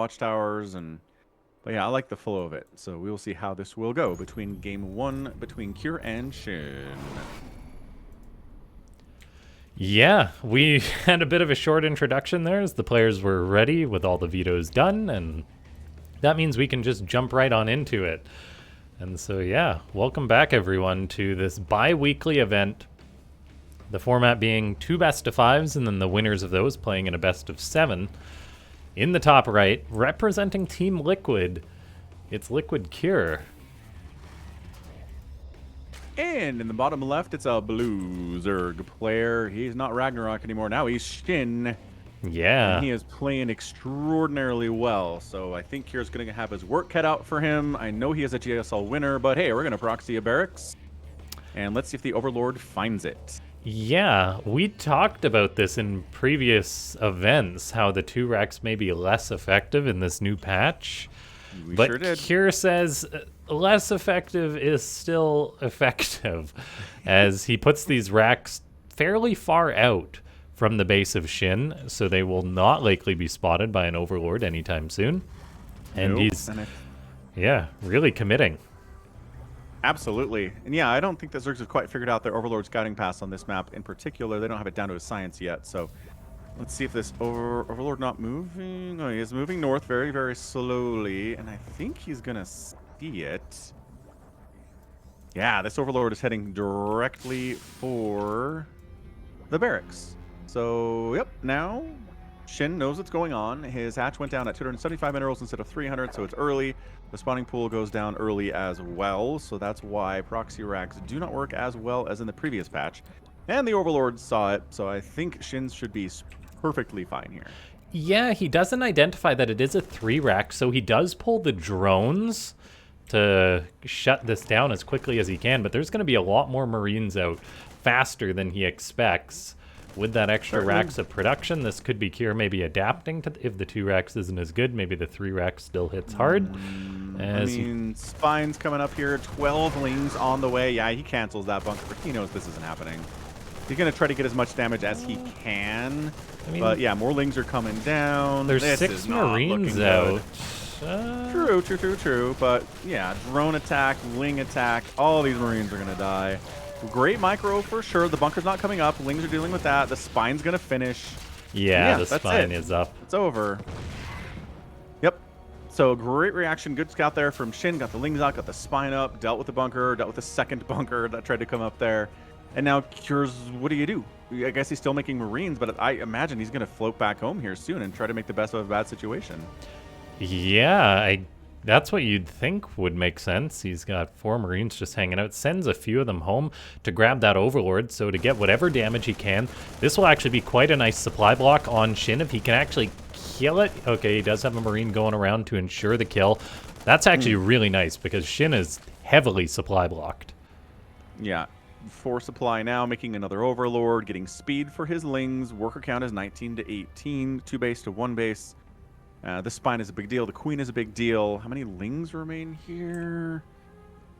watchtowers, but yeah, I like the flow of it. So we will see how this will go between game 1 between Cure and Shin. Yeah, we had a bit of a short introduction there as the players were ready with all the vetoes done, and that means we can just jump right on into it. And so, yeah, welcome back everyone to this bi-weekly event. The format being 2 best of 5s and then the winners of those playing in a best of 7. In the top right, representing Team Liquid, it's Liquid Cure. And in the bottom left, it's a blue Zerg player. He's not Ragnarok anymore. Now he's Shin. Yeah. And he is playing extraordinarily well. So I think Cure's going to have his work cut out for him. I know he is a GSL winner, but hey, we're going to proxy a barracks. And let's see if the Overlord finds it. Yeah, we talked about this in previous events, how the 2 racks may be less effective in this new patch. But sure did. Cure says less effective is still effective, as he puts these racks fairly far out from the base of Shin, so they will not likely be spotted by an Overlord anytime soon. And he's, yeah, really committing. Absolutely. And yeah, I don't think the Zergs have quite figured out their Overlord scouting pass on this map in particular. They don't have it down to a science yet, so let's see if this Overlord not moving. Oh, he is moving north very, very slowly, and I think he's going to see it. Yeah, this Overlord is heading directly for the barracks. So, yep, now Shin knows what's going on. His hatch went down at 275 minerals instead of 300, so it's early. The spawning pool goes down early as well, so that's why proxy racks do not work as well as in the previous patch. And the Overlord saw it, so I think Shin's should be perfectly fine here. Yeah, he doesn't identify that it is a 3 rack, so he does pull the drones to shut this down as quickly as he can, but there's going to be a lot more Marines out faster than he expects. With that extra racks of production, this could be Cure maybe adapting to if the 2 racks isn't as good, maybe the 3 racks still hits hard. I mean, Spine's coming up here, 12 lings on the way. Yeah, he cancels that bunker, but he knows this isn't happening. He's going to try to get as much damage as he can. I mean, but yeah, more lings are coming down. There's 6 Marines out. True. But yeah, drone attack, ling attack, all these Marines are going to die. Great micro for sure. The bunker's not coming up. Lings are dealing with that. The Spine's going to finish. Yeah, the Spine is up. It's over. Yep. So great reaction. Good scout there from Shin. Got the Lings out, got the Spine up, dealt with the bunker, dealt with the second bunker that tried to come up there. And now Cure's, what do you do? I guess he's still making Marines, but I imagine he's going to float back home here soon and try to make the best of a bad situation. Yeah, that's what you'd think would make sense. He's got 4 Marines just hanging out. Sends a few of them home to grab that Overlord, so to get whatever damage he can. This will actually be quite a nice supply block on Shin if he can actually kill it. Okay, he does have a Marine going around to ensure the kill. That's actually really nice because Shin is heavily supply blocked. Yeah. 4 supply now, making another Overlord, getting speed for his Lings. Worker count is 19 to 18, 2 base to 1 base. The Spine is a big deal. The Queen is a big deal. How many Lings remain here?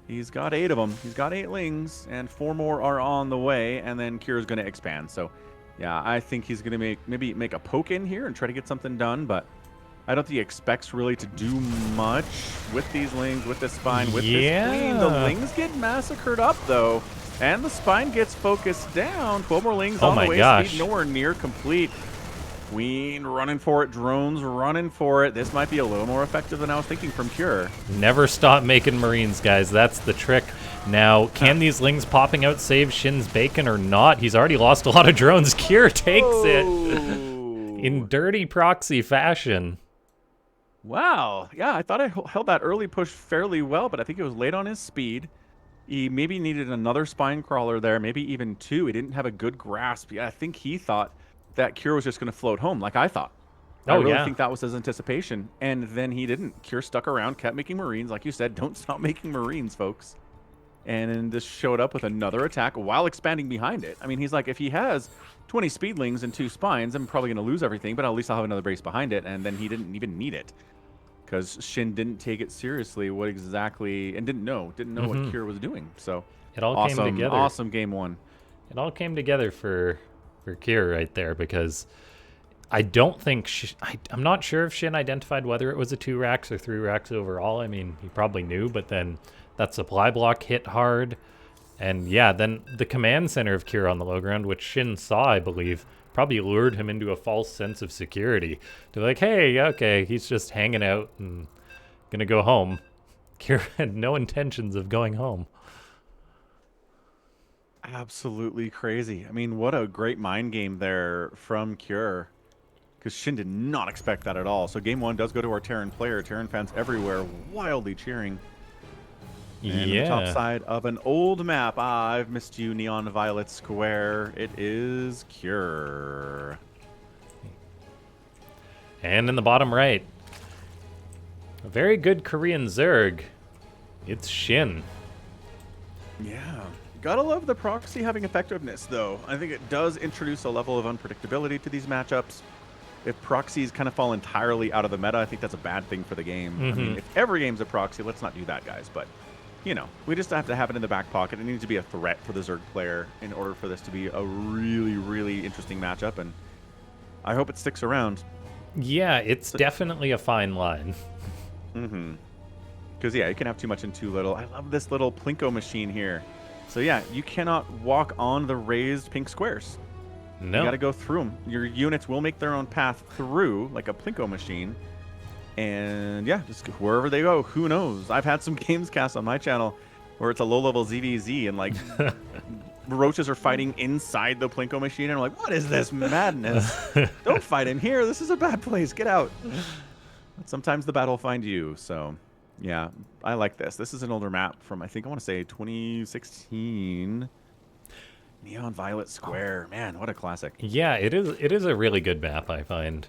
He's got 8 of them. He's got 8 Lings, and 4 more are on the way, and then Cure's going to expand. So, yeah, I think he's going to maybe make a poke in here and try to get something done, but I don't think he expects really to do much with these Lings, with this Spine, with this Queen. The Lings get massacred up, though, and the Spine gets focused down. 12 more Lings on the way. Speed nowhere near complete. Queen running for it, drones running for it. This might be a little more effective than I was thinking from Cure. Never stop making Marines, guys. That's the trick. Now, can these Lings popping out save Shin's bacon or not? He's already lost a lot of drones. Cure takes it in dirty proxy fashion. Wow. Yeah, I thought I held that early push fairly well, but I think it was late on his speed. He maybe needed another Spine Crawler there, maybe even 2. He didn't have a good grasp. Yeah, I think he thought that Cure was just going to float home, like I thought. I really think that was his anticipation, and then he didn't. Cure stuck around, kept making Marines. Like you said, don't stop making Marines, folks. And then just showed up with another attack while expanding behind it. I mean, he's like, if he has 20 Speedlings and 2 Spines, I'm probably going to lose everything, but at least I'll have another base behind it, and then he didn't even need it. Because Shin didn't take it seriously, what exactly, and didn't know what Cure was doing. So, it all came together. Awesome game 1. It all came together for Cure right there, because I don't think I'm not sure if Shin identified whether it was a 2 racks or 3 racks overall. I mean, he probably knew, but then that supply block hit hard. And yeah, then the command center of Kira on the low ground, which Shin saw, I believe, probably lured him into a false sense of security. To like, hey, okay, he's just hanging out and gonna go home. Kira had no intentions of going home. Absolutely crazy. I mean, what a great mind game there from Cure. Because Shin did not expect that at all. So game 1 does go to our Terran player. Terran fans everywhere wildly cheering. And Yeah. on the top side of an old map, I've missed you, Neon Violet Square. It is Cure. And in the bottom right, a very good Korean Zerg. It's Shin. Yeah. Gotta love the proxy having effectiveness, though. I think it does introduce a level of unpredictability to these matchups. If proxies kind of fall entirely out of the meta, I think that's a bad thing for the game. I mean, if every game's a proxy, let's not do that, guys. But, you know, we just have to have it in the back pocket. It needs to be a threat for the Zerg player in order for this to be a really, really interesting matchup. And I hope it sticks around. Yeah, it's definitely a fine line. Because, yeah, you can have too much and too little. I love this little Plinko machine here. So, yeah, you cannot walk on the raised pink squares. No. You got to go through them. Your units will make their own path through, like a Plinko machine. And, yeah, just wherever they go, who knows? I've had some games cast on my channel where it's a low-level ZVZ and, like, roaches are fighting inside the Plinko machine. And I'm like, what is this madness? Don't fight in here. This is a bad place. Get out. Sometimes the battle will find you. So, yeah, I like this. This is an older map from, I think I want to say 2016. Neon Violet Square. Man, what a classic. Yeah, it is a really good map, I find.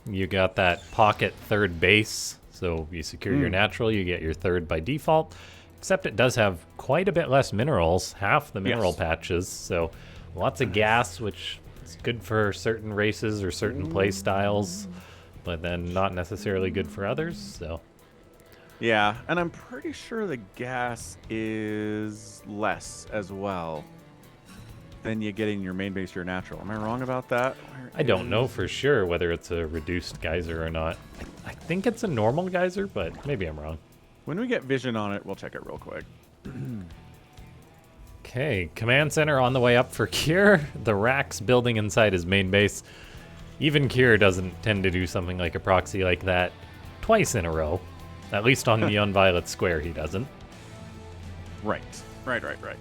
You got that pocket third base, so you secure your natural, you get your third by default, except it does have quite a bit less minerals, half the mineral patches, so lots of gas, which is good for certain races or certain play styles, but then not necessarily good for others, so... Yeah, and I'm pretty sure the gas is less as well than you get in your main base, your natural. Am I wrong about that? I don't know for sure whether it's a reduced geyser or not. I think it's a normal geyser, but maybe I'm wrong. When we get vision on it, we'll check it real quick. Okay, command center on the way up for Kier. The racks building inside his main base. Even Kier doesn't tend to do something like a proxy like that twice in a row. At least on the Violet Square, he doesn't. Right.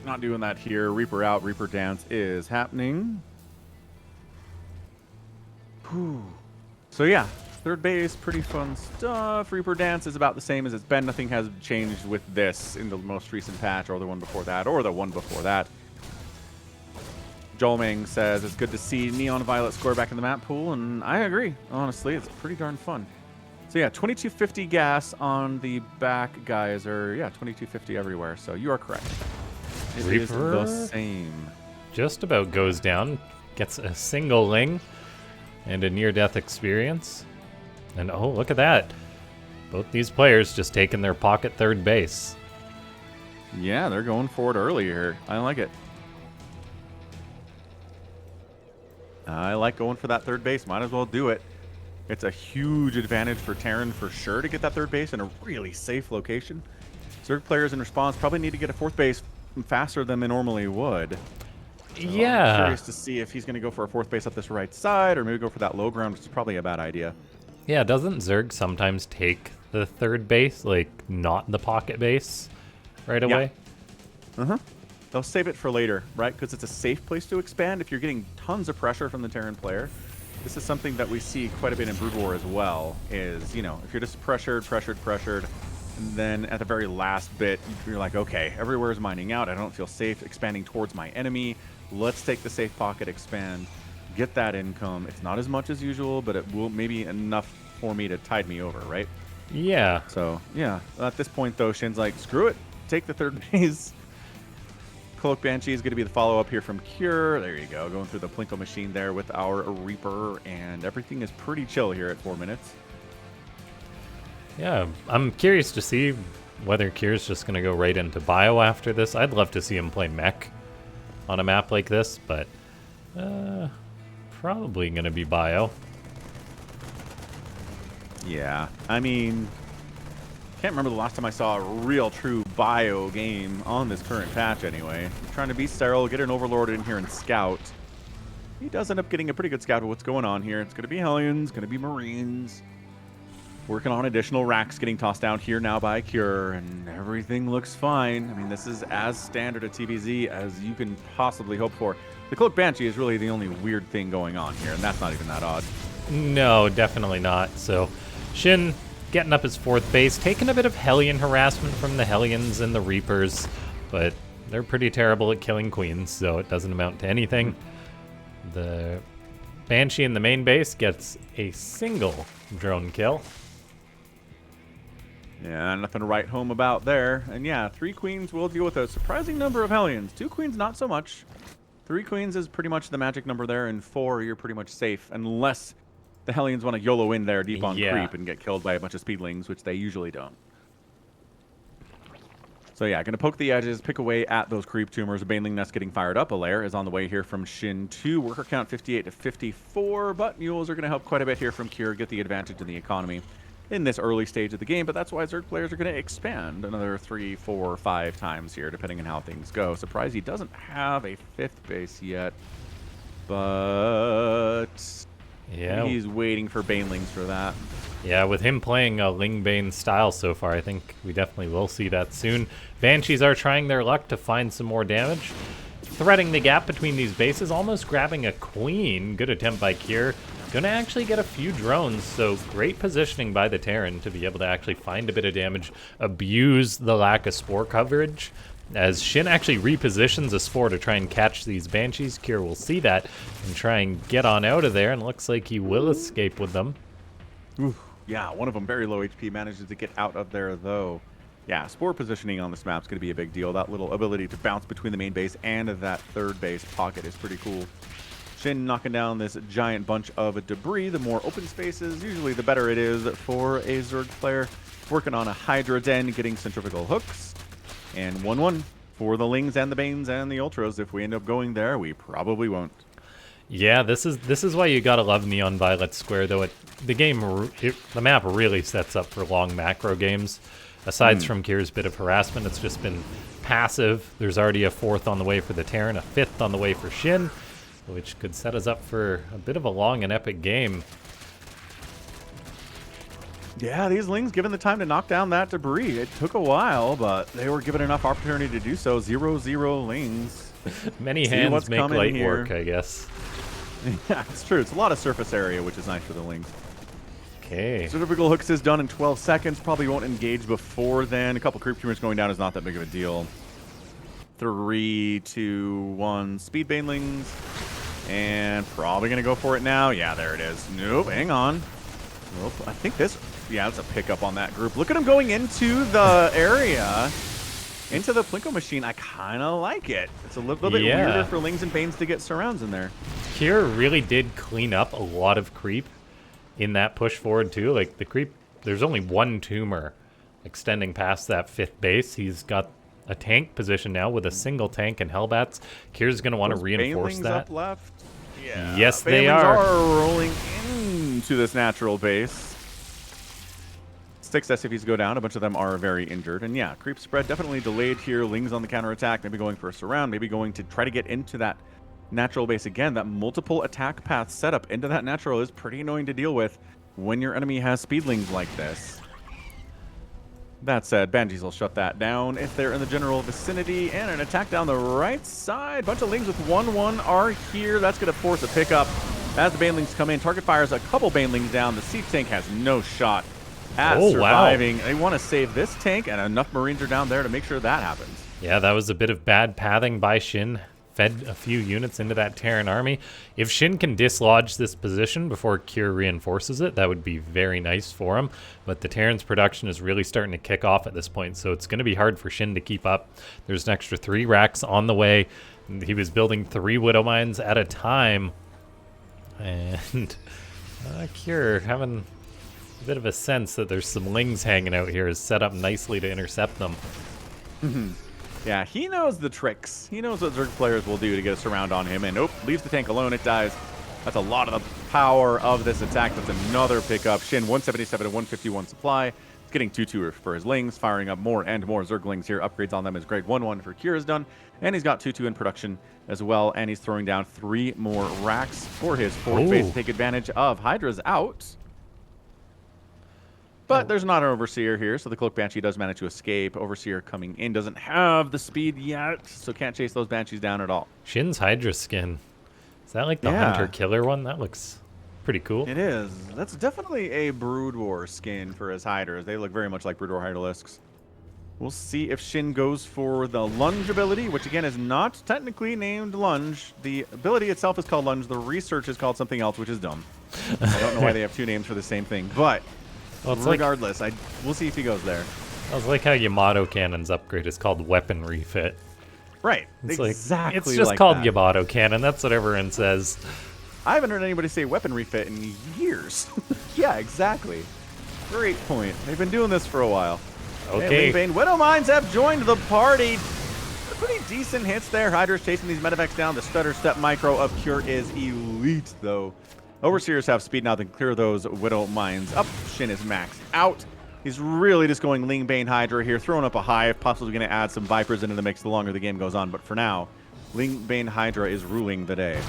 Not doing that here. Reaper out. Reaper dance is happening. Whew. So yeah, third base, pretty fun stuff. Reaper dance is about the same as it's been. Nothing has changed with this in the most recent patch or the one before that or the one before that. Jolming says it's good to see Neon Violet Square back in the map pool, and I agree. Honestly, it's pretty darn fun. So yeah, 2250 gas on the back geyser. Yeah, 2250 everywhere. So you are correct. It is the same. Just about goes down. Gets a single ling and a near-death experience. And oh, look at that. Both these players just taking their pocket third base. Yeah, they're going for it early here. I like it. I like going for that third base. Might as well do it. It's a huge advantage for Terran for sure to get that third base in a really safe location. Zerg players in response probably need to get a fourth base faster than they normally would. So yeah. I'm curious to see if he's going to go for a fourth base up this right side or maybe go for that low ground, which is probably a bad idea. Yeah, doesn't Zerg sometimes take the third base, like not the pocket base right away? Yeah. They'll save it for later, right? Because it's a safe place to expand if you're getting tons of pressure from the Terran player. This is something that we see quite a bit in Brood War as well, is, you know, if you're just pressured, and then at the very last bit, you're like, okay, everywhere is mining out. I don't feel safe expanding towards my enemy. Let's take the safe pocket, expand, get that income. It's not as much as usual, but it will maybe enough for me to tide me over, right? Yeah. So, yeah. At this point, though, Shin's like, screw it. Take the third base. Cloak Banshee is going to be the follow-up here from Cure. There you go. Going through the Plinko machine there with our Reaper, and everything is pretty chill here at 4 minutes. Yeah, I'm curious to see whether Cure's just going to go right into Bio after this. I'd love to see him play Mech on a map like this, but probably going to be bio. Yeah, I mean, can't remember the last time I saw a real true bio game on this current patch anyway. I'm trying to be sterile, get an Overlord in here and scout. He does end up getting a pretty good scout of what's going on here. It's going to be Hellions, going to be Marines. Working on additional racks getting tossed down here now by Cure, and everything looks fine. I mean, this is as standard a TVZ as you can possibly hope for. The Cloak Banshee is really the only weird thing going on here, and that's not even that odd. No, definitely not. So, Shin getting up his 4th base, taking a bit of Hellion harassment from the Hellions and the Reapers, but they're pretty terrible at killing queens, so it doesn't amount to anything. The Banshee in the main base gets a single drone kill. Yeah, nothing to write home about there. And yeah, 3 queens will deal with a surprising number of Hellions. 2 queens, not so much. 3 queens is pretty much the magic number there, and 4, you're pretty much safe, unless the Hellions want to YOLO in there deep on creep and get killed by a bunch of speedlings, which they usually don't. So yeah, going to poke the edges, pick away at those creep tumors. A Baneling Nest getting fired up. A lair is on the way here from Shin 2. Worker count 58 to 54, but mules are going to help quite a bit here from Cure, get the advantage in the economy in this early stage of the game, but that's why Zerg players are going to expand another 3, 4, 5 times here, depending on how things go. Surprised he doesn't have a 5th base yet, but yeah, he's waiting for Banelings for that. Yeah, with him playing a Lingbane style so far, I think we definitely will see that soon. Banshees are trying their luck to find some more damage, threading the gap between these bases, almost grabbing a queen. Good attempt by Cure. Gonna actually get a few drones, so great positioning by the Terran to be able to actually find a bit of damage, abuse the lack of spore coverage. As Shin actually repositions a spore to try and catch these Banshees, Cure will see that and try and get on out of there, and looks like he will escape with them. Ooh, yeah, one of them very low HP, manages to get out of there though. Yeah, spore positioning on this map is going to be a big deal. That little ability to bounce between the main base and that 3rd base pocket is pretty cool. Shin knocking down this giant bunch of debris. The more open spaces, usually the better it is for a Zerg player. Working on a Hydra Den, getting centrifugal hooks. And 1-1 for the Lings and the Banes and the Ultras. If we end up going there, we probably won't. Yeah, this is why you gotta love Neon Violet Square, though. The map really sets up for long macro games. Aside from Cure's bit of harassment, it's just been passive. There's already a 4th on the way for the Terran, a 5th on the way for Shin, which could set us up for a bit of a long and epic game. Yeah, these Lings given the time to knock down that debris. It took a while, but they were given enough opportunity to do so. 0-0 Lings. Many hands make light work, I guess. Yeah, it's true. It's a lot of surface area, which is nice for the Lings. Okay. Cervical hooks is done in 12 seconds. Probably won't engage before then. A couple creep tumors going down is not that big of a deal. 3, 2, 1. Speed Banelings. And probably going to go for it now. Yeah, there it is. Nope, hang on. Nope, I think this... Yeah, it's a pickup on that group. Look at him going into the area. Into the Plinko machine. I kind of like it. It's a little bit weirder for Lings and Banes to get surrounds in there. Cure really did clean up a lot of creep in that push forward too. Like the creep, there's only 1 tumor extending past that 5th base. He's got a tank position now with a single tank and Hellbats. Cure's going to want to reinforce Banelings that. Up left. Yeah, yes, Banelings they are rolling into this natural base. 6 SCVs go down. A bunch of them are very injured. And yeah, creep spread definitely delayed here. Lings on the counterattack, maybe going for a surround, maybe going to try to get into that natural base again. That multiple attack path setup into that natural is pretty annoying to deal with when your enemy has speedlings like this. That said, Banshees will shut that down if they're in the general vicinity. And an attack down the right side. Bunch of Lings with 1-1 are here. That's going to force a pickup as the Banelings come in. Target fires a couple Banelings down. The Siege tank has no shot at surviving. Wow. They want to save this tank, and enough Marines are down there to make sure that happens. Yeah, that was a bit of bad pathing by Shin. Fed a few units into that Terran army. If Shin can dislodge this position before Cure reinforces it, that would be very nice for him. But the Terran's production is really starting to kick off at this point, so it's going to be hard for Shin to keep up. There's an extra 3 racks on the way. He was building 3 Widow Mines at a time. And Cure having a bit of a sense that there's some Lings hanging out here is set up nicely to intercept them. Yeah, he knows the tricks. He knows what Zerg players will do to get a surround on him. And leaves the tank alone. It dies. That's a lot of the power of this attack. That's another pickup. Shin, 177 and 151 supply. He's getting 2-2 for his Lings, firing up more and more Zerglings here. Upgrades on them is great. 1-1 for Kira's done. And he's got 2-2 in production as well. And he's throwing down 3 more racks for his 4th base to take advantage of Hydra's out. But there's not an Overseer here, so the Cloak Banshee does manage to escape. Overseer coming in doesn't have the speed yet, so can't chase those Banshees down at all. Shin's Hydra skin. Is that like the Hunter-Killer one? That looks pretty cool. It is. That's definitely a Brood War skin for his Hydras. They look very much like Brood War Hydralisks. We'll see if Shin goes for the Lunge ability, which again is not technically named Lunge. The ability itself is called Lunge. The research is called something else, which is dumb. I don't know why they have 2 names for the same thing, but well, regardless, we'll see if he goes there. I was like how Yamato Cannon's upgrade is called Weapon Refit. Right, it's exactly. It's just like called that. Yamato Cannon. That's what everyone says. I haven't heard anybody say Weapon Refit in years. Yeah, exactly. Great point. They've been doing this for a while. Okay. Bane Widow Mines have joined the party. Pretty decent hits there. Hydra's chasing these Medivacs down. The Stutter Step Micro of Cure is elite, though. Overseers have speed now to clear those Widow Mines up. Shin is maxed out. He's really just going Ling Bane Hydra here, throwing up a hive, possibly going to add some Vipers into the mix the longer the game goes on. But for now, Ling Bane Hydra is ruling the day.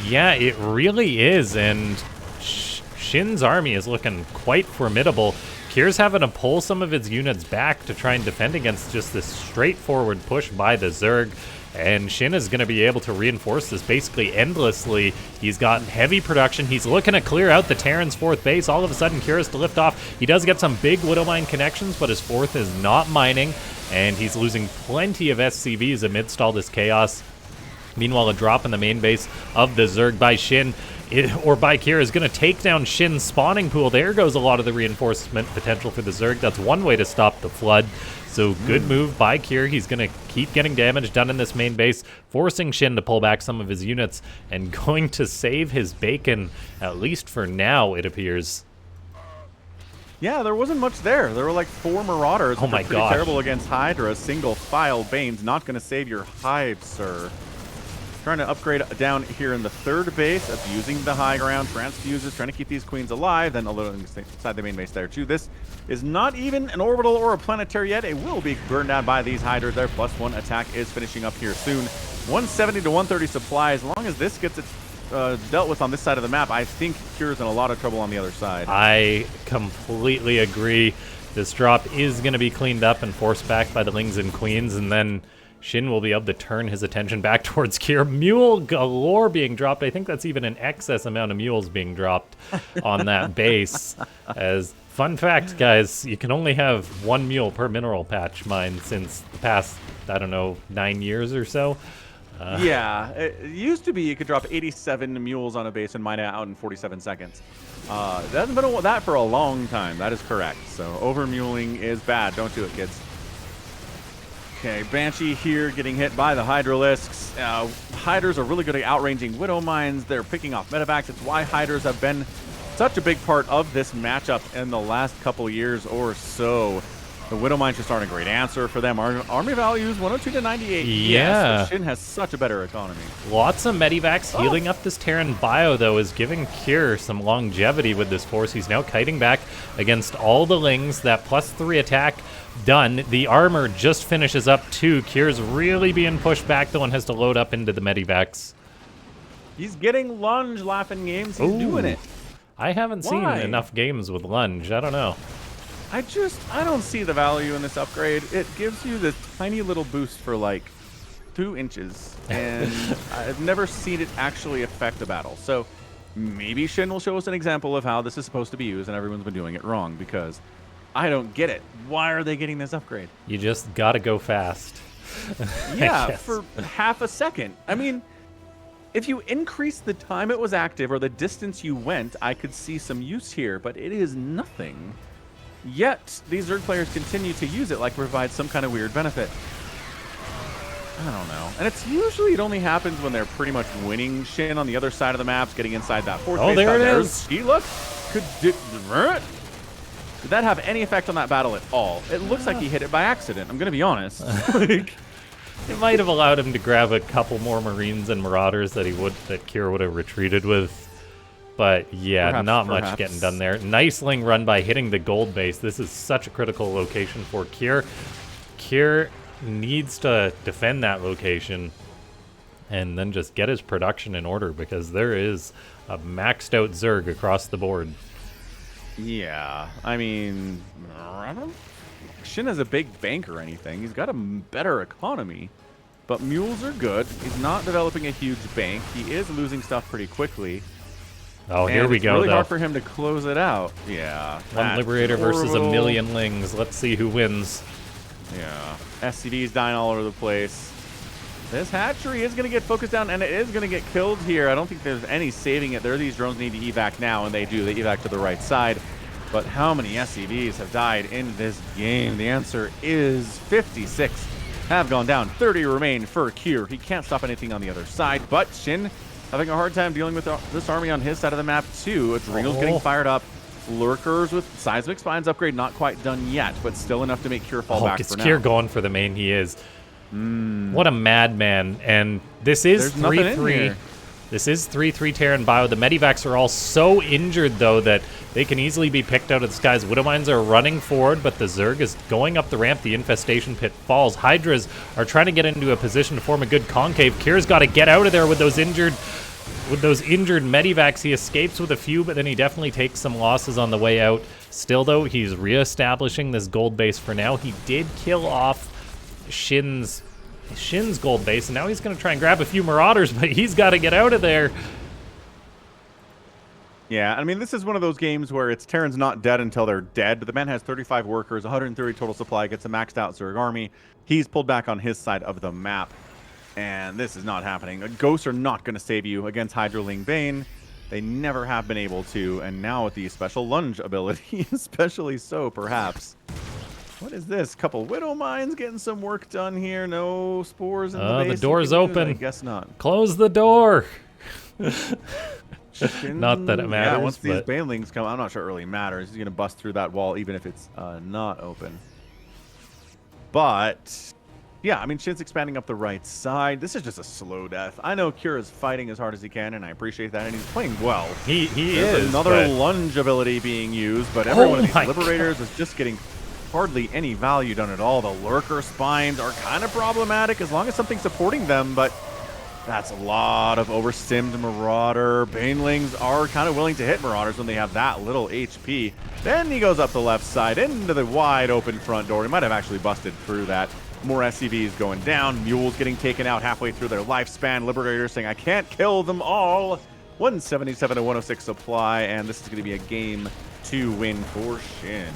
Yeah, it really is, and Shin's army is looking quite formidable. Kier's having to pull some of his units back to try and defend against just this straightforward push by the Zerg. And Shin is going to be able to reinforce this basically endlessly. He's got heavy production. He's looking to clear out the Terran's 4th base. All of a sudden, Kira's to lift off. He does get some big Widowmine connections, but his 4th is not mining. And he's losing plenty of SCVs amidst all this chaos. Meanwhile, a drop in the main base of the Zerg by Shin, or by Kira, is going to take down Shin's spawning pool. There goes a lot of the reinforcement potential for the Zerg. That's one way to stop the flood. So good move by Kier. He's going to keep getting damage done in this main base, forcing Shin to pull back some of his units and going to save his bacon, at least for now, it appears. Yeah, there wasn't much there. There were like 4 Marauders. Oh my pretty gosh. terrible against Hydra. Single file Bane's not going to save your hive, sir. Trying to upgrade down here in the 3rd base. That's using the high ground. Transfuses, trying to keep these queens alive. Then a little inside the main base there, too. This is not even an orbital or a planetary yet. It will be burned down by these Hydras. Their +1 attack is finishing up here soon. 170 to 130 supply. As long as this gets dealt with on this side of the map, I think Cure's in a lot of trouble on the other side. I completely agree. This drop is going to be cleaned up and forced back by the Lings and Queens, and then Shin will be able to turn his attention back towards Kier. Mule galore being dropped. I think that's even an excess amount of mules being dropped on that base. As fun fact, guys, you can only have 1 mule per mineral patch mine since the past, I don't know, 9 years or so. Yeah, it used to be you could drop 87 mules on a base and mine it out in 47 seconds. It hasn't been that for a long time. That is correct. So over-muling is bad. Don't do it, kids. Okay, Banshee here getting hit by the Hydralisks. Hydras are really good at outranging Widow Mines. They're picking off Medivacs. It's why Hydras have been such a big part of this matchup in the last couple years or so. The Widow Mines just aren't a great answer for them. Army values 102 to 98. Yeah. Yes, but Shin has such a better economy. Lots of Medivacs healing up this Terran bio, though, is giving Kier some longevity with this force. He's now kiting back against all the Lings. That +3 attack done. The armor just finishes up, too. Kier's really being pushed back, though, and has to load up into the Medivacs. He's getting Lunge, LaughNgamez. He's doing it. I haven't seen enough games with Lunge. I don't know. I don't see the value in this upgrade. It gives you this tiny little boost for like 2 inches, and I've never seen it actually affect the battle. So maybe Shin will show us an example of how this is supposed to be used, and everyone's been doing it wrong, because I don't get it. Why are they getting this upgrade? You just gotta go fast. Yeah, for half a second. I mean, if you increase the time it was active or the distance you went, I could see some use here, but it is nothing. Yet, these Zerg players continue to use it like it provides some kind of weird benefit. I don't know. And it's usually, it only happens when they're pretty much winning Shin on the other side of the maps, getting inside that 4th base. Oh, there it is. See, look. Did that have any effect on that battle at all? It looks like he hit it by accident. I'm going to be honest. It might have allowed him to grab a couple more Marines and Marauders that Kier would have retreated with. But yeah, not much Perhaps. getting done there. Nice Ling run by hitting the gold base. This is such a critical location for Kier. Kier needs to defend that location and then just get his production in order because there is a maxed out Zerg across the board. Yeah, I mean, Shin has a big bank or anything. He's got a better economy, but mules are good. He's not developing a huge bank. He is losing stuff pretty quickly. Oh, here we go, It's really though. hard for him to close it out. Yeah. One Liberator versus a million Lings. Let's see who wins. Yeah. SCV's dying all over the place. This hatchery is going to get focused down, and it is going to get killed here. I don't think there's any saving it. There are these drones need to evac now, and they do. They evac to the right side. But how many SCVs have died in this game? The answer is 56 have gone down. 30 remain for Kier. He can't stop anything on the other side, but Shin having a hard time dealing with this army on his side of the map, too. Adrenal's getting fired up. Lurkers with Seismic Spines upgrade not quite done yet, but still enough to make Kier fall back for now. Kier going for the main. He is. What a madman. And this is 3-3. This is 3-3 Terran Bio. The Medivacs are all so injured, though, that they can easily be picked out of the skies. Widowmines are running forward, but the Zerg is going up the ramp. The Infestation Pit falls. Hydras are trying to get into a position to form a good concave. Kier's got to get out of there with those injured Medivacs. He escapes with a few, but then he definitely takes some losses on the way out. Still, though, he's reestablishing this gold base for now. He did kill off Shin's gold base, and now he's going to try and grab a few Marauders, but he's got to get out of there. Yeah, I mean, this is one of those games where it's Terran's not dead until they're dead. The man has 35 workers, 130 total supply, gets a maxed out Zerg army. He's pulled back on his side of the map, and this is not happening. Ghosts are not going to save you against Hydroling Bane. They never have been able to, and now with the special lunge ability, especially so, perhaps. What is this? Couple Widow Mines getting some work done here. No spores in the base. The door's open. I guess not. Close the door. Not that it matters. Yeah, once these banelings come, I'm not sure it really matters. He's going to bust through that wall even if it's not open. But, yeah, I mean, Shin's expanding up the right side. This is just a slow death. I know Kira's fighting as hard as he can, and I appreciate that, and he's playing well. He There's is. another lunge ability being used, but every one of these Liberators is just getting hardly any value done at all. The Lurker Spines are kind of problematic as long as something's supporting them, but that's a lot of overstimmed Marauder. Banelings are kind of willing to hit Marauders when they have that little HP. Then he goes up the left side into the wide open front door. He might have actually busted through that. More SCVs going down. Mules getting taken out halfway through their lifespan. Liberators saying, I can't kill them all. 177 to 106 supply, and this is going to be a game 2 win for Shin.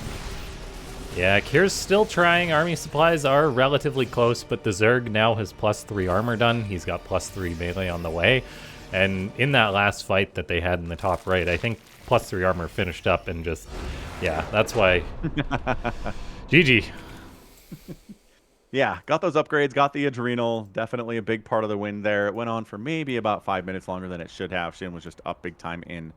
Yeah, Kier's still trying. Army supplies are relatively close, but the Zerg now has +3 armor done. He's got +3 melee on the way. And in that last fight that they had in the top right, I think +3 armor finished up and just, yeah, that's why. GG. Yeah, got those upgrades, got the Adrenal. Definitely a big part of the win there. It went on for maybe about 5 minutes longer than it should have. Shin was just up big time in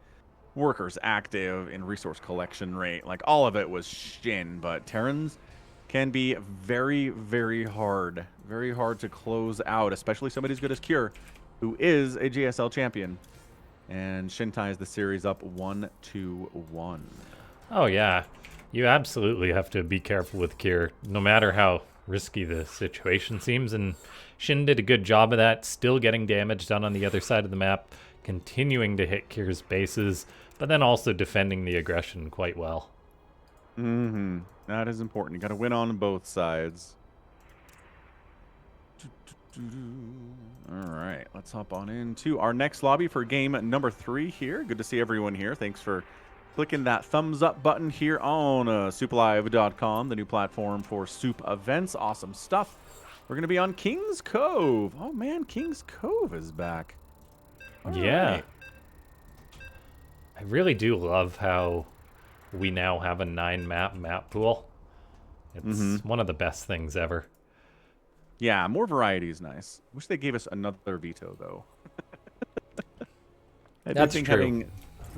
workers active, in resource collection rate. Like, all of it was Shin, but Terrans can be very, very hard. Very hard to close out, especially somebody as good as Cure, who is a GSL champion. And Shin ties the series up 1-1. Oh, yeah. You absolutely have to be careful with Kier, no matter how risky the situation seems. And Shin did a good job of that, still getting damage done on the other side of the map, continuing to hit Kier's bases, but then also defending the aggression quite well. Mm-hmm. That is important. You got to win on both sides. All right, let's hop on into our next lobby for game number 3 here. Good to see everyone here. Thanks for clicking that thumbs up button here on SOOPlive.com, the new platform for SOOP events. Awesome stuff. We're going to be on King's Cove. Oh, man, King's Cove is back. All yeah. right. I really do love how we now have a 9-map pool. It's one of the best things ever. Yeah, more variety is nice. Wish they gave us another veto, though. I That's think true. having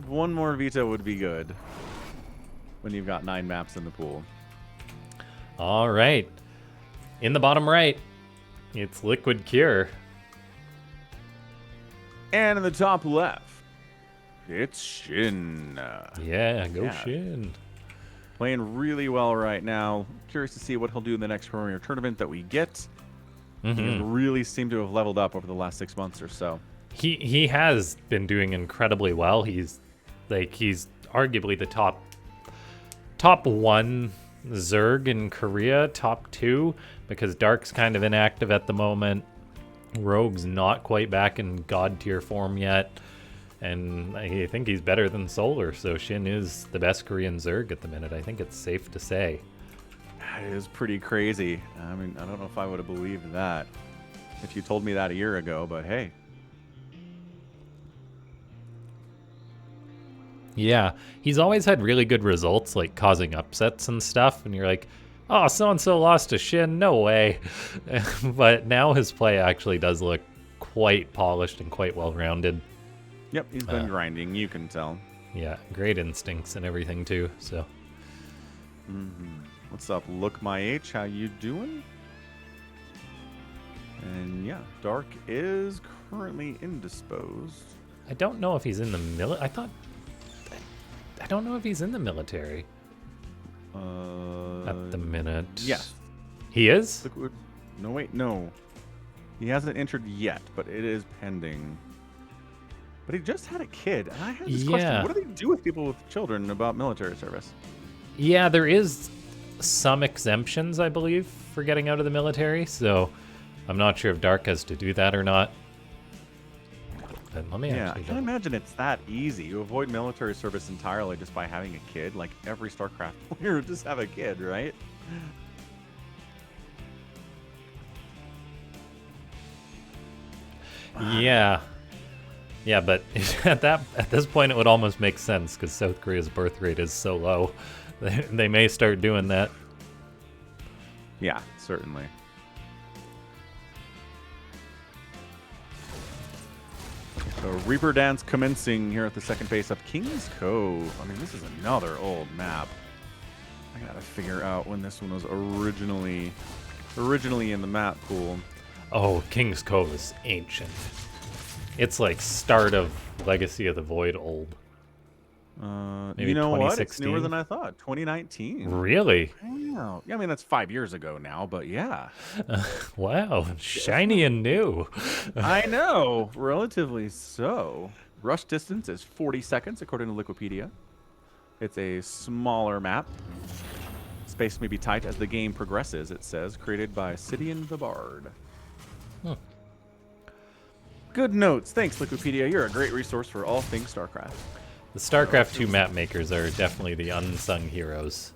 one more veto would be good when you've got 9 maps in the pool. All right. In the bottom right, it's Liquid Cure. And in the top left, It's Shin. Yeah, go Yeah. Shin. Playing really well right now. Curious to see what he'll do in the next Premier Tournament that we get. He's really seemed to have leveled up over the last 6 months or so. He has been doing incredibly well. He's arguably the top one Zerg in Korea, top 2, because Dark's kind of inactive at the moment. Rogue's not quite back in God tier form yet. And I think he's better than Solar, so Shin is the best Korean Zerg at the minute. I think it's safe to say. That is pretty crazy. I mean, I don't know if I would have believed that if you told me that a year ago, but hey. Yeah, he's always had really good results, like causing upsets and stuff, and you're like, oh, so-and-so lost to Shin, no way. But now his play actually does look quite polished and quite well-rounded. Yep, he's been grinding, you can tell. Yeah, great instincts and everything too, so. What's up, LaughNgamez? How you doing? And yeah, Dark is currently indisposed. I don't know if he's in the I don't know if he's in the military. At the minute. Yes. He is? No, wait, no. He hasn't entered yet, but it is pending. But he just had a kid, and I had this question. What do they do with people with children about military service? Yeah, there is some exemptions, I believe, for getting out of the military, so I'm not sure if Dark has to do that or not. But let me I can't imagine it's that easy. You avoid military service entirely just by having a kid. Like every StarCraft player would just have a kid, right? Yeah. Yeah, but at this point it would almost make sense because South Korea's birth rate is so low. They may start doing that. Yeah, certainly. So Reaper Dance commencing here at the second base of King's Cove. I mean, this is another old map. I gotta figure out when this one was originally in the map pool. Oh, King's Cove is ancient. It's like start of Legacy of the Void old. Maybe you know 2016? what? It's newer than I thought. 2019. Really? Wow. Yeah, I mean, that's 5 years ago now, but yeah. Wow, shiny and new. I know, relatively so. Rush distance is 40 seconds, according to Wikipedia. It's a smaller map. Space may be tight as the game progresses, it says. Created by Sidian the Bard. Good notes. Thanks, Wikipedia. You're a great resource for all things StarCraft. The StarCraft 2 map makers are definitely the unsung heroes.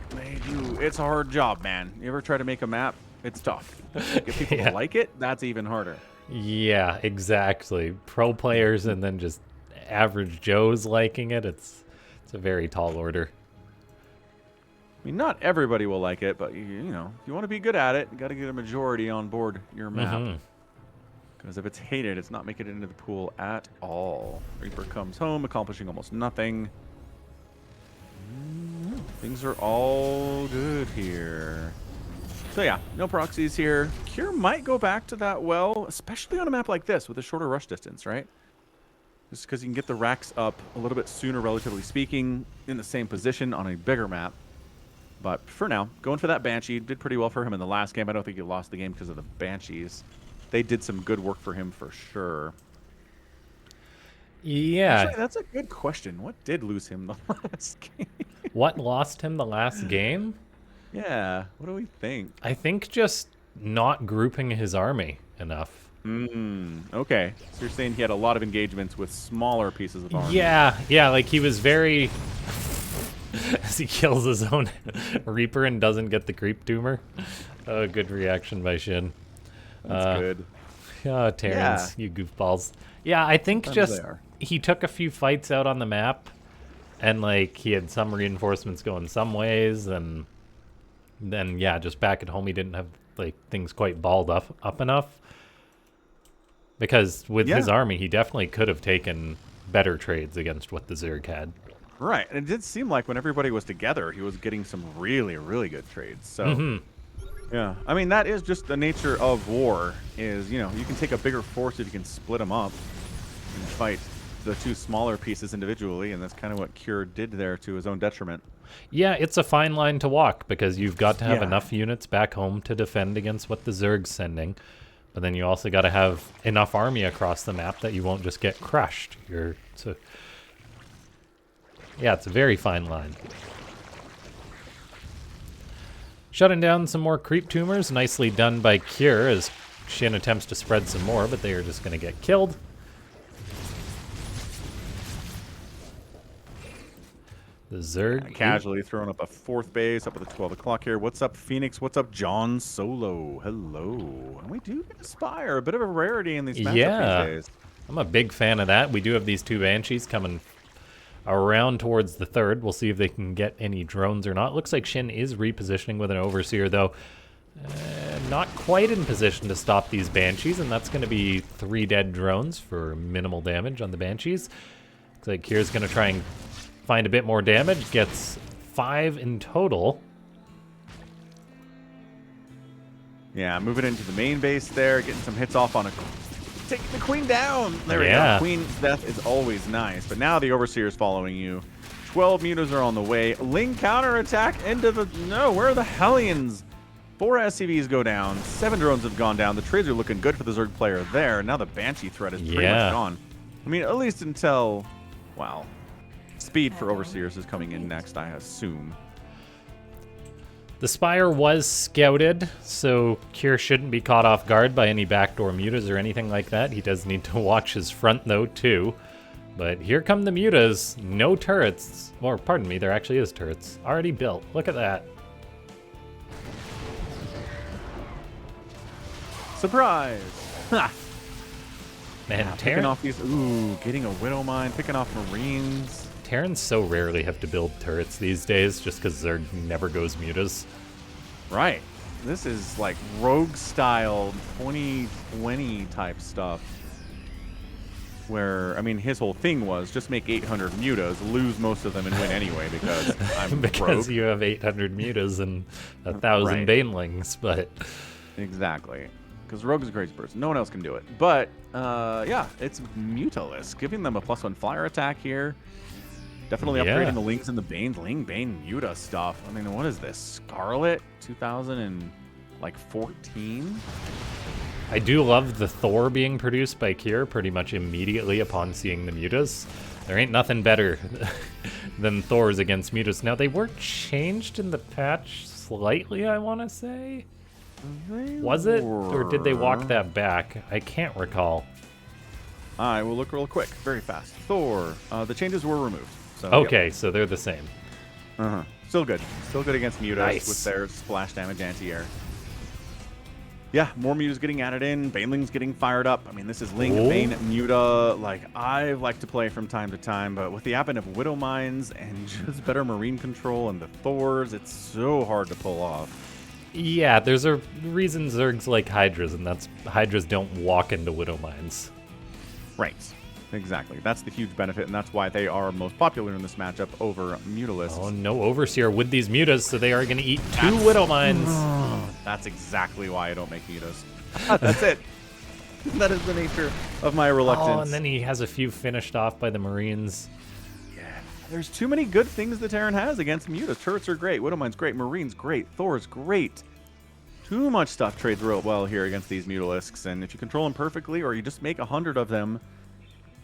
They do. It's a hard job, man. You ever try to make a map? It's tough. Get people to like it, that's even harder. Yeah, exactly. Pro players and then just average Joes liking it. It's a very tall order. I mean, not everybody will like it, but you know, if you want to be good at it, you got to get a majority on board your map. Because if it's hated, it's not making it into the pool at all. Reaper comes home, accomplishing almost nothing. Things are all good here. So yeah, no proxies here. Cure might go back to that well, especially on a map like this with a shorter rush distance, right? Just because you can get the racks up a little bit sooner, relatively speaking, in the same position on a bigger map. But for now, going for that Banshee. Did pretty well for him in the last game. I don't think he lost the game because of the Banshees. They did some good work for him for sure. Yeah. Actually, that's a good question. What did lose him the last game? What lost him the last game? Yeah. What do we think? I think just not grouping his army enough. Okay. So you're saying he had a lot of engagements with smaller pieces of armor. Yeah, like he was very... As he kills his own Reaper and doesn't get the creep tumor. Oh, good reaction by Shin. That's good. Oh, Terrans, you goofballs. Yeah, I think Sometimes just they are. he took a few fights out on the map, and like he had some reinforcements going some ways, and then yeah, just back at home he didn't have like things quite balled up enough. Because with his army, he definitely could have taken better trades against what the Zerg had. Right, and it did seem like when everybody was together, he was getting some really, really good trades. So, yeah, I mean, that is just the nature of war. Is, you know, you can take a bigger force if you can split them up and fight the two smaller pieces individually, and that's kind of what Cure did there to his own detriment. Yeah, it's a fine line to walk because you've got to have Yeah. enough units back home to defend against what the Zerg's sending. But then you also got to have enough army across the map that you won't just get crushed. Yeah, it's a very fine line. Shutting down some more creep tumors. Nicely done by Cure as Shin attempts to spread some more, but they are just going to get killed. The Zerg Casually throwing up a 4th base up at the 12 o'clock here. What's up, Phoenix? What's up, John Solo? Hello. And we do get Spire, a bit of a rarity in these matchups these days. I'm a big fan of that. We do have these 2 Banshees coming around towards the 3rd. We'll see if they can get any drones or not. Looks like Shin is repositioning with an Overseer, though. Not quite in position to stop these Banshees, and that's going to be 3 dead drones for minimal damage on the Banshees. Looks like Kier's going to try and find a bit more damage. Gets 5 in total. Yeah, moving into the main base there, getting some hits off on a... Taking the Queen down! There we go. Queen's death is always nice, but now the Overseer is following you. 12 mutas are on the way. Ling counterattack into the... No, where are the Hellions? 4 SCVs go down. 7 drones have gone down. The trades are looking good for the Zerg player there. Now the Banshee threat is pretty much gone. I mean, at least until... Well, speed for Overseers is coming in next, I assume. The Spire was scouted, so Cure shouldn't be caught off guard by any backdoor mutas or anything like that. He does need to watch his front, though, too. But here come the mutas. No turrets. Or, pardon me, there actually is turrets. Already built. Look at that. Surprise! Ha! Man, picking off these... Ooh, getting a Widow Mine, picking off Marines. Terrans so rarely have to build turrets these days just because Zerg never goes mutas. Right. This is like rogue-style 2020 type stuff. Where, I mean, his whole thing was just make 800 mutas, lose most of them, and win anyway because I'm because rogue. You have 800 mutas and 1,000 banelings, but... Exactly. Because Rogue is a crazy person. No one else can do it. But, yeah, it's Mutalist. Giving them a +1 flyer attack here. Definitely upgrading the Lings and the Banes. Ling, Bane, Muta stuff. I mean, what is this? Scarlet 2014? I do love the Thor being produced by Kier pretty much immediately upon seeing the mutas. There ain't nothing better than Thors against mutas. Now, they were changed in the patch slightly, I want to say. Was it? Or did they walk that back? I can't recall. I will look real quick, very fast. Thor, the changes were removed. So, okay, so they're the same. Still good. Still good against mutas with their splash damage anti-air. Yeah, more mutas getting added in. Baneling's getting fired up. I mean, this is Ling, Bane, Muta. Like, I like to play from time to time, but with the advent of Widow Mines and just better Marine control and the Thors, it's so hard to pull off. Yeah, there's a reason Zergs like Hydras, and that's Hydras don't walk into Widow Mines. Right. Exactly. That's the huge benefit, and that's why they are most popular in this matchup over Mutalists. Oh, no Overseer with these mutas, so they are going to eat 2 Widow Mines. That's exactly why I don't make mutas. That's it. That is the nature of my reluctance. Oh, and then he has a few finished off by the Marines. Yeah. There's too many good things the Terran has against mutas. Turrets are great. Widow Mine's great. Marines great. Thor's great. Too much stuff trades real well here against these Mutalisks, and if you control them perfectly, or you just make 100 of them,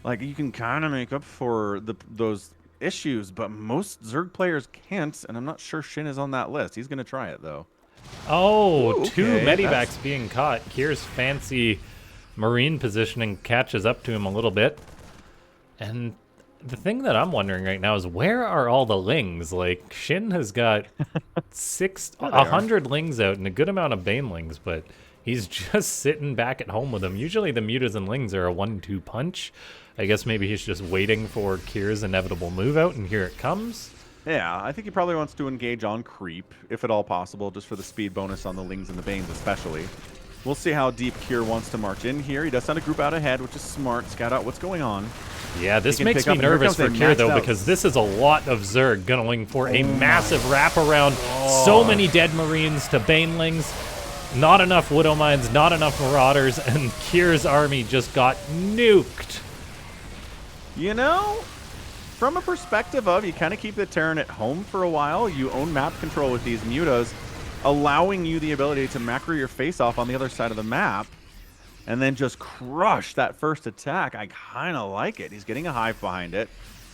like, you can kind of make up for those issues, but most Zerg players can't, and I'm not sure Shin is on that list. He's going to try it, though. Oh, ooh, 2 Medivacs being caught. Kier's fancy Marine positioning catches up to him a little bit. And the thing that I'm wondering right now is, where are all the Lings? Like, Shin has got 100 Lings out and a good amount of Banelings, but he's just sitting back at home with them. Usually the mutas and Lings are a 1-2 punch. I guess maybe he's just waiting for Kier's inevitable move out, and here it comes. Yeah, I think he probably wants to engage on creep, if at all possible, just for the speed bonus on the Lings and the Banes especially. We'll see how deep Kier wants to march in here. He does send a group out ahead, which is smart. Scout out what's going on. Yeah, this makes me nervous for Kier, though, because this is a lot of Zerg going for a massive wraparound. So many dead Marines to Banelings. Not enough Widow Mines, not enough Marauders, and Kier's army just got nuked. You know, from a perspective of you kind of keep the Terran at home for a while, you own map control with these mutas, allowing you the ability to macro your face off on the other side of the map, and then just crush that first attack. I kind of like it. He's getting a hive behind it.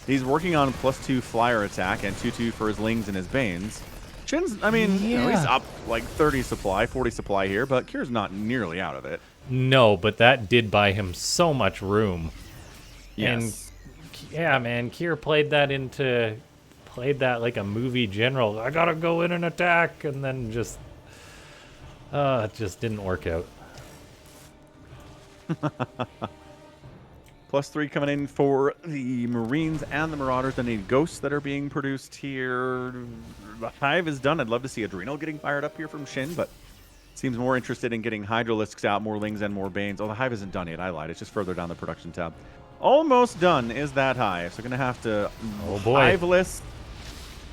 He's working on +2 flyer attack and 2/2 for his Lings and his Banes. Shin's, I mean, you know, he's up like 30 supply, 40 supply here, but Kier's not nearly out of it. No, but that did buy him so much room. Yes. And yeah, man, Kier played that like a movie general. I gotta go in and attack, and then just it just didn't work out. +3 coming in for the Marines and the Marauders. They need ghosts that are being produced here. The Hive is done. I'd love to see Adrenal getting fired up here from Shin, but seems more interested in getting Hydralisks out, more Lings and more Banes. Oh, the Hive isn't done yet. I lied. It's just further down the production tab. Almost done is that Hive. So going to have to Hive-less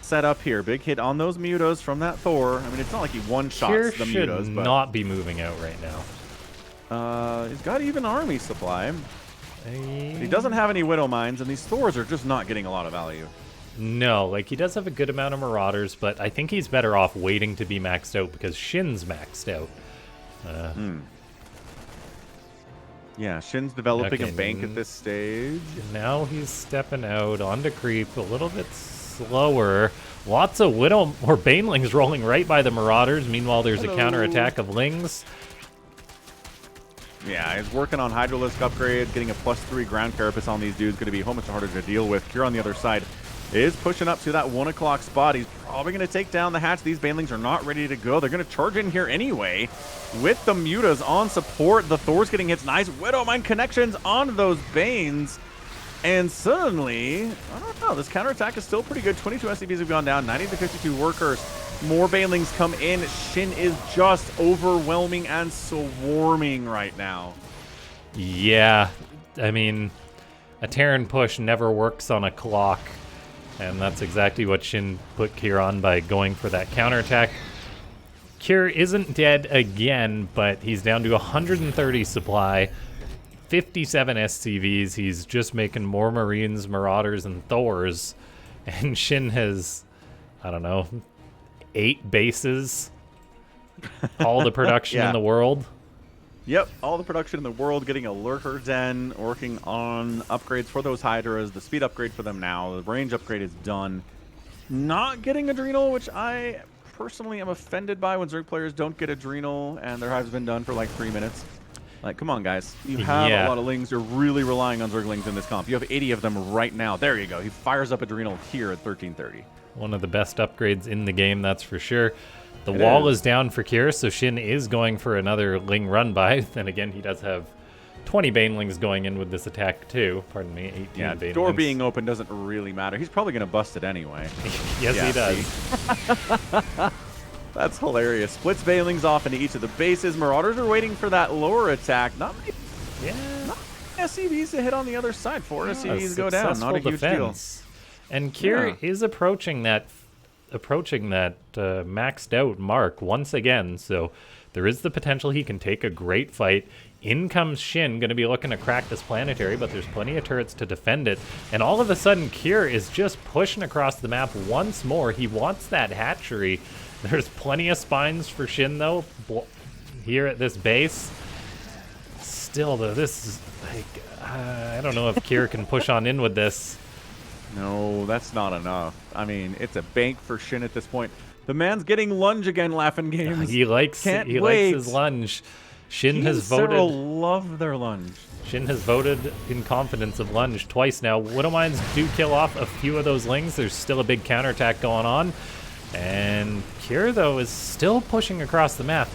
set up here. Big hit on those mutas from that Thor. I mean, it's not like he one-shots the mutas. Should but not be moving out right now. He's got even army supply. He doesn't have any Widow Mines, and these Thors are just not getting a lot of value. No, like he does have a good amount of Marauders, but I think he's better off waiting to be maxed out because Shin's maxed out. Yeah, Shin's developing a bank at this stage. Now he's stepping out onto creep a little bit slower. Lots of Widow or Banelings rolling right by the Marauders. Meanwhile, there's a counterattack of Lings. Yeah, he's working on Hydralisk upgrade, getting a +3 ground carapace on these dudes. Going to be so much harder to deal with. Kier on the other side is pushing up to that 1 o'clock spot. He's probably going to take down the hatch. These Banelings are not ready to go. They're going to charge in here anyway with the mutas on support. The Thor's getting hits. Nice Widowmine connections on those Banes. And suddenly, I don't know, this counterattack is still pretty good. 22 SCVs have gone down, 90 to 52 workers. More Banelings come in. Shin is just overwhelming and swarming right now. Yeah, I mean, a Terran push never works on a clock. And that's exactly what Shin put Kier on by going for that counterattack. Kier isn't dead again, but he's down to 130 supply, 57 SCVs. He's just making more Marines, Marauders, and Thors. And Shin has, I don't know, 8 bases. All the production in the world. Yep, all the production in the world, getting a Lurker Den, working on upgrades for those Hydras, the speed upgrade for them now, the range upgrade is done. Not getting Adrenal, which I personally am offended by when Zerg players don't get Adrenal and their Hive's been done for like 3 minutes. Like, come on, guys. You have a lot of Lings. You're really relying on Zerglings in this comp. You have 80 of them right now. There you go. He fires up Adrenal here at 1330. One of the best upgrades in the game, that's for sure. The wall is down for Kier, so Shin is going for another Ling run by. Then again, he does have 20 Banelings going in with this attack too. Pardon me, 18 Banelings. Door being open doesn't really matter. He's probably going to bust it anyway. Yes, he does. That's hilarious. Splits Banelings off into each of the bases. Marauders are waiting for that lower attack. Not many SCVs to hit on the other side. 4 SCVs go down. Not a huge deal. And Kier is approaching that maxed out mark once again, so there is the potential he can take a great fight. In comes Shin, going to be looking to crack this planetary, but there's plenty of turrets to defend it. And all of a sudden, Kier is just pushing across the map once more. He wants that hatchery. There's plenty of spines for Shin, though, here at this base. Still, though, this is like, I don't know if Kier can push on in with this. No, that's not enough. I mean, it's a bank for Shin at this point. The man's getting lunge again, LaughNgamez. He likes his lunge. Shin has voted. Love their lunge. Shin has voted in confidence of lunge twice now. Widowmines do kill off a few of those Lings. There's still a big counterattack going on. And Kier, though, is still pushing across the map.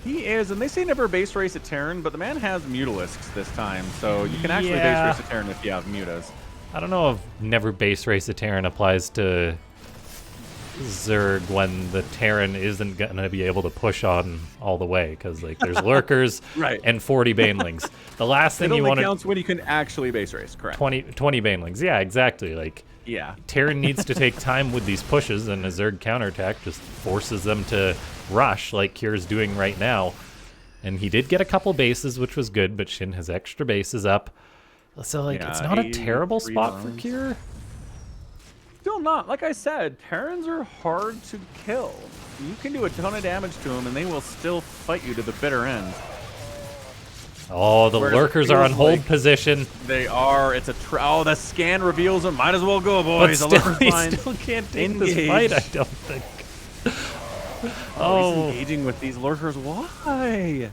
He is, and they say never base race a Terran, but the man has Mutalisks this time, so you can actually base race a Terran if you have Mutas. I don't know if never base race a Terran applies to Zerg when the Terran isn't going to be able to push on all the way, because like there's Lurkers and 40 Banelings. The last thing you want to... It only counts when you can actually base race, correct. 20 Banelings, yeah, exactly. Like, Terran needs to take time with these pushes, and a Zerg counterattack just forces them to rush like Kier's doing right now. And he did get a couple bases, which was good, but Shin has extra bases up. So, like, it's Yeah, not a terrible 83 spot for rounds. Cure. Still not. Like I said, Terrans are hard to kill. You can do a ton of damage to them, and they will still fight you to the bitter end. Oh, the Whereas it lurkers are on feels hold like position. They are. It's a oh, the scan reveals them. Might as well go, But boys. still, he Line. still can't take this Engage. fight, I don't think. Oh, he's engaging with these lurkers. Why?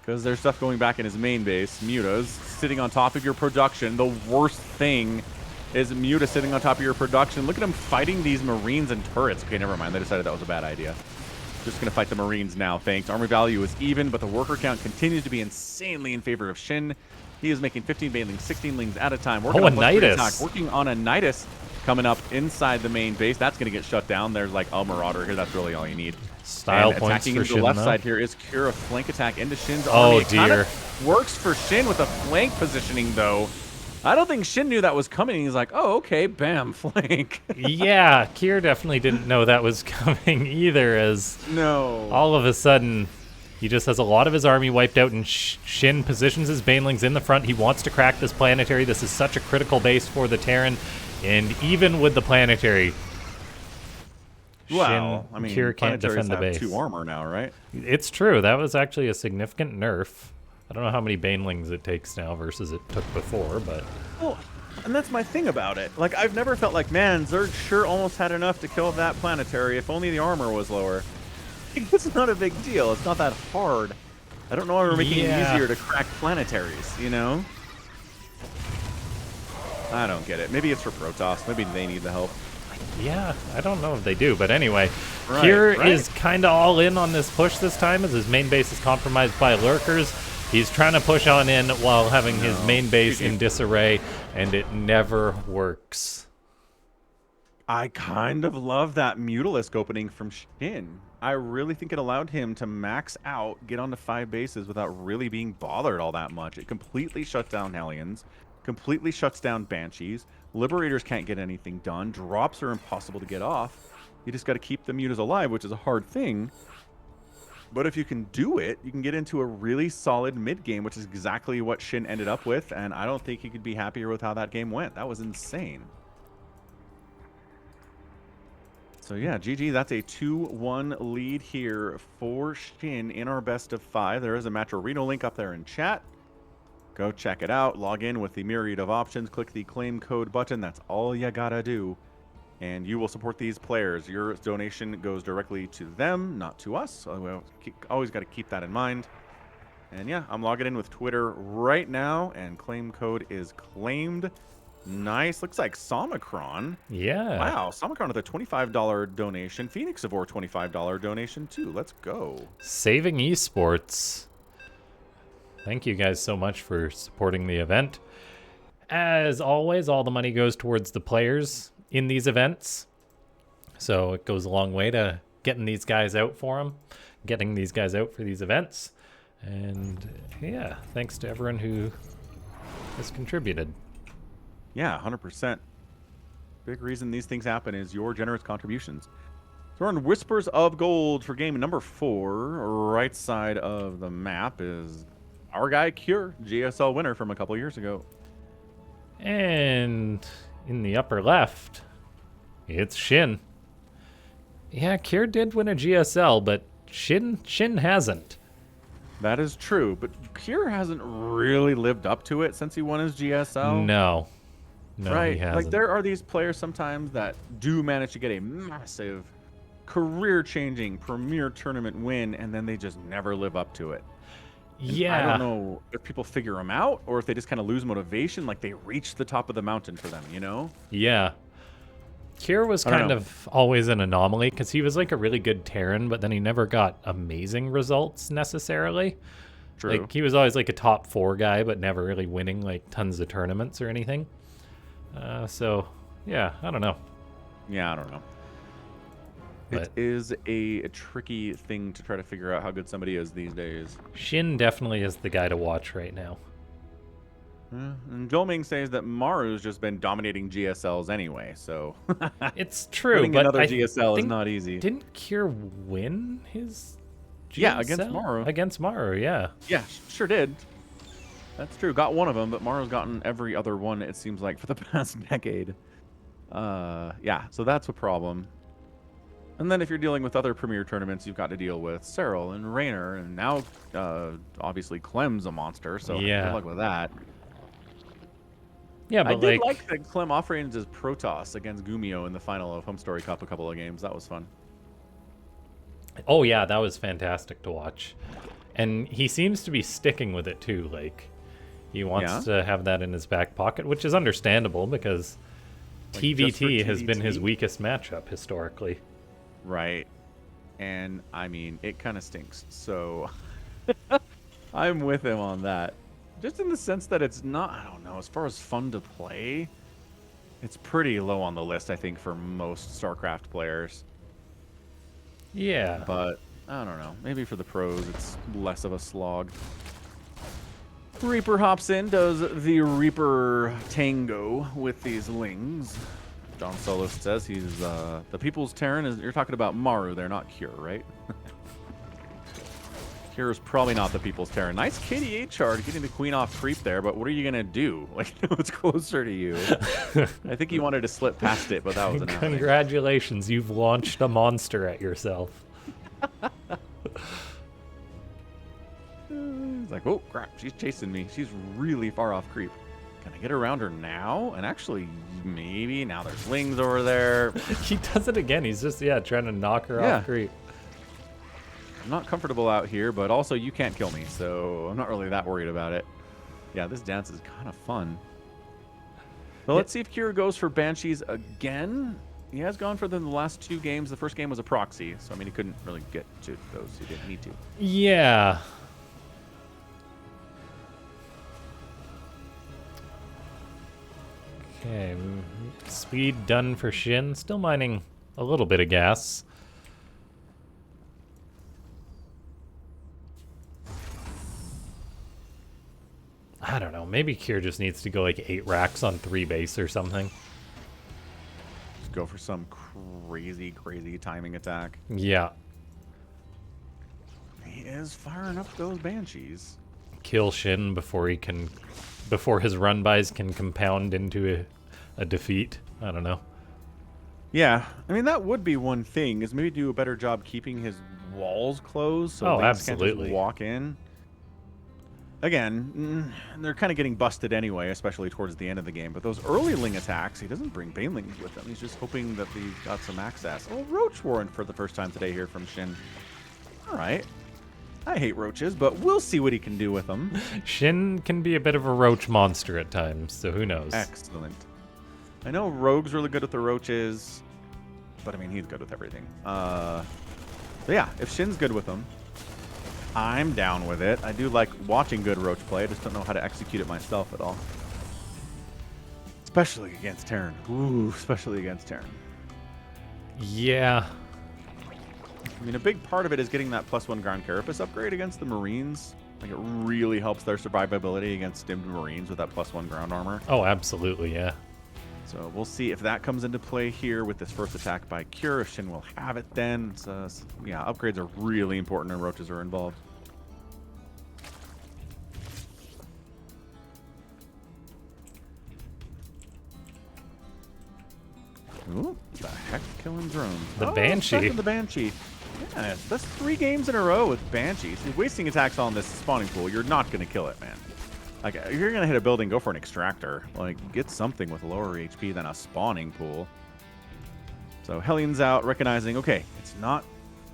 Because there's stuff going back in his main base. Muta's sitting on top of your production. The worst thing is Muta sitting on top of your production. Look at him fighting these Marines and turrets. Okay, never mind. They decided that was a bad idea. Just going to fight the Marines now, thanks. Army value is even, but the worker count continues to be insanely in favor of Shin. He is making 15 banelings, 16 lings at a time. Working Oh, on a plus three Nidus. attack, working on a Nidus coming up inside the main base. That's going to get shut down. There's like a Marauder here. That's really all you need. Style And points attacking for into Shin, the left though. side here is Cure, a flank attack into Shin's Oh, army. It kind dear. of works for Shin with a flank positioning, though. I don't think Shin knew that was coming. He's like, oh, okay, bam, flank. Yeah, Kier definitely didn't know that was coming either, as No. all of a sudden he just has a lot of his army wiped out, and Shin positions his banelings in the front. He wants to crack this planetary. This is such a critical base for the Terran, and even with the planetary, Well, Shin, I mean, Kier can't planetaries defend the have base. 2 armor now, right? It's true. That was actually a significant nerf. I don't know how many banelings it takes now versus it took before, but... Well, and that's my thing about it. Like, I've never felt like, man, Zerg sure almost had enough to kill that planetary if only the armor was lower. It's not a big deal. It's not that hard. I don't know why we're making it easier to crack planetaries, you know? I don't get it. Maybe it's for Protoss. Maybe they need the help. Yeah, I don't know if they do, but anyway, Right, Kier right. is kind of all in on this push this time, as his main base is compromised by lurkers. He's trying to push on in while having his main base in disarray, and it never works. I kind of love that Mutalisk opening from Shin. I really think it allowed him to max out, get onto 5 bases without really being bothered all that much. It completely shut down Hellions, completely shuts down Banshees. Liberators can't get anything done. Drops are impossible to get off. You just got to keep the Mutas alive, which is a hard thing. But if you can do it, you can get into a really solid mid game, which is exactly what Shin ended up with. And I don't think he could be happier with how that game went. That was insane. So yeah, GG, that's a 2-1 lead here for Shin in our best of 5. There is a Match Arena link up there in chat. Go check it out. Log in with the myriad of options. Click the claim code button. That's all you gotta do. And you will support these players. Your donation goes directly to them, not to us. So always got to keep that in mind. And yeah, I'm logging in with Twitter right now, and claim code is claimed. Nice. Looks like Somicron. Yeah. Wow, Somicron with a $25 donation. Phoenix of War $25 donation too. Let's go. Saving esports. Thank you guys so much for supporting the event. As always, all the money goes towards the players in these events. So it goes a long way to getting these guys out for them, getting these guys out for these events. And yeah, thanks to everyone who has contributed. Yeah, 100%. Big reason these things happen is your generous contributions. So we're on Whispers of Gold for game number 4. Right side of the map is our guy Cure, GSL winner from a couple years ago. And in the upper left, it's Shin. Yeah, Kier did win a GSL, but Shin hasn't. That is true, but Cure hasn't really lived up to it since he won his GSL. No, right? he hasn't. Like there are these players sometimes that do manage to get a massive, career-changing premier tournament win, and then they just never live up to it. And Yeah. I don't know if people figure them out or if they just kind of lose motivation, like they reach the top of the mountain for them, you know? Yeah. Kier was kind of always an anomaly because he was like a really good Terran, but then he never got amazing results necessarily. True. Like he was always like a top 4 guy, but never really winning like tons of tournaments or anything. So yeah, I don't know. Yeah, I don't know. But it is a tricky thing to try to figure out how good somebody is these days. Shin definitely is the guy to watch right now. And Joel Ming says that Maru's just been dominating GSLs anyway, so It's true, winning but another I GSL is think- not easy. Didn't Kier win his GSL? Yeah, against Maru. Against Maru, yeah. Yeah, sure did. That's true. Got one of them, but Mario's gotten every other one, it seems like, for the past decade. Yeah, so that's a problem. And then if you're dealing with other premier tournaments, you've got to deal with Serral and Raynor, and now, obviously, Clem's a monster, so good Yeah. luck with that. Yeah, I but did like, like that Clem off-range as Protoss against Gumio in the final of Home Story Cup a couple of games. That was fun. oh yeah, that was fantastic to watch. And he seems to be sticking with it too. Like, he wants Yeah? to have that in his back pocket, which is understandable because Like, just for TVT has been his TVT? weakest matchup historically. Right. And, I mean, it kind of stinks. So, I'm with him on that. Just in the sense that it's not, I don't know, as far as fun to play, it's pretty low on the list, I think, for most StarCraft players. Yeah. But, I don't know. Maybe for the pros, it's less of a slog. Reaper hops in, does the Reaper tango with these lings. John Solos says he's, the People's Terran is, you're talking about Maru there, not Cure, right? Cure's probably not the People's Terran. Nice KDA charge, getting the Queen off creep there, but what are you gonna do? Like, no, it's closer to you. I think he wanted to slip past it, but that was an happening. Congratulations, you've launched a monster at yourself. He's like, oh crap, she's chasing me. She's really far off creep. Can I get around her now? And actually, maybe now there's lings over there. He does it again. He's just, yeah, trying to knock her off creep. I'm not comfortable out here, but also you can't kill me, so I'm not really that worried about it. Yeah, this dance is kind of fun. So let's see if Kira goes for Banshees again. He has gone for them the last two games. The first game was a proxy, so I mean he couldn't really get to those. He didn't need to. Yeah. Okay, speed done for Shin. Still mining a little bit of gas. I don't know. Maybe Kier just needs to go like 8 racks on 3 base or something. Just go for some crazy timing attack. Yeah. He is firing up those Banshees. Kill Shin before he can, before his run bys can compound into a defeat. I don't know. Yeah, I mean that would be one thing, is maybe do a better job keeping his walls closed so Oh, lings can't absolutely. just walk in. Again, they're kind of getting busted anyway, especially towards the end of the game. But those early Ling attacks, he doesn't bring Banelings with him. He's just hoping that he's got some access. Oh, Roach Warren for the first time today here from Shin. All right. I hate roaches, but we'll see what he can do with them. Shin can be a bit of a roach monster at times, so who knows? Excellent. I know Rogue's really good with the roaches, but I mean, he's good with everything. So yeah, if Shin's good with them, I'm down with it. I do like watching good roach play. I just don't know how to execute it myself at all. Especially against Terran. Ooh, especially against Terran. Yeah. I mean, a big part of it is getting that +1 Ground Carapace upgrade against the Marines. Like, it really helps their survivability against stimmed Marines with that +1 ground armor. Oh, absolutely, yeah. So we'll see if that comes into play here with this first attack by Cure. If Shin will have it then. Yeah, upgrades are really important when roaches are involved. Ooh, what the heck, killing drones. The Banshee. The Banshee. Yeah, that's 3 games in a row with Banshees. He's wasting attacks on this spawning pool. You're not going to kill it, man. Like, if you're going to hit a building, go for an extractor. Like, get something with lower HP than a spawning pool. So Hellions out, recognizing, okay, it's not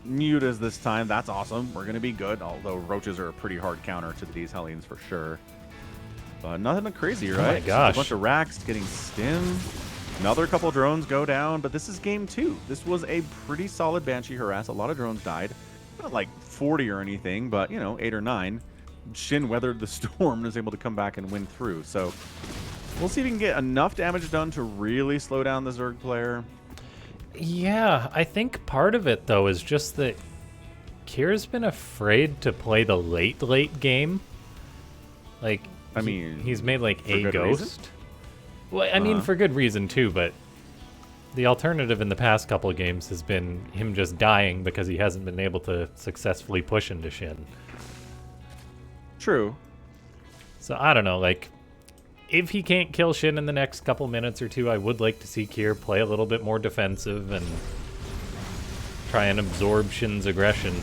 mutas this time. That's awesome. We're going to be good, although roaches are a pretty hard counter to these Hellions for sure. But nothing crazy, right? Oh my gosh. Just a bunch of racks getting stimmed. Another couple drones go down, but this is game 2. This was a pretty solid Banshee harass. A lot of drones died. Not like 40 or anything, but, you know, 8 or 9. Shin weathered the storm and was able to come back and win through. So we'll see if we can get enough damage done to really slow down the Zerg player. Yeah, I think part of it, though, is just that Kier's been afraid to play the late game. Like, I mean, he's made, like, a good ghost. reason? Well, I mean, for good reason, too, but the alternative in the past couple of games has been him just dying because he hasn't been able to successfully push into Shin. True. So I don't know, like, if he can't kill Shin in the next couple minutes or two, I would like to see Kier play a little bit more defensive and try and absorb Shin's aggression.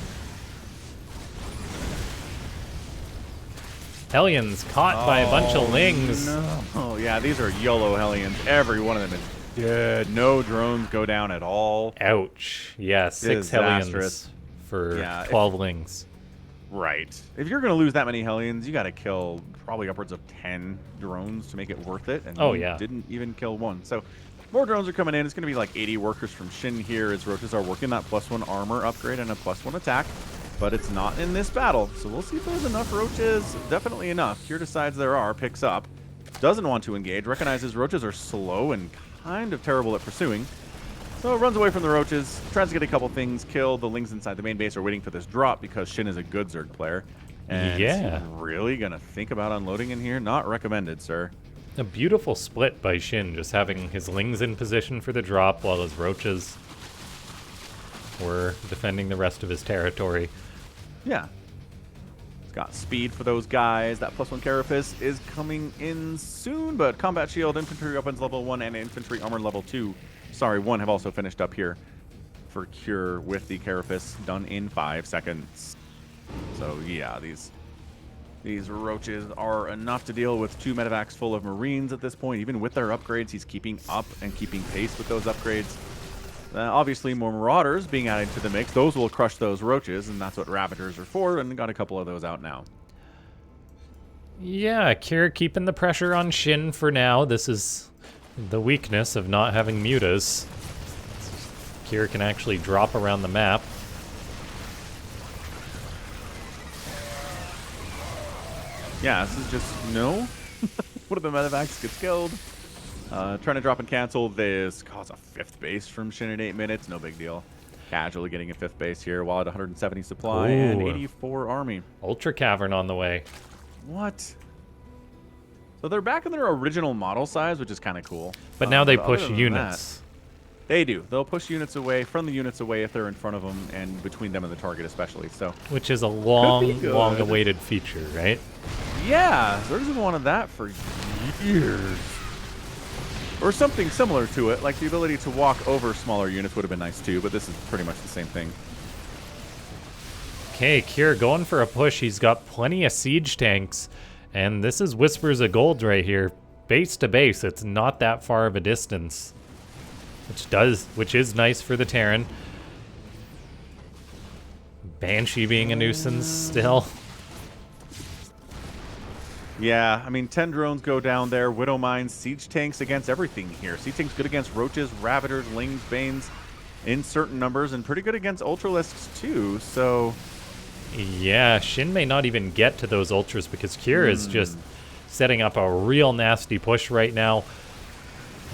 Hellions caught by a bunch of Lings. No. Oh, yeah, these are YOLO Hellions. Every one of them is dead. No drones go down at all. Ouch. Yeah, 6 Disastrous. Hellions for Yeah, 12 Lings. Right. If you're going to lose that many Hellions, you got to kill probably upwards of 10 drones to make it worth it. And Oh, he yeah. didn't even kill one. So more drones are coming in. It's going to be like 80 workers from Shin here as roaches are working that +1 armor upgrade and a +1 attack. But it's not in this battle. So we'll see if there's enough roaches. Definitely enough. Kier decides there are, picks up. Doesn't want to engage. Recognizes roaches are slow and kind of terrible at pursuing. So runs away from the roaches, tries to get a couple things killed. The Lings inside the main base are waiting for this drop because Shin is a good Zerg player. And Yeah. is he really going to think about unloading in here? Not recommended, sir. A beautiful split by Shin, just having his Lings in position for the drop while his roaches were defending the rest of his territory. Yeah. He's got speed for those guys. That +1 Carapace is coming in soon, but Combat Shield, Infantry Weapons level 1, and Infantry Armor level 2. Sorry, 1 have also finished up here for Cure with the Carapace done in 5 seconds. So yeah, these roaches are enough to deal with 2 medevacs full of Marines at this point. Even with their upgrades, he's keeping up and keeping pace with those upgrades. Obviously, more Marauders being added to the mix. Those will crush those roaches, and that's what Ravagers are for, and got a couple of those out now. Yeah, Kier keeping the pressure on Shin for now. This is the weakness of not having mutas. Kier can actually drop around the map. Yeah, this is just no. One of the medevacs gets killed. Trying to drop and cancel this. Cause a 5th base from Shin in 8 minutes. No big deal. Casually getting a 5th base here while at 170 supply and Ooh. 84 army. Ultra Cavern on the way. What? So they're back in their original model size, which is kind of cool. But now they other push than units. that, they do. They'll push units away, from the units away if they're in front of them and between them and the target especially. So Which is a be long, good. long-awaited feature, right? yeah, Zergs have wanted that for years. Or something similar to it, like the ability to walk over smaller units would have been nice too, but this is pretty much the same thing. Okay, Kier going for a push. He's got plenty of siege tanks. And this is Whispers of Gold right here. Base to base, it's not that far of a distance. Which is nice for the Terran. Banshee being a nuisance still. Yeah, I mean, 10 drones go down there, Widow Mines, siege tanks against everything here. Siege tanks good against roaches, ravagers, lings, banes in certain numbers, and pretty good against ultralisks too, so... Yeah, Shin may not even get to those ultras because Kier is just setting up a real nasty push right now.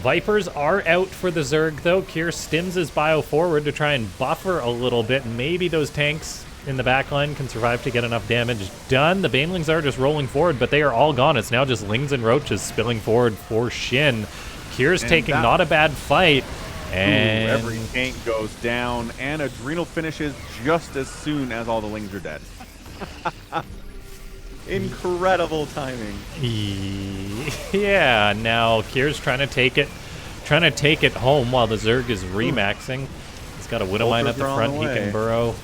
Vipers are out for the Zerg, though. Kier stims his bio forward to try and buffer a little bit. Maybe those tanks in the backline can survive to get enough damage done. The Banelings are just rolling forward, but they are all gone. It's now just Lings and Roaches spilling forward for Shin. Kier's taking not a bad fight. And every tank goes down, and Adrenal finishes just as soon as all the Lings are dead. Incredible timing. Yeah, now Kier's trying to take it home while the Zerg is remaxing. He's got a Widow Mine at the front. He can burrow.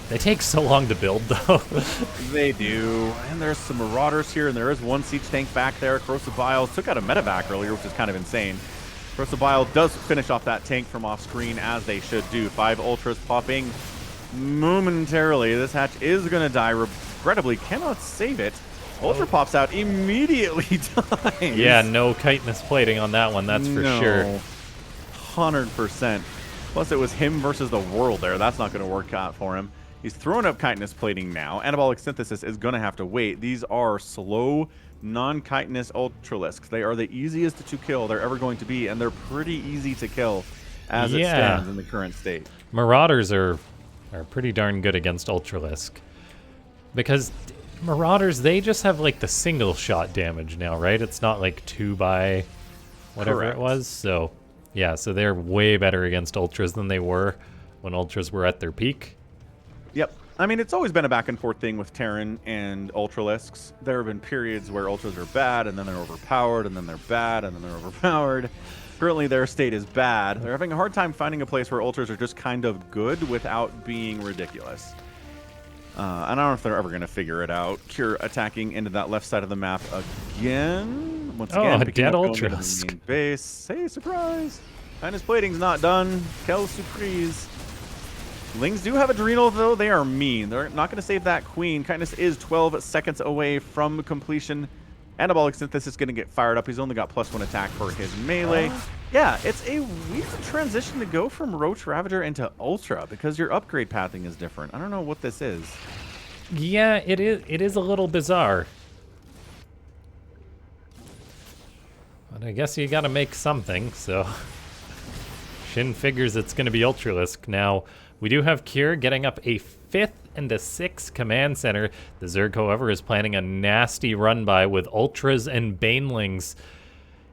They take so long to build, though. They do. And there's some Marauders here, and there is one siege tank back there. Corrosive Biles took out a medevac earlier, which is kind of insane. Corrosive Bile does finish off that tank from off screen, as they should do. 5 Ultras popping momentarily. This hatch is going to die. Regrettably, cannot save it. Ultra pops out immediately. Dies. Yeah, no chitinous plating on that one, that's for sure. 100%. Plus, it was him versus the world there. That's not going to work out for him. He's throwing up chitinous plating now. Anabolic Synthesis is going to have to wait. These are slow, non-chitinous ultralisks. They are the easiest to kill they're ever going to be, and they're pretty easy to kill as it stands in the current state. Marauders are pretty darn good against ultralisk. Because Marauders, they just have like the single shot damage now, right? It's not like 2 by whatever it was. So yeah, so they're way better against ultras than they were when ultras were at their peak. Yep. I mean, it's always been a back and forth thing with Terran and Ultralisks. There have been periods where Ultras are bad, and then they're overpowered, and then they're bad, and then they're overpowered. Currently, their state is bad. They're having a hard time finding a place where Ultras are just kind of good without being ridiculous. I don't know if they're ever going to figure it out. Cure attacking into that left side of the map again. Once again, picking dead up going into the Ultralisk. main base. Hey, surprise! And his plating's not done. Quelle surprise. Lings do have Adrenal, though. They are mean. They're not going to save that Queen. Kindness is 12 seconds away from completion. Anabolic Synthesis is going to get fired up. He's only got +1 attack for his melee. Yeah, it's a weird transition to go from Roach Ravager into Ultra because your upgrade pathing is different. I don't know what this is. Yeah, it is a little bizarre. But I guess you gotta make something, so... Shin figures it's gonna be Ultralisk. Now, we do have Cure getting up a 5th and a 6th command center. The Zerg, however, is planning a nasty run-by with Ultras and Banelings.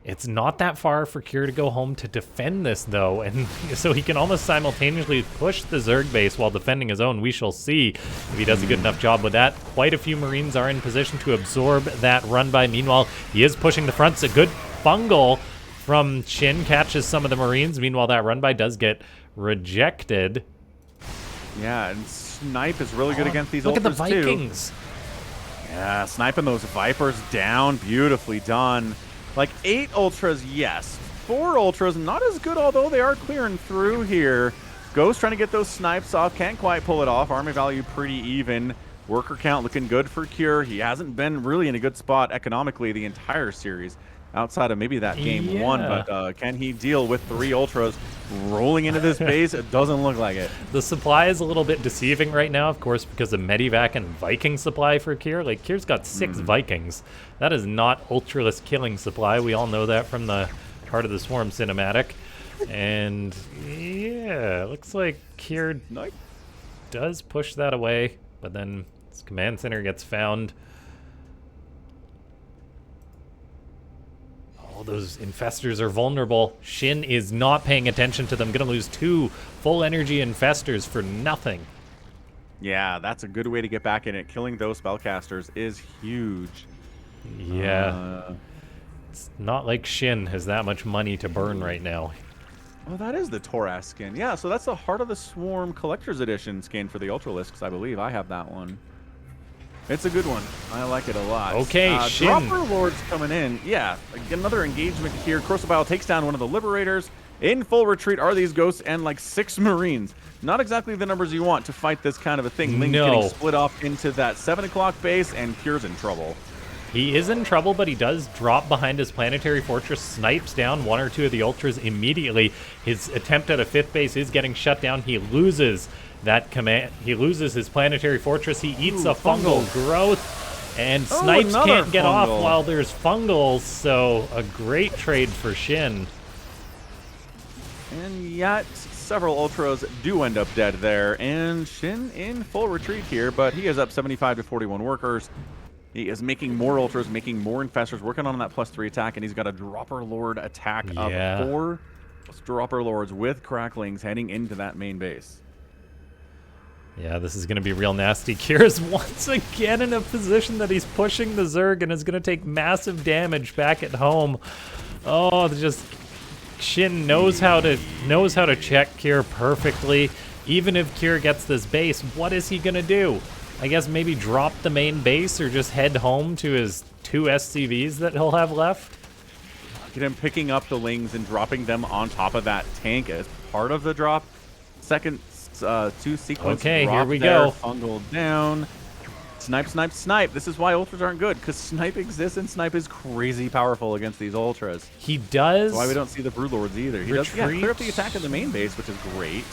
It's not that far for Cure to go home to defend this, though, and so he can almost simultaneously push the Zerg base while defending his own. We shall see if he does a good enough job with that. Quite a few Marines are in position to absorb that run-by. Meanwhile, he is pushing the fronts. A good fungal from Shin catches some of the Marines. Meanwhile, that run-by does get rejected. Yeah, and Snipe is really good against these Look Ultras, at the Vikings. too. Yeah, sniping those Vipers down. Beautifully done. Like 8 Ultras, yes. 4 Ultras, not as good, although they are clearing through here. Ghost trying to get those snipes off. Can't quite pull it off. Army value pretty even. Worker count looking good for Cure. He hasn't been really in a good spot economically the entire series, outside of maybe that game 1. But can he deal with 3 Ultras rolling into this base? It doesn't look like it. The supply is a little bit deceiving right now, of course, because of Medivac and Viking supply for Cure. Like, Cure's got 6 Vikings. That is not Ultralisk killing supply. We all know that from the Heart of the Swarm cinematic. And, yeah, looks like Cure does push that away, but then his command center gets found. Oh, those infestors are vulnerable. Shin is not paying attention to them. Gonna lose 2 full energy infestors for nothing. Yeah, that's a good way to get back in it. Killing those spellcasters is huge. Yeah. It's not like Shin has that much money to burn right now. Oh, that is the Toras skin. Yeah, so that's the Heart of the Swarm Collector's Edition skin for the Ultralisks, I believe. I have that one. It's a good one. I like it a lot. Okay, Shin. Dropper Lord's coming in. Yeah, another engagement here. Crocobile takes down one of the Liberators. In full retreat are these Ghosts and like 6 Marines. Not exactly the numbers you want to fight this kind of a thing. Ling's getting split off into that 7 o'clock base, and Cure's in trouble. He is in trouble, but he does drop behind his planetary fortress, snipes down 1 or 2 of the Ultras immediately. His attempt at a 5th base is getting shut down. He loses that command. He loses his planetary fortress. He eats a fungal growth, and snipes can't get off while there's fungals, so a great trade for Shin. And yet, several Ultras do end up dead there, and Shin in full retreat here, but he is up 75 to 41 workers. He is making more Ultras, making more Infestors, working on that +3 attack, and he's got a Dropper Lord attack of 4 Dropper Lords with Cracklings heading into that main base. Yeah, this is going to be real nasty. Cure's once again in a position that he's pushing the Zerg and is going to take massive damage back at home. Oh, just Shin knows how to check Cure perfectly. Even if Cure gets this base, what is he going to do? I guess maybe drop the main base or just head home to his 2 SCVs that he'll have left? Get him picking up the Lings and dropping them on top of that tank as part of the drop. Second 2 sequence. Okay, drop here we there, go. Fungal down. Snipe, snipe, snipe. This is why Ultras aren't good, because Snipe exists and Snipe is crazy powerful against these Ultras. He does. That's why we don't see the Broodlords either. He does clear up the attack of the main base, which is great.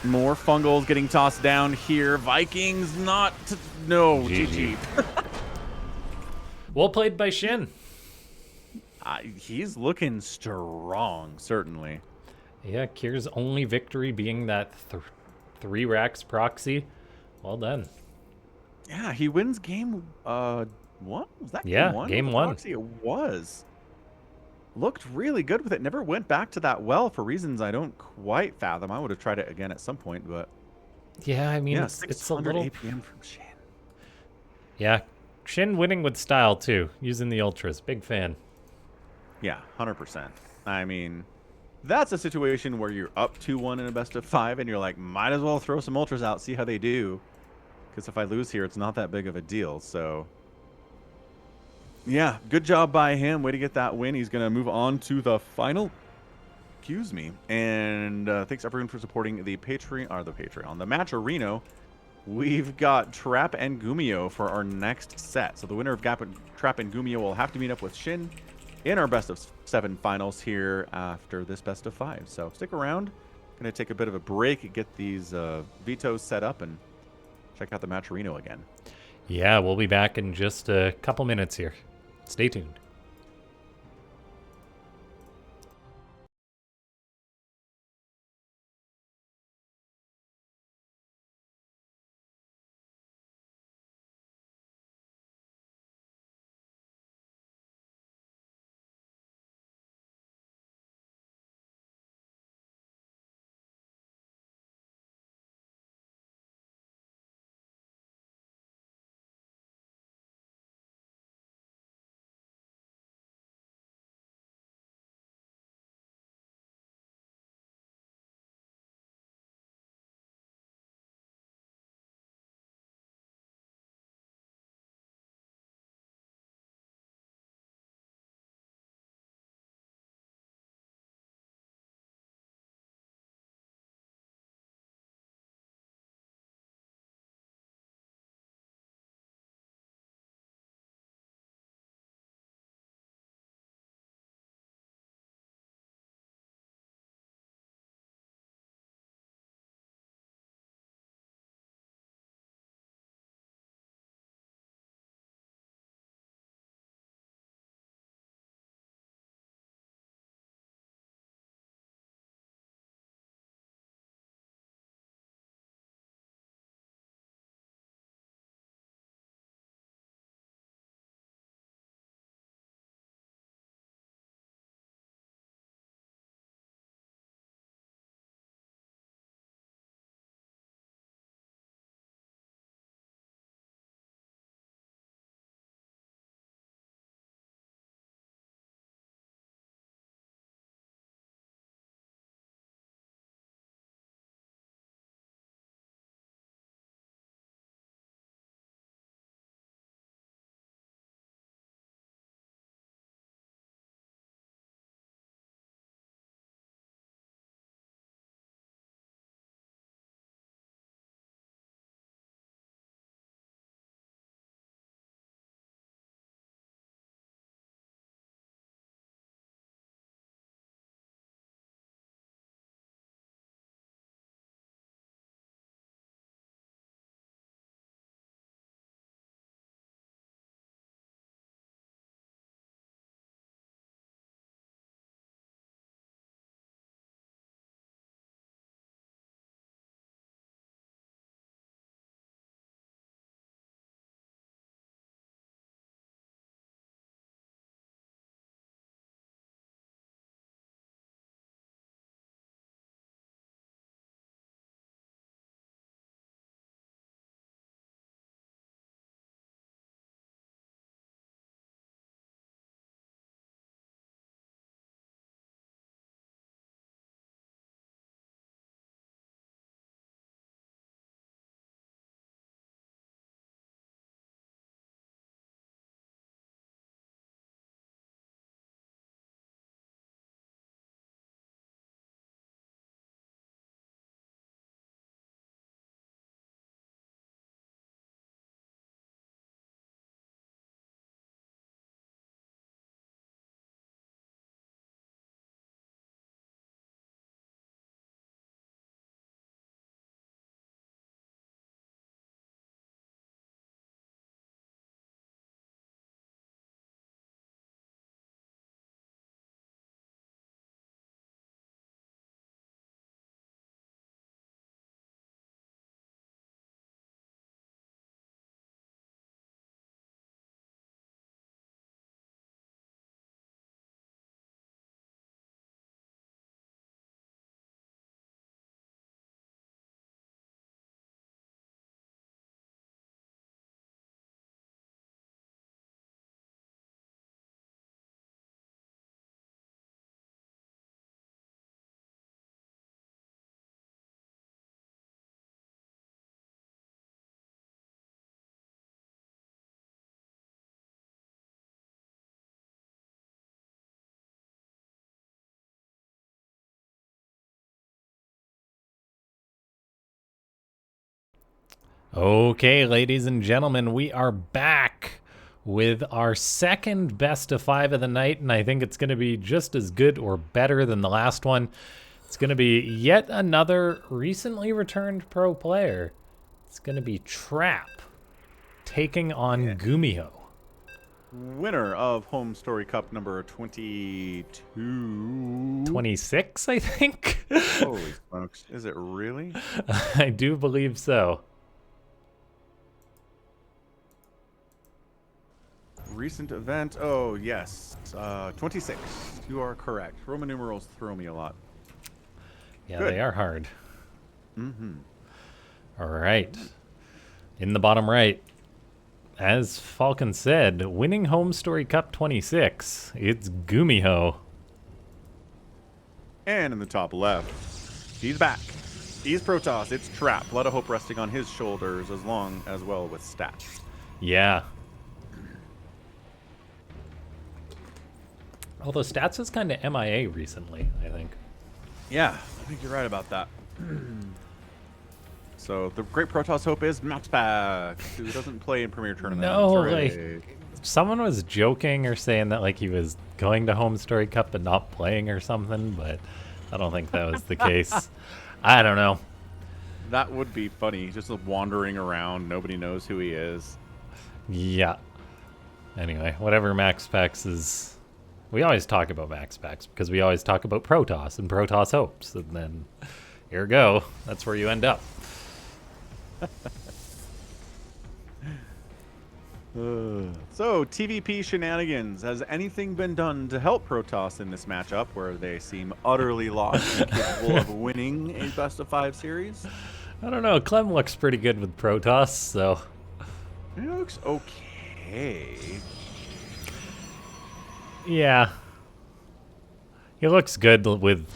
More Fungals getting tossed down here. Vikings not... No, GG. Well played by Shin. He's looking strong, certainly. Yeah, Cure's only victory being that 3 racks proxy. Well done. Yeah, he wins game 1? Was that game 1? Game 1. Proxy? It was. Looked really good with it. Never went back to that well for reasons I don't quite fathom. I would have tried it again at some point, but Yeah, I mean, Yeah, it's a 600 little... APM from Shin. Yeah, Shin winning with style, too, using the Ultras. Big fan. Yeah, 100%. I mean, that's a situation where you're up 2-1 in a best of 5, and you're like, might as well throw some ultras out, see how they do. Because if I lose here, it's not that big of a deal. So, yeah, good job by him. Way to get that win. He's going to move on to the final. Excuse me. And thanks everyone for supporting the Patreon, the Match Arena. We've got Trap and Gumio for our next set. So the winner of Trap and Gumio will have to meet up with Shin in our best of 7 finals here after this best of 5. So stick around. Going to take a bit of a break, get these vetoes set up, and check out the Matcherino again. Yeah, we'll be back in just a couple minutes here. Stay tuned. Okay, ladies and gentlemen, we are back with our second best of 5 of the night, and I think it's going to be just as good or better than the last one. It's going to be yet another recently returned pro player. It's going to be Trap taking on Gumio. Winner of Home Story Cup number 22. 26, I think? Holy smokes. Is it really? I do believe so. Recent event. Oh, yes. 26. You are correct. Roman numerals throw me a lot. Yeah, Good. they are hard. Mm-hmm. All right. In the bottom right, as Falcon said, winning Home Story Cup 26, it's Gumio. And in the top left, he's back. He's Protoss. It's Trap. A lot of hope resting on his shoulders as well with stats. Yeah. Although stats is kind of MIA recently, I think. Yeah, I think you're right about that. So the great Protoss hope is Maxpax, who doesn't play in Premier Tournaments. No, Hooray. like, someone was joking or saying that like he was going to Home Story Cup but not playing or something, but I don't think that was the case. I don't know. That would be funny. Just wandering around. Nobody knows who he is. Yeah. Anyway, whatever Maxpax is... We always talk about Maxpax because we always talk about Protoss and Protoss hopes. And then, here we go. That's where you end up. So, TVP shenanigans. Has anything been done to help Protoss in this matchup where they seem utterly lost and capable of winning a best-of-5 series? I don't know. Clem looks pretty good with Protoss, so... It looks okay. Yeah. He looks good with,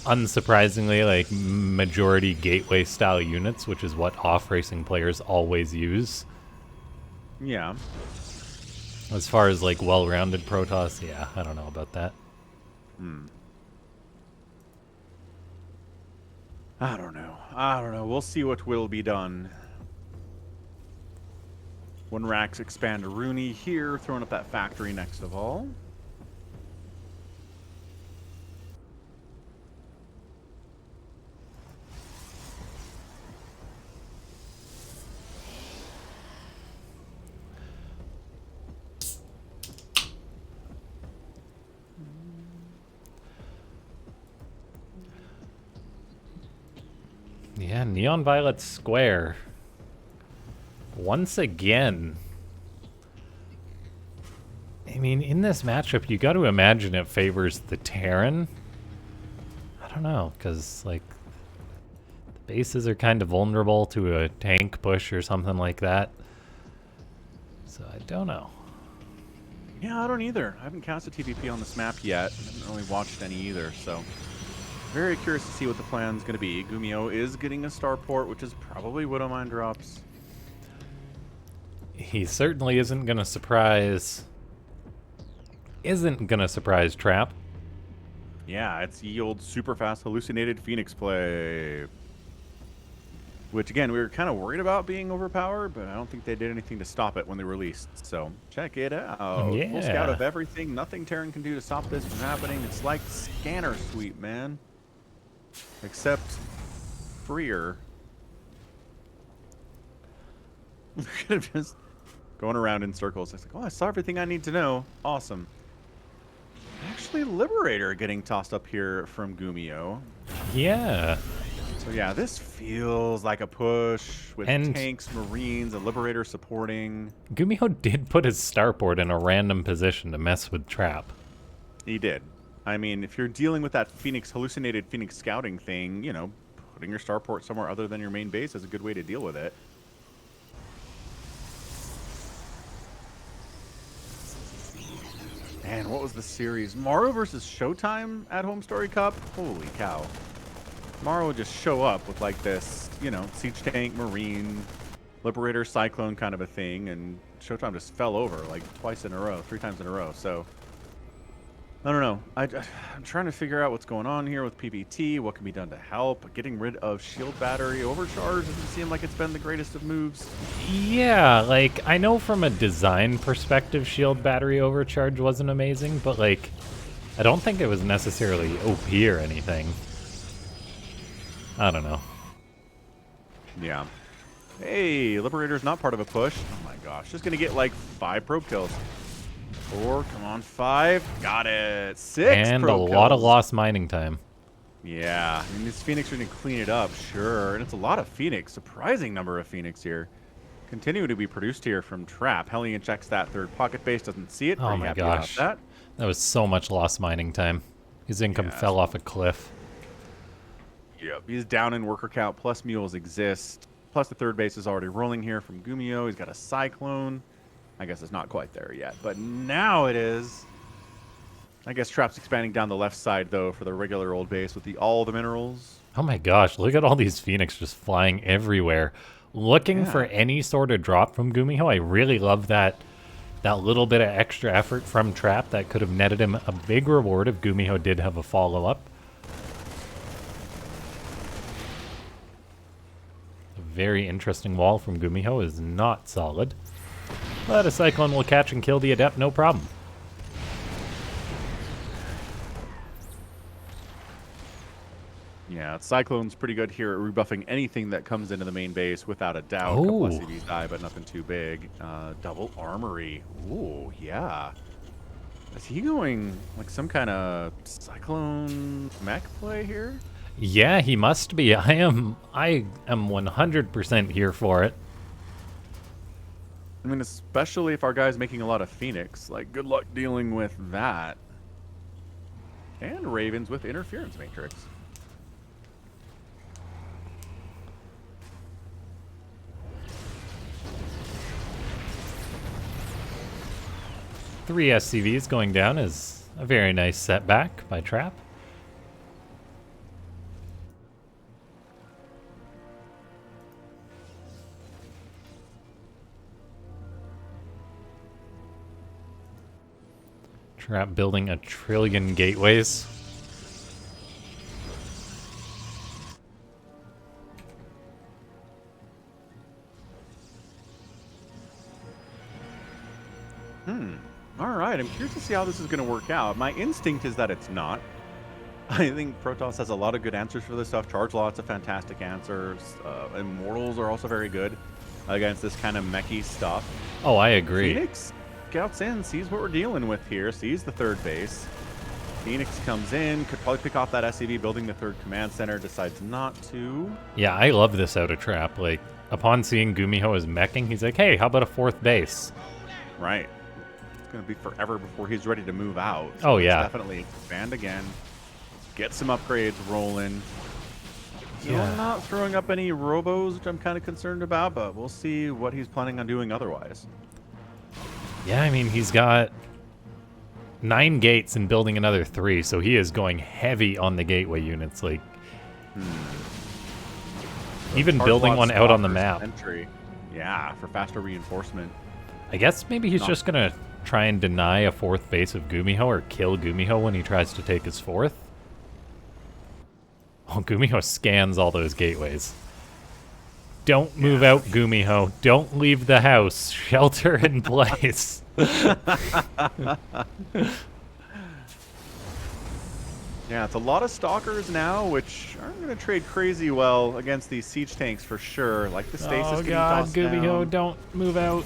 unsurprisingly, like, majority gateway-style units, which is what off-racing players always use. Yeah. As far as, like, well-rounded Protoss, yeah, I don't know about that. I don't know. We'll see what will be done. When Rax expand Rooney here, throwing up that factory next of all. Yeah, Neon Violet Square. Once again. I mean, in this matchup, you got to imagine it favors the Terran. I don't know, because, like, the bases are kind of vulnerable to a tank push or something like that. So I don't know. Yeah, I don't either. I haven't cast a TVP on this map yet. I haven't really watched any either, so... Very curious to see what the plan's going to be. Gumio is getting a starport, which is probably Widowmine drops. He certainly isn't going to surprise... Trap. Yeah, it's ye old super fast hallucinated Phoenix play. Which, again, we were kind of worried about being overpowered, but I don't think they did anything to stop it when they released. So, check it out. Yeah. Full scout of everything. Nothing Terran can do to stop this from happening. It's like Scanner Sweep, man. Except freer. Just going around in circles. It's like, oh, I saw everything I need to know. Awesome. Actually, Liberator getting tossed up here from Gumio. Yeah. So yeah, this feels like a push with tanks, Marines, a Liberator supporting. Gumio did put his starport in a random position to mess with Trap. He did. I mean, if you're dealing with that hallucinated Phoenix scouting thing, you know, putting your starport somewhere other than your main base is a good way to deal with it. Man, what was the series? Morrow versus Showtime at Home Story Cup? Holy cow. Morrow would just show up with like this, you know, siege tank, Marine, Liberator, Cyclone kind of a thing, and Showtime just fell over like twice in a row, 3 times in a row, so... I don't know. I'm trying to figure out what's going on here with PvT, what can be done to help. Getting rid of shield battery overcharge doesn't seem like it's been the greatest of moves. Yeah, like, I know from a design perspective, shield battery overcharge wasn't amazing, but, like, I don't think it was necessarily OP or anything. I don't know. Yeah. Hey, Liberator's not part of a push. Oh my gosh, just gonna get like 5 probe kills. 4, come on, 5. Got it. 6 And a probe lot of kills. lost mining time. Yeah, I mean, these Phoenix are gonna clean it up, sure. And it's a lot of Phoenix. Surprising number of Phoenix here. Continue to be produced here from Trap. Hellion checks that third pocket base, doesn't see it. Oh Pretty my happy gosh. about that. That was so much lost mining time. His income Yeah. fell off a cliff. Yep, he's down in worker count, plus mules exist. Plus the third base is already rolling here from Gumio. He's got a Cyclone. I guess it's not quite there yet, but now it is. I guess Trap's expanding down the left side, though, for the regular old base with all the minerals. Oh my gosh, look at all these Phoenix just flying everywhere. Looking Yeah. for any sort of drop from Gumiho. I really love that little bit of extra effort from Trap that could have netted him a big reward if Gumiho did have a follow-up. A very interesting wall from Gumiho is not solid. But a Cyclone will catch and kill the Adept, no problem. Yeah, Cyclone's pretty good here at rebuffing anything that comes into the main base, without a doubt. A couple Oh. SCVs die, but nothing too big. Double Armory. Ooh, yeah. Is he going like some kind of Cyclone mech play here? Yeah, he must be. I am 100% here for it. I mean, especially if our guy's making a lot of Phoenix. Like, good luck dealing with that. And Ravens with Interference Matrix. Three SCVs going down is a very nice setback by Trap. Trap building 1 trillion gateways. All right, I'm curious to see how this is going to work out. My instinct is that it's not. I think Protoss has a lot of good answers for this stuff. Charge Lot's a fantastic answer. Immortals are also very good against this kind of mechy stuff. Oh, I agree. Phoenix scouts in, sees what we're dealing with here, sees the third base. Phoenix comes in, could probably pick off that SCV building the third command center, decides not to. Yeah, I love this out of Trap. Like, upon seeing Gumiho is meching, he's like, hey, how about a 4th base? Right. It's going to be forever before he's ready to move out. Oh, yeah. Let's definitely expand again. Get some upgrades rolling. Still Yeah. not throwing up any robos, which I'm kind of concerned about, but we'll see what he's planning on doing otherwise. Yeah, I mean, he's got 9 gates and building another 3, so he is going heavy on the gateway units. Like, even Charge building Lot one out on the Stalkers map. Entry. Yeah, for faster reinforcement. I guess maybe he's just gonna try and deny a 4th base of Gumiho or kill Gumiho when he tries to take his 4th. Oh, Gumiho scans all those gateways. Don't move out, Gumiho. Don't leave the house. Shelter in place. Yeah, it's a lot of stalkers now, which aren't going to trade crazy well against these siege tanks for sure. Like the stasis Oh getting god, tossed Gumiho, down. don't move out.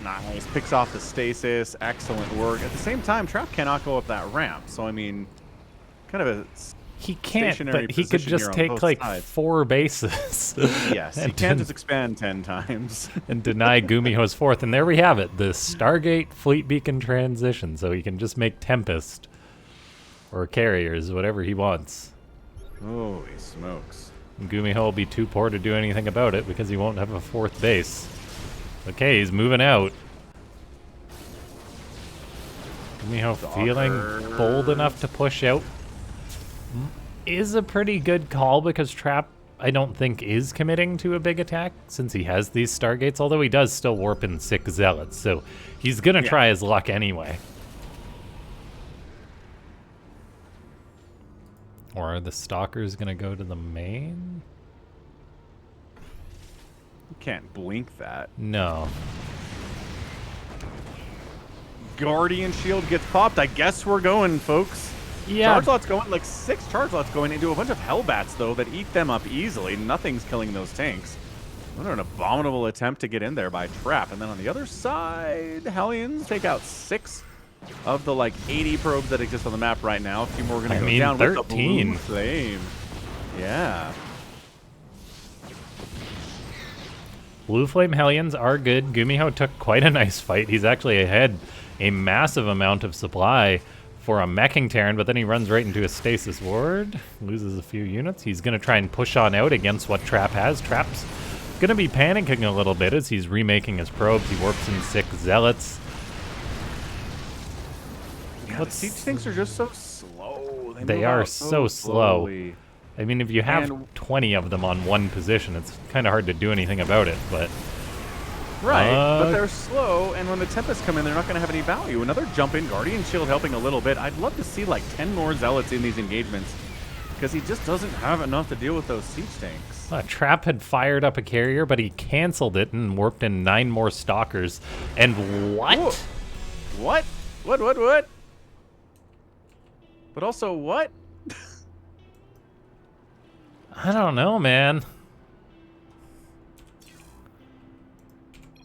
Nice, picks off the stasis. Excellent work. At the same time, Trap cannot go up that ramp. So I mean, kind of a He can't, stationary but he could position here just on take both like sides. 4 bases. Yes, he and can just expand 10 times. and deny Gumiho's 4th. And there we have it, the Stargate Fleet Beacon transition. So he can just make Tempest or Carriers, whatever he wants. Holy smokes. And Gumiho will be too poor to do anything about it because he won't have a 4th base. Okay, he's moving out. Gumiho feeling bold enough to push out. Is a pretty good call because Trap I don't think is committing to a big attack since he has these Stargates, although he does still warp in 6 Zealots, so he's gonna try his luck anyway. Or are the Stalkers gonna go to the main? You can't blink that. No. Guardian Shield gets popped. I guess we're going, folks. Yeah. Charge lots going, like 6 charge lots going into a bunch of Hellbats, though, that eat them up easily. Nothing's killing those tanks. What an abominable attempt to get in there by Trap. And then on the other side, Hellions take out 6 of the, like, 80 probes that exist on the map right now. A few more are going to go down 13. with the blue flame. Yeah. Blue Flame Hellions are good. Gumiho took quite a nice fight. He's actually ahead a massive amount of supply for a meching Terran, but then he runs right into a stasis ward, loses a few units. He's going to try and push on out against what Trap has. Trap's going to be panicking a little bit as he's remaking his probes. He warps in 6 Zealots. Yeah, the siege tanks are just so slow. They are so slow. I mean, if you have 20 of them on one position, it's kind of hard to do anything about it, but... Right, but they're slow, and when the Tempests come in, they're not going to have any value. Another jump in, Guardian Shield helping a little bit. I'd love to see like 10 more Zealots in these engagements, because he just doesn't have enough to deal with those siege tanks. Trap had fired up a carrier, but he canceled it and warped in 9 more Stalkers. And what? Whoa. What? What? But also what? I don't know, man.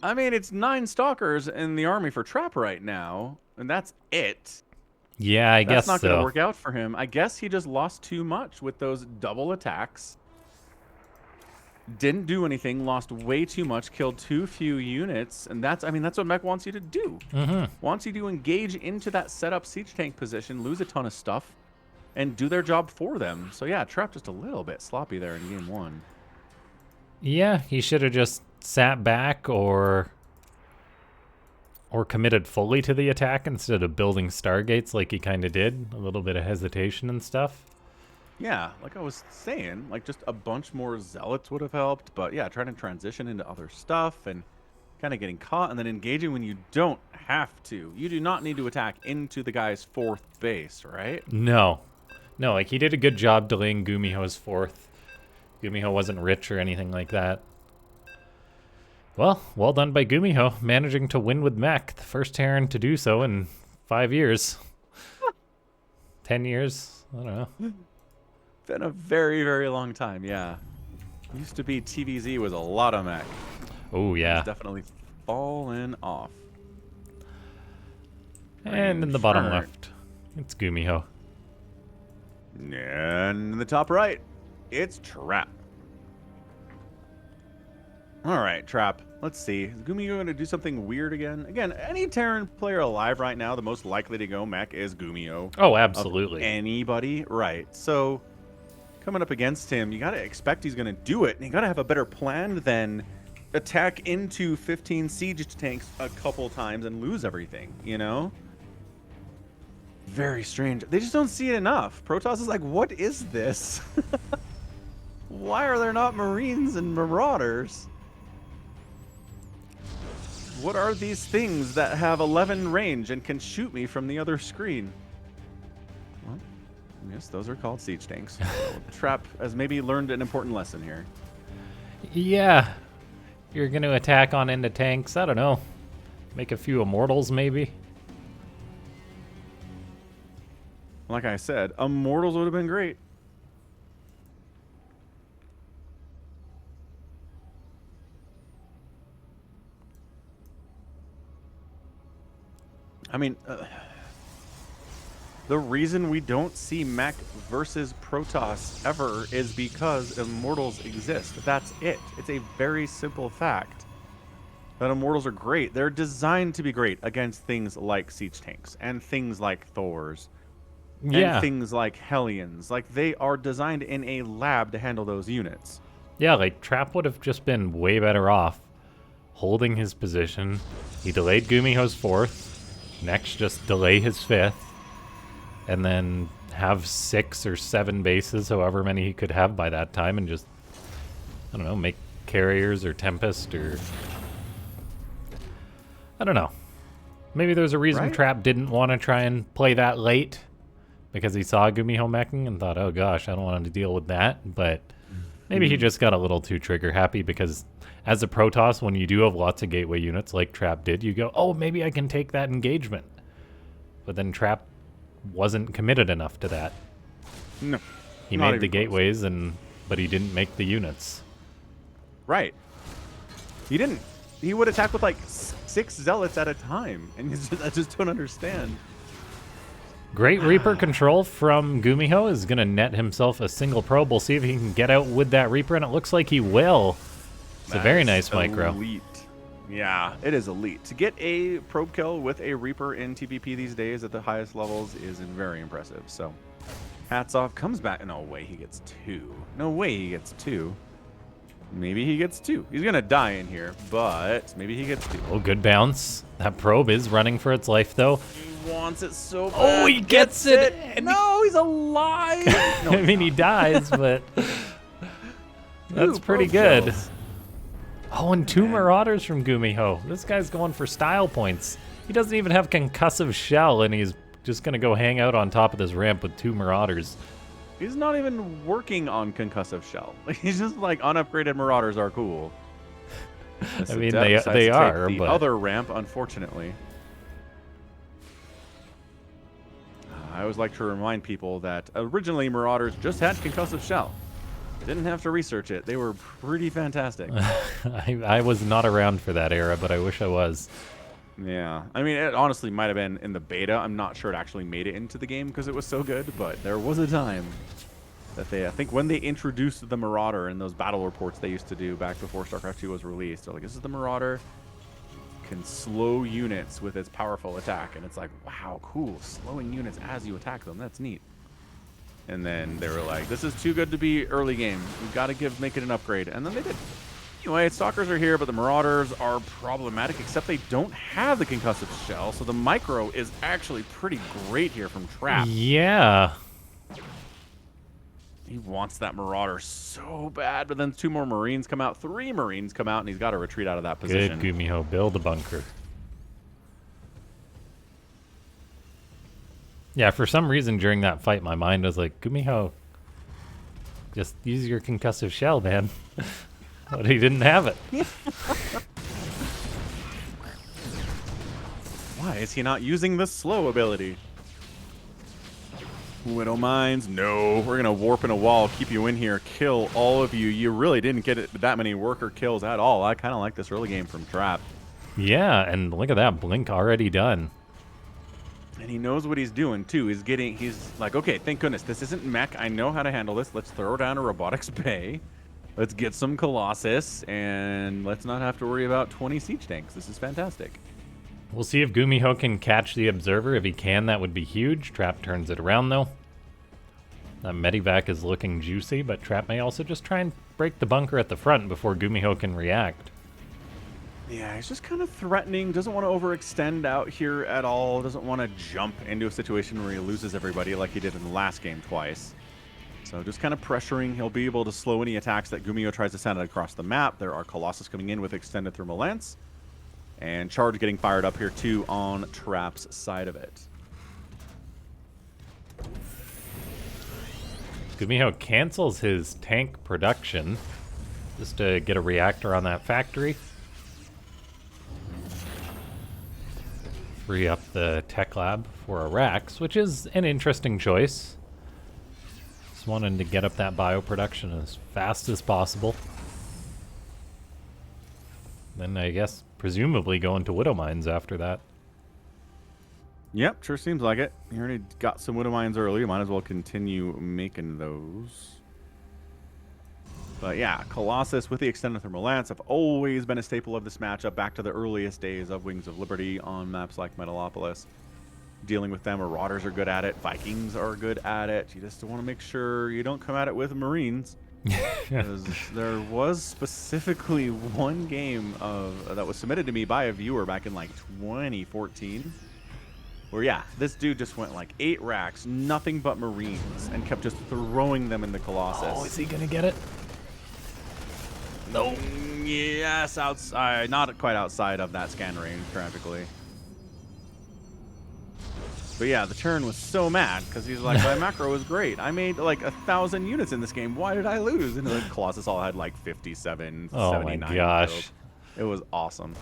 I mean, it's 9 Stalkers in the army for Trap right now, and that's it. Yeah, I guess so. That's not going to work out for him. I guess he just lost too much with those double attacks. Didn't do anything, lost way too much, killed too few units, and that's what Mech wants you to do. Wants you to engage into that setup siege tank position, lose a ton of stuff, and do their job for them. So yeah, Trap just a little bit sloppy there in game 1. Yeah, he should have just sat back or committed fully to the attack instead of building Stargates like he kind of did. A little bit of hesitation and stuff. Yeah, like I was saying, like just a bunch more Zealots would have helped. But yeah, trying to transition into other stuff and kind of getting caught and then engaging when you don't have to. You do not need to attack into the guy's 4th base, right? No, like he did a good job delaying Gumiho's 4th. Gumiho wasn't rich or anything like that. Well done by Gumiho, managing to win with Mech, the first Terran to do so in 5 years. 10 years? I don't know. Been a very, very long time, yeah. Used to be TVZ was a lot of Mech. Oh, yeah. It's definitely fallen off. And in the bottom left, it's Gumiho. And in the top right, it's Trap. All right, Trap. Let's see. Is Gumiho going to do something weird again? Again, any Terran player alive right now, the most likely to go Mech is Gumiho. Oh, absolutely. Anybody? Right. So, coming up against him, you got to expect he's going to do it. And you got to have a better plan than attack into 15 siege tanks a couple times and lose everything, you know? Very strange. They just don't see it enough. Protoss is like, what is this? Why are there not Marines and Marauders? What are these things that have 11 range and can shoot me from the other screen? Well, yes, those are called siege tanks. So Trap has maybe learned an important lesson here. Yeah. You're going to attack on into tanks. I don't know. Make a few Immortals, maybe. Like I said, Immortals would have been great. I mean, the reason we don't see Mech versus Protoss ever is because Immortals exist. That's it. It's a very simple fact that Immortals are great. They're designed to be great against things like siege tanks and things like Thors. And things like Hellions. Like, they are designed in a lab to handle those units. Yeah, like, Trap would have just been way better off holding his position. He delayed Gumiho's 4th. Next, just delay his 5th. And then have 6 or 7 bases, however many he could have by that time, and just I don't know, make carriers or Tempest or... I don't know. Maybe there's a reason Right? Trap didn't want to try and play that late because he saw Gumiho meching and thought, oh gosh, I don't want to deal with that. But maybe he just got a little too trigger happy because as a Protoss, when you do have lots of gateway units like Trap did, you go, oh, maybe I can take that engagement. But then Trap wasn't committed enough to that. No. He Not made the even close. gateways, but he didn't make the units. Right. He didn't. He would attack with like 6 zealots at a time, and I just don't understand. Great Reaper control from Gumiho is going to net himself a single probe. We'll see if he can get out with that Reaper, and it looks like he will. It's a very nice micro. Elite. Yeah, it is elite. To get a probe kill with a Reaper in TVP these days at the highest levels is very impressive. So, hats off. Comes back. No way he gets 2. No way he gets 2. Maybe he gets 2. He's going to die in here, but maybe he gets 2. Oh, good bounce. That probe is running for its life, though. He wants it so bad. Oh, he gets it. And no, he's alive. No, I mean, he dies, but that's pretty probe good. kills. Oh, and 2 Marauders from Gumiho. This guy's going for style points. He doesn't even have concussive shell, and he's just going to go hang out on top of this ramp with 2 Marauders. He's not even working on concussive shell. He's just like, unupgraded Marauders are cool. I mean, they are, the but other ramp, unfortunately. I always like to remind people that originally Marauders just had concussive shell. Didn't have to research it. They were pretty fantastic. I was not around for that era, but I wish I was. Yeah. I mean, it honestly might have been in the beta. I'm not sure it actually made it into the game because it was so good, but there was a time that I think when they introduced the Marauder in those battle reports they used to do back before StarCraft 2 was released, they're like, this is the Marauder. Can slow units with its powerful attack. And it's like, wow, cool. Slowing units as you attack them. That's neat. And then they were like, this is too good to be early game. We've got to make it an upgrade. And then they did. Anyway, Stalkers are here, but the Marauders are problematic, except they don't have the concussive shell. So the micro is actually pretty great here from Trap. Yeah. He wants that Marauder so bad, but then 2 more Marines come out, 3 Marines come out, and he's got to retreat out of that position. Good, Gumiho. Build a bunker. Yeah, for some reason during that fight, my mind was like, Gumiho, just use your concussive shell, man. But he didn't have it. Why is he not using the slow ability? Widow Mines, no. We're going to warp in a wall, keep you in here, kill all of you. You really didn't get that many worker kills at all. I kind of like this early game from Trap. Yeah, and look at that. Blink already done. And he knows what he's doing, too. He's like, okay, thank goodness. This isn't mech. I know how to handle this. Let's throw down a robotics bay. Let's get some Colossus, and let's not have to worry about 20 siege tanks. This is fantastic. We'll see if Gumiho can catch the Observer. If he can, that would be huge. Trap turns it around, though. That Medivac is looking juicy, but Trap may also just try and break the bunker at the front before Gumiho can react. Yeah, he's just kind of threatening, doesn't want to overextend out here at all, doesn't want to jump into a situation where he loses everybody like he did in the last game twice. So just kind of pressuring. He'll be able to slow any attacks that Gumiho tries to send across the map. There are Colossus coming in with extended thermal lance. And Charge getting fired up here too on Trap's side of it. Gumiho cancels his tank production just to get a reactor on that factory. Free up the tech lab for a Rax, which is an interesting choice. Just wanting to get up that bioproduction as fast as possible. Then I guess presumably go into Widow Mines after that. Yep, sure seems like it. You already got some Widow Mines early. You might as well continue making those. But yeah, Colossus with the extended thermal lance have always been a staple of this matchup back to the earliest days of Wings of Liberty on maps like Metalopolis. Dealing with them, Marauders are good at it. Vikings are good at it. You just want to make sure you don't come at it with Marines. Because there was specifically one game that was submitted to me by a viewer back in like 2014. Where yeah, this dude just went like 8 racks, nothing but Marines, and kept just throwing them into Colossus. Oh, is he going to get it? No. Yes, outside. Not quite outside of that scan range, tragically. But yeah, the Terran was so mad because he's like, my macro was great. I made like 1,000 units in this game. Why did I lose? And the Colossus all had like 57, Oh 79 my gosh. kills. It was awesome.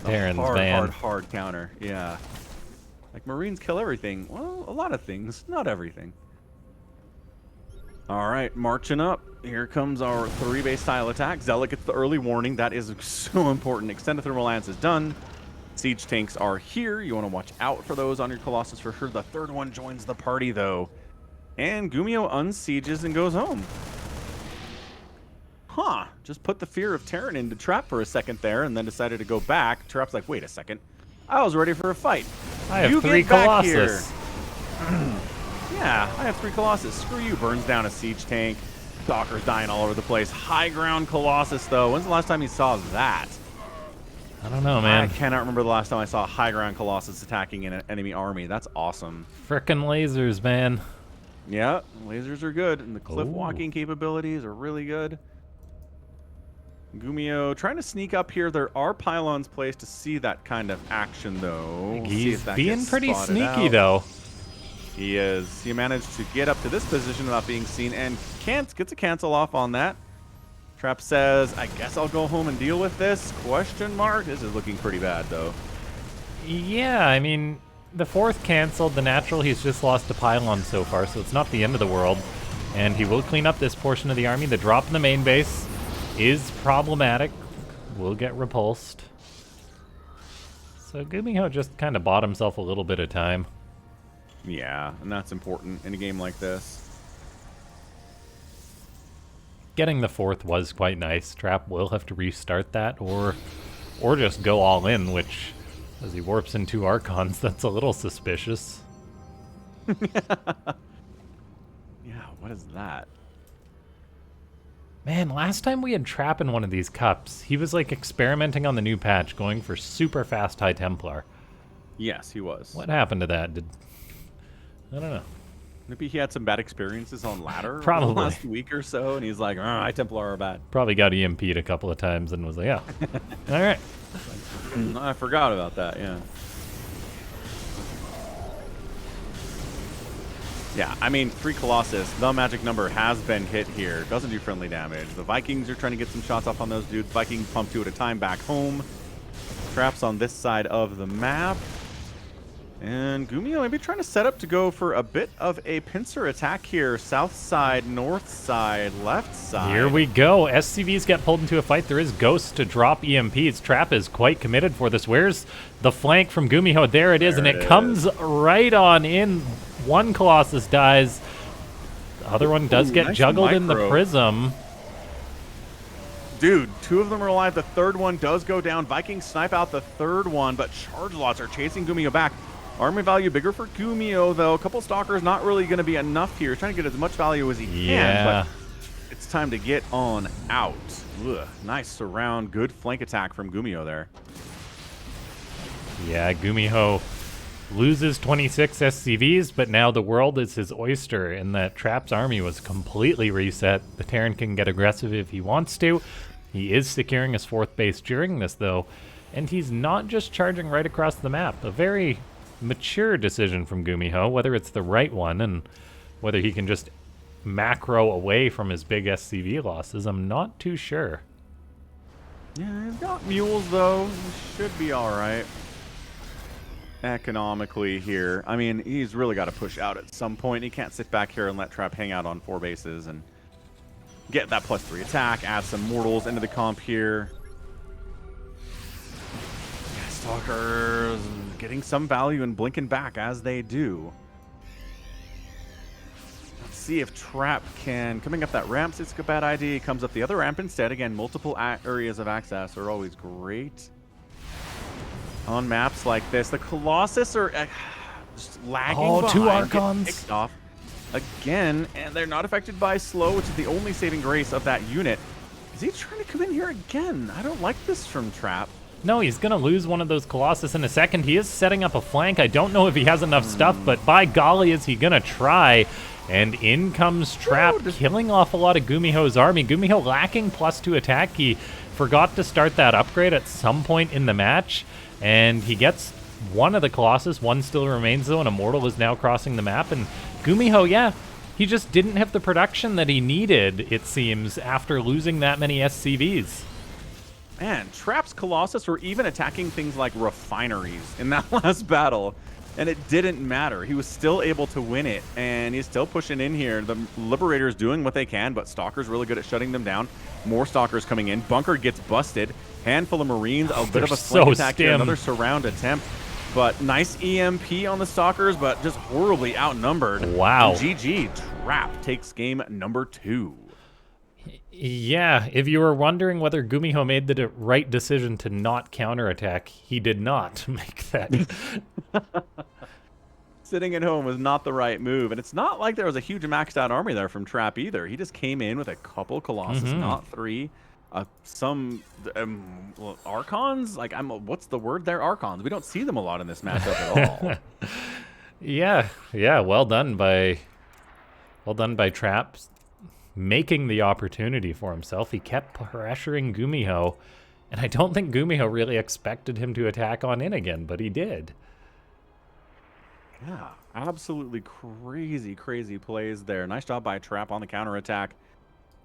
Terran's Hard counter. Yeah. Like Marines kill everything. Well, a lot of things, not everything. All right, marching up. Here comes our 3-base style attack. Zealot gets the early warning. That is so important. Extended Thermal Lance is done. Siege tanks are here. You want to watch out for those on your Colossus for sure. The third one joins the party, though. And Gumio unsieges and goes home. Huh. Just put the fear of Terran into Trap for a second there and then decided to go back. Trap's like, wait a second. I was ready for a fight. I have 3 Colossus. Yeah, I have 3 Colossus. Screw you. Burns down a siege tank. Stalker's dying all over the place. High ground Colossus, though. When's the last time you saw that? I don't know, man. I cannot remember the last time I saw a high ground Colossus attacking an enemy army. That's awesome. Frickin' lasers, man. Yeah, lasers are good. And the cliff walking capabilities are really good. Gumio trying to sneak up here. There are pylons placed to see that kind of action, though. He's being pretty sneaky, though. He is. He managed to get up to this position without being seen and gets a cancel off on that. Trap says, I guess I'll go home and deal with this? Question mark. This is looking pretty bad, though. Yeah, I mean, the 4th canceled. The natural, he's just lost a pylon so far, so it's not the end of the world. And he will clean up this portion of the army. The drop in the main base is problematic. Will get repulsed. So Gumio just kind of bought himself a little bit of time. Yeah, and that's important in a game like this. Getting the 4th was quite nice. Trap will have to restart that, or just go all in, which, as he warps in 2 Archons, that's a little suspicious. Yeah, what is that? Man, last time we had Trap in one of these cups, he was like experimenting on the new patch, going for super fast High Templar. Yes, he was. What happened to that? I don't know. Maybe he had some bad experiences on ladder Probably. the last week or so, and he's like, High Templar are bad. Probably got EMP'd a couple of times and was like, yeah. All right. I forgot about that, yeah. Yeah, I mean, 3 Colossus, the magic number has been hit here. Doesn't do friendly damage. The Vikings are trying to get some shots off on those dudes. Vikings pump 2 at a time back home. Traps on this side of the map. And Gumio maybe trying to set up to go for a bit of a pincer attack here. South side, north side, left side. Here we go. SCVs get pulled into a fight. There is Ghost to drop EMPs. Trap is quite committed for this. Where's the flank from Gumio? There it is, and it comes right on in. 1 Colossus dies. The other one does get nice juggled in the micro. prism. Dude, 2 of them are alive. The 3rd one does go down. Vikings snipe out the 3rd one, but charge lots are chasing Gumio back. Army value bigger for Gumio, though. A couple Stalkers not really going to be enough here. He's trying to get as much value as he can, but it's time to get on out. Ugh, nice surround. Good flank attack from Gumio there. Yeah, Gumio loses 26 SCVs, but now the world is his oyster, and that Trap's army was completely reset. The Terran can get aggressive if he wants to. He is securing his 4th base during this, though, and he's not just charging right across the map. A very mature decision from Gumio, whether it's the right one and whether he can just macro away from his big SCV losses, I'm not too sure. Yeah, he's got mules, though. He should be all right. Economically here. I mean, he's really got to push out at some point. He can't sit back here and let Trap hang out on 4 bases and get that +3 attack, add some mortals into the comp here. Yeah, Stalkers getting some value and blinking back as they do. Let's see if Trap can, coming up that ramp, it's a bad idea. He comes up the other ramp instead. Again, multiple areas of access are always great on maps like this. The Colossus are just lagging behind. 2 Archons. Kicked off again, and they're not affected by slow, which is the only saving grace of that unit. Is he trying to come in here again? I don't like this from Trap. No, he's going to lose one of those Colossus in a second. He is setting up a flank. I don't know if he has enough stuff, but by golly, is he going to try. And in comes Trap, killing off a lot of Gumiho's army. Gumiho lacking +2 attack. He forgot to start that upgrade at some point in the match, and he gets one of the Colossus. One still remains, though, and Immortal is now crossing the map. And Gumiho, yeah, he just didn't have the production that he needed, it seems, after losing that many SCVs. Man, Trap's Colossus were even attacking things like refineries in that last battle, and it didn't matter. He was still able to win it, and he's still pushing in here. The Liberators doing what they can, but Stalker's really good at shutting them down. More Stalkers coming in. Bunker gets busted. Handful of Marines, a bit of a flank attack here, another surround attempt. But nice EMP on the Stalkers, but just horribly outnumbered. Wow. And GG, Trap takes game number 2. Yeah, if you were wondering whether Gumiho made the right decision to not counterattack, he did not make that. Sitting at home was not the right move, and it's not like there was a huge maxed out army there from Trap either. He just came in with a couple Colossus, not 3. Some Archons? Like, what's the word there? Archons. We don't see them a lot in this matchup at all. Yeah, well done by Trap, making the opportunity for himself. He kept pressuring Gumiho, and I don't think Gumiho really expected him to attack on in again, but he did. Yeah, absolutely crazy plays there. Nice job by Trap on the counterattack.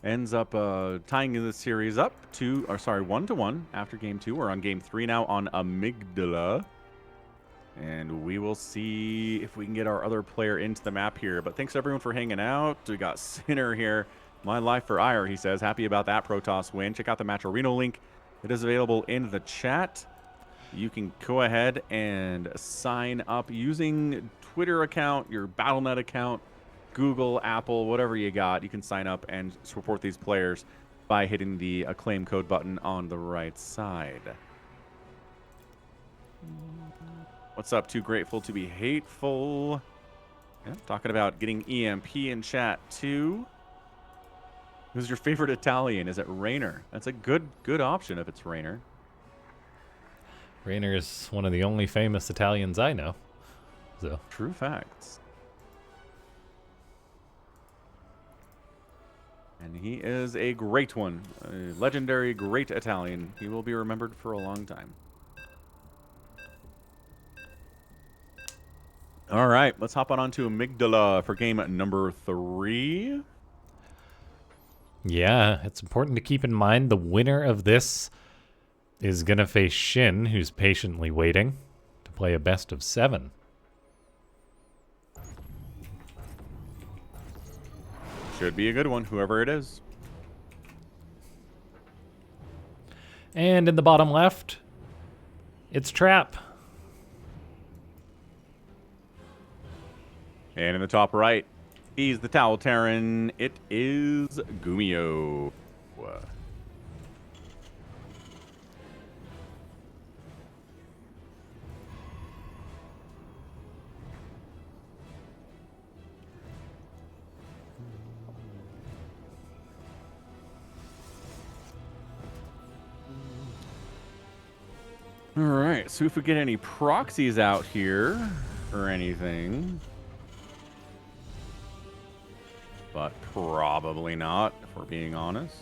Ends up tying the series up 1-1 after game 2. We're on game 3 now on Amygdala. And we will see if we can get our other player into the map here. But thanks everyone for hanging out. We got Sinner here. My life for ire, he says. Happy about that Protoss win. Check out the Match Arena link. It is available in the chat. You can go ahead and sign up using Twitter account, your Battle.net account, Google, Apple, whatever you got. You can sign up and support these players by hitting the claim code button on the right side. What's up? Too grateful to be hateful. Yeah, talking about getting EMP in chat too. Who's your favorite Italian? Is it Rainer? That's a good option if it's Rainer. Rainer is one of the only famous Italians I know. So true facts. And he is a great one. A legendary great Italian. He will be remembered for a long time. All right, let's hop on to Amygdala for game number 3. Yeah, it's important to keep in mind the winner of this is going to face Shin, who's patiently waiting to play a best of 7. Should be a good one, whoever it is. And in the bottom left, it's Trap. And in the top right, he's the Towel Terran. It is Gumiho. All right, so if we get any proxies out here or anything. But probably not, if we're being honest.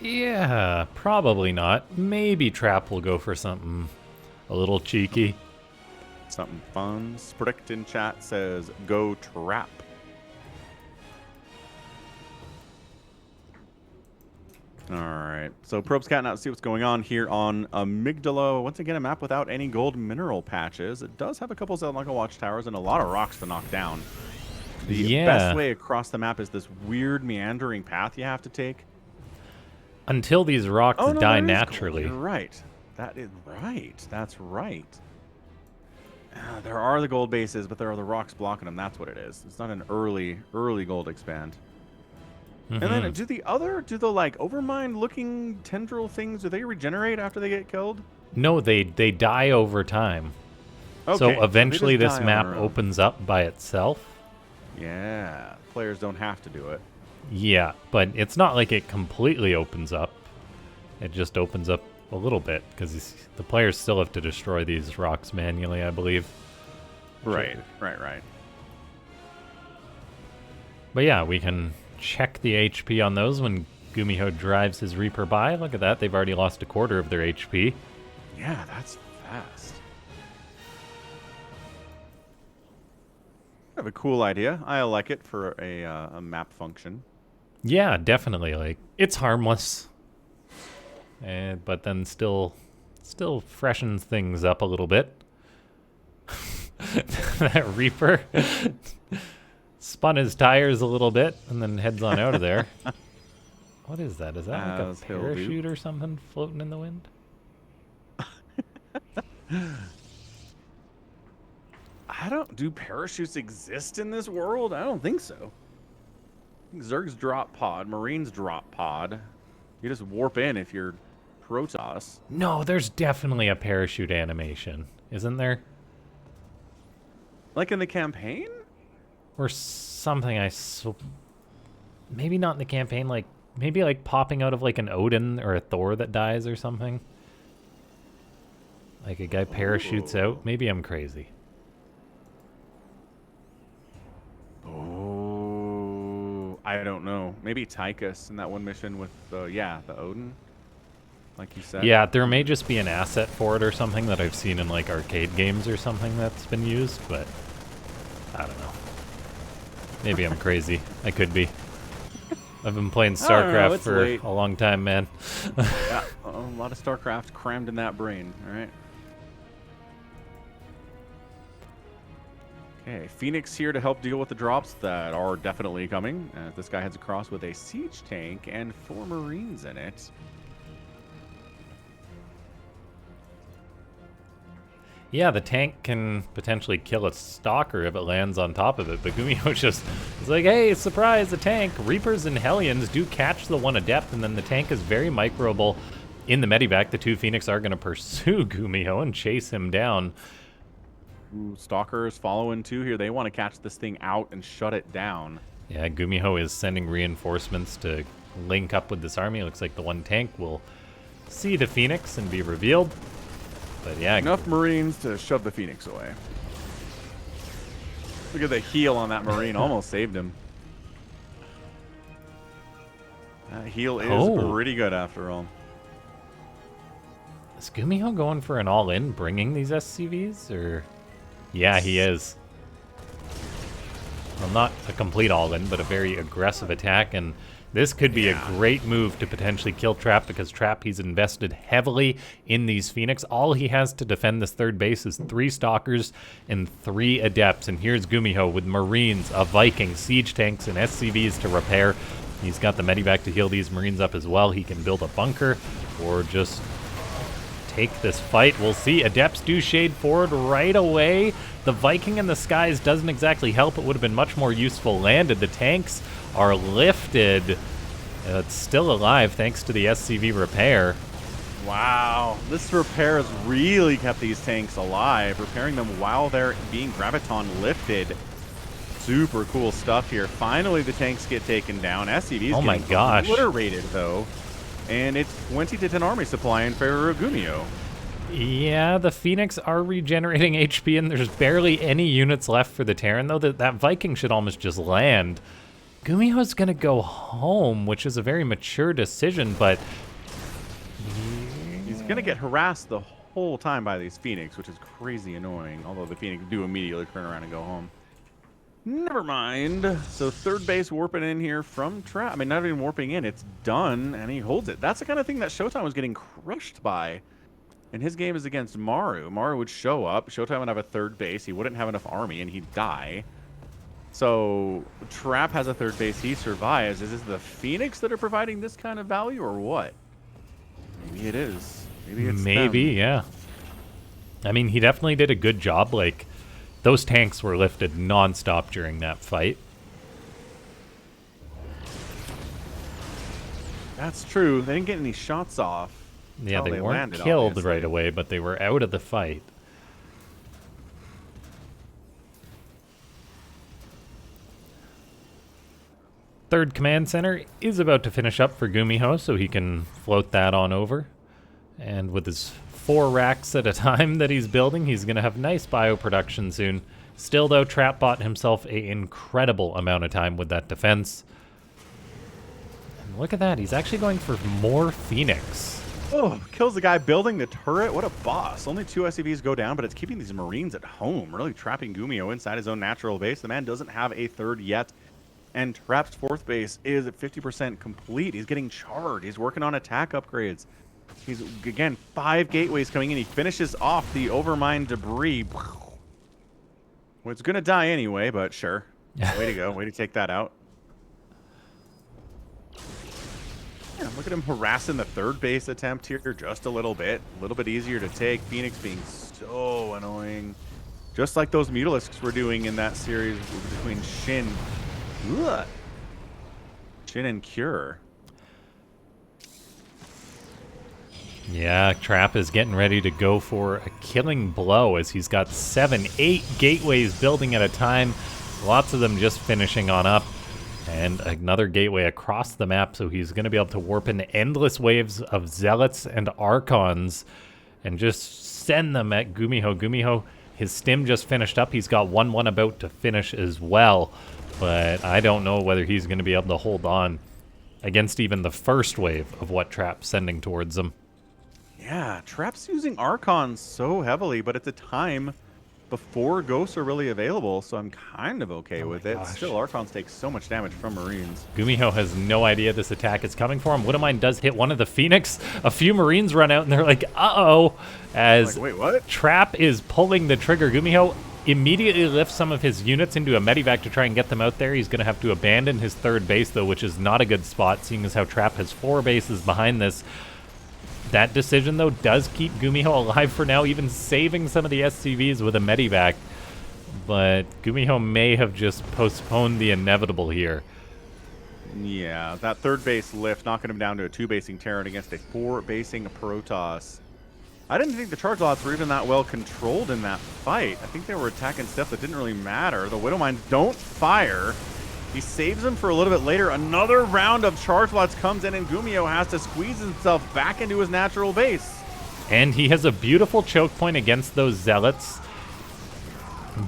Yeah, probably not. Maybe Trap will go for something a little cheeky. Something fun. Sprict in chat says, go Trap. All right, so Probe's catting out to see what's going on here on Amygdala. Once again, a map without any gold mineral patches. It does have a couple Zelnaka watchtowers and a lot of rocks to knock down. The best way across the map is this weird meandering path you have to take. Until these rocks die naturally. You're right. That is right. That's right. There are the gold bases, but there are the rocks blocking them. That's what it is. It's not an early gold expand. And then do the like Overmind looking tendril things, do they regenerate after they get killed? No, they die over time. Okay, so eventually this map opens up by itself. Yeah, players don't have to do it. Yeah, but it's not like it completely opens up. It just opens up a little bit, because the players still have to destroy these rocks manually, I believe. Right. But yeah, we can check the HP on those when Gumiho drives his Reaper by. Look at that, they've already lost a quarter of their HP. Yeah, that's fast. I have a cool idea. I like it for a map function. Yeah, definitely. Like, it's harmless, but then still freshens things up a little bit. That Reaper spun his tires a little bit and then heads on out of there. What is that? Is that like a parachute or something floating in the wind? Do parachutes exist in this world? I don't think so. Zerg's drop pod, Marine's drop pod. You just warp in if you're Protoss. No, there's definitely a parachute animation, isn't there? Like in the campaign? Or something maybe not in the campaign, like maybe like popping out of like an Odin or a Thor that dies or something. Like a guy parachutes out. Maybe I'm crazy. Oh, I don't know. Maybe Tychus in that one mission with the Odin, like you said. Yeah, there may just be an asset for it or something that I've seen in like arcade games or something that's been used, but I don't know. Maybe I'm crazy. I could be. I've been playing Starcraft for a long time, man. Yeah, a lot of Starcraft crammed in that brain. All right. Okay, Phoenix here to help deal with the drops that are definitely coming. This guy heads across with a siege tank and 4 Marines in it. Yeah, the tank can potentially kill a stalker if it lands on top of it, but Gumiho just is like, hey, surprise, a tank. Reapers and Hellions do catch the one adept, and then the tank is very microable in the medevac. The 2 Phoenix are going to pursue Gumiho and chase him down. Ooh, Stalkers following too here. They want to catch this thing out and shut it down. Yeah, Gumiho is sending reinforcements to link up with this army. It looks like the one tank will see the Phoenix and be revealed. But yeah, enough Marines to shove the Phoenix away. Look at the heal on that Marine. Almost saved him. That heal is pretty good after all. Is Gumiho going for an all-in, bringing these SCVs, or? Yeah, he is. Well, not a complete all-in, but a very aggressive attack, and this could be a great move to potentially kill Trap, because Trap, he's invested heavily in these Phoenix. All he has to defend this third base is 3 Stalkers and 3 Adepts, and here's Gumiho with Marines, a Viking, siege tanks, and SCVs to repair. He's got the medevac to heal these Marines up as well. He can build a bunker or just take this fight. We'll see. Adepts do shade forward right away. The Viking in the skies doesn't exactly help. It would have been much more useful landed. The tanks are lifted. It's still alive thanks to the SCV repair. Wow, this repair has really kept these tanks alive, repairing them while they're being graviton lifted. Super cool stuff here. Finally, the tanks get taken down. SCV's oh my gosh, obliterated though. And it's 20 to 10 army supply in favor of Gumiho. Yeah, the Phoenix are regenerating HP, and there's barely any units left for the Terran, though. That Viking should almost just land. Gumiho's going to go home, which is a very mature decision, but he's going to get harassed the whole time by these Phoenix, which is crazy annoying, although the Phoenix do immediately turn around and go home. Never mind. So third base warping in here from Trap. I mean, not even warping in. It's done, and he holds it. That's the kind of thing that Showtime was getting crushed by. And his game is against Maru. Maru would show up. Showtime would have a third base. He wouldn't have enough army, and he'd die. So Trap has a third base. He survives. Is this the Phoenix that are providing this kind of value, or what? Maybe it is. Maybe it's them. Yeah. I mean, he definitely did a good job. Like, those tanks were lifted non-stop during that fight. That's true. They didn't get any shots off. Yeah, they weren't killed obviously right away, but they were out of the fight. Third command center is about to finish up for Gumiho, so he can float that on over. And with his 4 racks at a time that he's building, he's going to have nice bioproduction soon. Still, though, Trap bought himself an incredible amount of time with that defense. And look at that. He's actually going for more Phoenix. Oh, kills the guy building the turret. What a boss. Only 2 SCVs go down, but it's keeping these Marines at home, really trapping Gumio inside his own natural base. The man doesn't have a third yet. And Trap's 4th base is at 50% complete. He's getting charred. He's working on attack upgrades. He's, again, 5 gateways coming in. He finishes off the Overmind debris. Well, it's going to die anyway, but sure. Way to go. Way to take that out. Yeah, look at him harassing the 3rd base attempt here just a little bit. A little bit easier to take. Phoenix being so annoying. Just like those Mutalisks were doing in that series between Shin. Ugh. Shin and Cure. Yeah, Trap is getting ready to go for a killing blow as he's got 7, 8 gateways building at a time. Lots of them just finishing on up. And another gateway across the map, so he's going to be able to warp in endless waves of Zealots and Archons and just send them at Gumiho. Gumiho, his stim just finished up. He's got 1-1 about to finish as well. But I don't know whether he's going to be able to hold on against even the first wave of what Trap's sending towards him. Yeah, Trap's using Archons so heavily, but at the time before ghosts are really available, so I'm kind of okay with it. Gosh. Still, Archons take so much damage from Marines. Gumiho has no idea this attack is coming for him. Widowmine does hit one of the Phoenix. A few Marines run out and they're like, uh-oh, as Like, wait, what? Trap is pulling the trigger. Gumiho immediately lifts some of his units into a medivac to try and get them out there. He's going to have to abandon his 3rd base, though, which is not a good spot, seeing as how Trap has 4 bases behind this. That decision, though, does keep Gumiho alive for now, even saving some of the SCVs with a medivac. But Gumiho may have just postponed the inevitable here. Yeah, that 3rd base lift knocking him down to a 2-basing Terran against a 4-basing Protoss. I didn't think the charge lots were even that well controlled in that fight. I think they were attacking stuff that didn't really matter. The Widowmines don't fire. He saves him for a little bit later. Another round of charge lots comes in, and Gumio has to squeeze himself back into his natural base. And he has a beautiful choke point against those Zealots.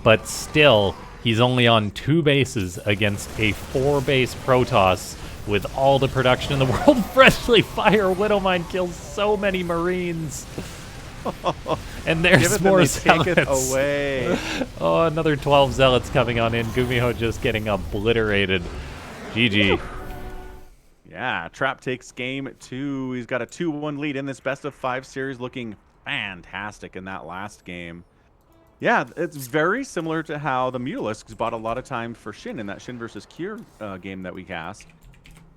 But still, he's only on 2 bases against a 4-base Protoss with all the production in the world. Friendly fire Widowmine kills so many Marines. And there's more Zealots. Away. Oh, another 12 Zealots coming on in. Gumiho just getting obliterated. GG. Yeah, Trap takes game 2. He's got a 2-1 lead in this best-of-5 series, looking fantastic in that last game. Yeah, it's very similar to how the Mutalisks bought a lot of time for Shin in that Shin versus Kier game that we cast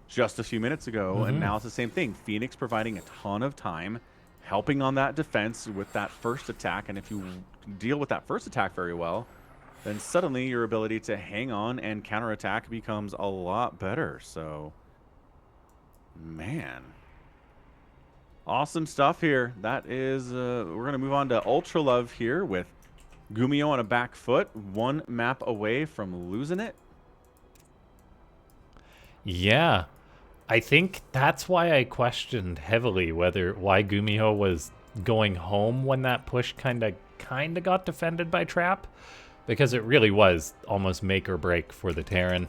just a few minutes ago. And now it's the same thing. Phoenix providing a ton of time, helping on that defense with that first attack. And if you deal with that first attack very well, then suddenly your ability to hang on and counterattack becomes a lot better. So, man. Awesome stuff here. That is, we're going to move on to Ultra Love here with Gumio on a back foot, 1 map away from losing it. Yeah. I think that's why I questioned heavily why Gumiho was going home when that push kind of got defended by Trap, because it really was almost make or break for the Terran.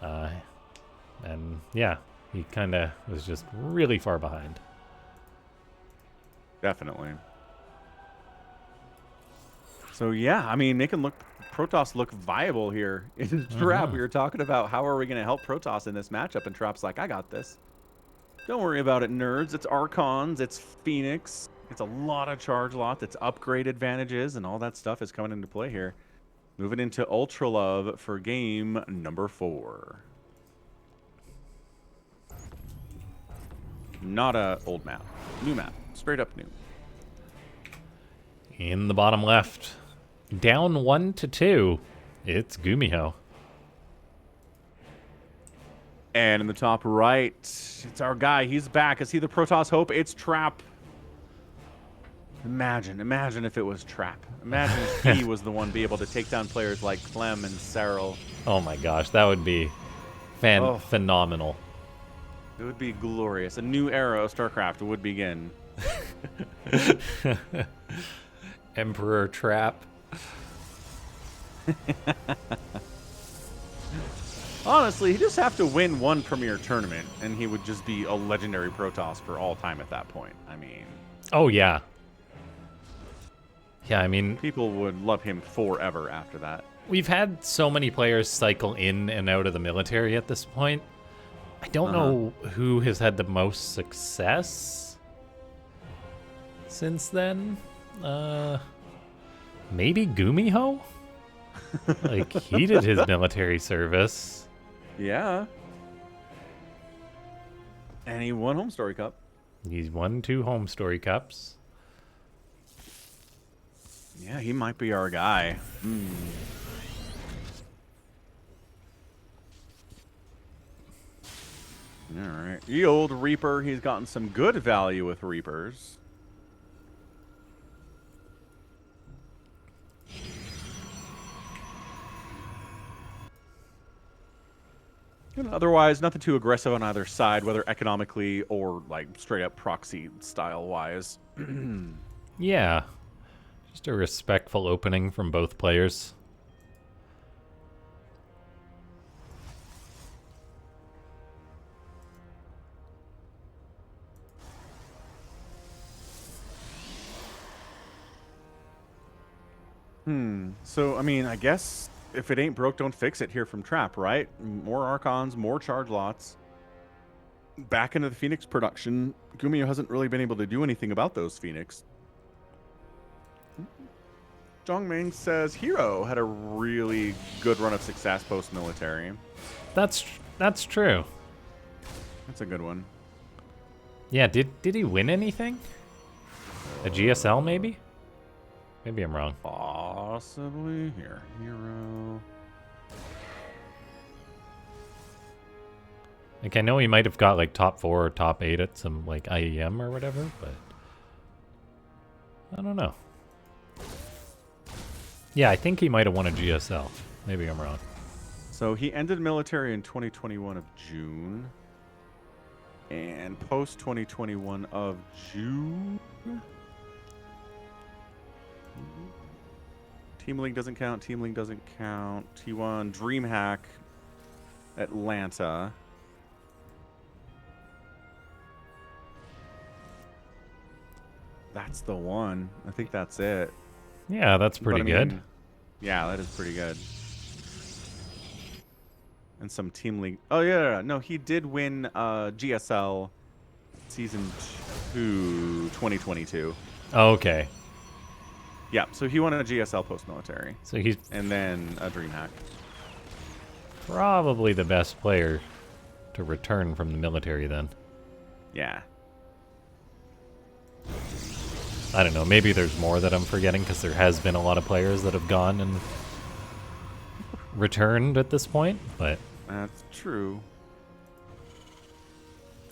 And yeah, he kind of was just really far behind. Definitely. So yeah, I mean, making Protoss look viable here in Trap. We were talking about how are we going to help Protoss in this matchup, and Trap's like, I got this. Don't worry about it, nerds. It's Archons, it's Phoenix, it's a lot of charge lot, it's upgrade advantages, and all that stuff is coming into play here. Moving into Ultra Love for game number 4. Not a old map, new map, straight up new. In the bottom left, down 1-2, it's Gumiho. And in the top right, it's our guy. He's back. Is he the Protoss Hope? It's Trap. Imagine if it was Trap. Imagine if he was the one be able to take down players like Clem and Cyril. Oh my gosh, that would be phenomenal. It would be glorious. A new era of Starcraft would begin. Emperor Trap. Honestly, he'd just have to win one premier tournament, and he would just be a legendary Protoss for all time at that point. I mean... Oh, yeah. Yeah, I mean... people would love him forever after that. We've had so many players cycle in and out of the military at this point. I don't know who has had the most success since then. Maybe Gumiho? Like, he did his military service. Yeah. And he won Home Story Cup. He's won 2 Home Story Cups. Yeah, he might be our guy. Alright. The old Reaper, he's gotten some good value with Reapers. And otherwise, nothing too aggressive on either side, whether economically or like straight up proxy style wise. Yeah. Just a respectful opening from both players. So, I mean, I guess if it ain't broke, don't fix it here from Trap, right? More Archons, more charge lots. Back into the Phoenix production. Gumiho hasn't really been able to do anything about those Phoenix. LaughNgamez says Hero had a really good run of success post-military. That's true. That's a good one. Yeah, did he win anything? A GSL maybe? Maybe I'm wrong. Possibly. Here, Hero. Like, I know he might have got like top 4 or top 8 at some like IEM or whatever, but I don't know. Yeah, I think he might have won a GSL. Maybe I'm wrong. So he ended military in 2021 of June. And post 2021 of June. Team League doesn't count. Team League doesn't count. T1 DreamHack Atlanta. That's the one. I think that's it. Yeah, that's pretty good. Yeah, that is pretty good. And some Team League. Oh, yeah. No, he did win GSL Season 2 2022. Oh, okay. Yeah, so he won a GSL post-military. So he's... and then a DreamHack. probably the best player to return from the military then. Yeah. I don't know, maybe there's more that I'm forgetting because there has been a lot of players that have gone and returned at this point, but... that's true.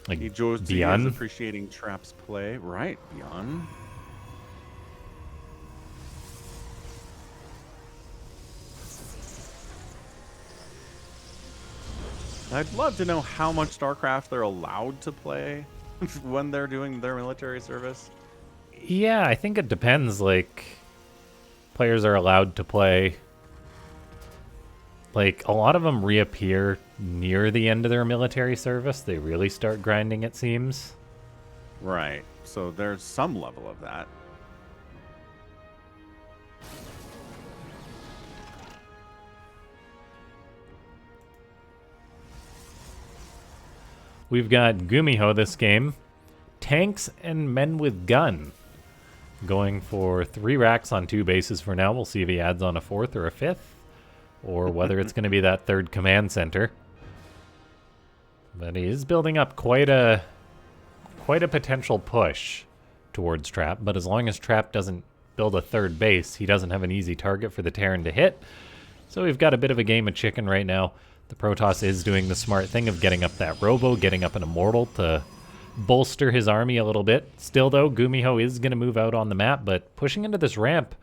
like, he is appreciating Trap's play. Right, Beyond. I'd love to know how much StarCraft they're allowed to play when they're doing their military service. Yeah, I think it depends. Like, players are allowed to play. Like, a lot of them reappear near the end of their military service. They really start grinding, it seems. Right. So there's some level of that. We've got Gumiho this game. Tanks and men with gun. Going for 3 racks on 2 bases for now. We'll see if he adds on a 4th or a 5th. Or whether it's going to be that 3rd command center. But he is building up quite a potential push towards Trap. But as long as Trap doesn't build a 3rd base, he doesn't have an easy target for the Terran to hit. So we've got a bit of a game of chicken right now. The Protoss is doing the smart thing of getting up that Robo, getting up an Immortal to bolster his army a little bit. Still, though, Gumiho is going to move out on the map, but pushing into this ramp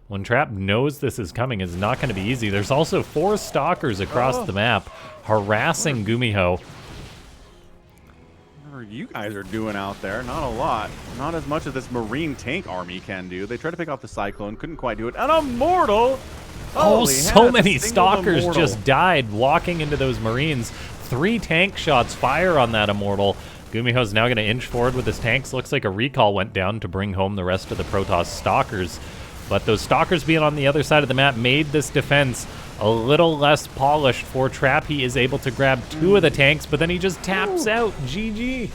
when Trap knows this is coming is not going to be easy. There's also 4 Stalkers across the map harassing Gumiho. Whatever you guys are doing out there, not a lot. Not as much as this Marine tank army can do. They tried to pick off the Cyclone, couldn't quite do it. And Immortal! Oh, Holy so hats, many singled Stalkers Immortal. just died walking into those Marines. 3 tank shots fire on that Immortal. Gumiho's now going to inch forward with his tanks. Looks like a recall went down to bring home the rest of the Protoss Stalkers. But those Stalkers being on the other side of the map made this defense a little less polished for Trap. He is able to grab 2 of the tanks, but then he just taps out. GG.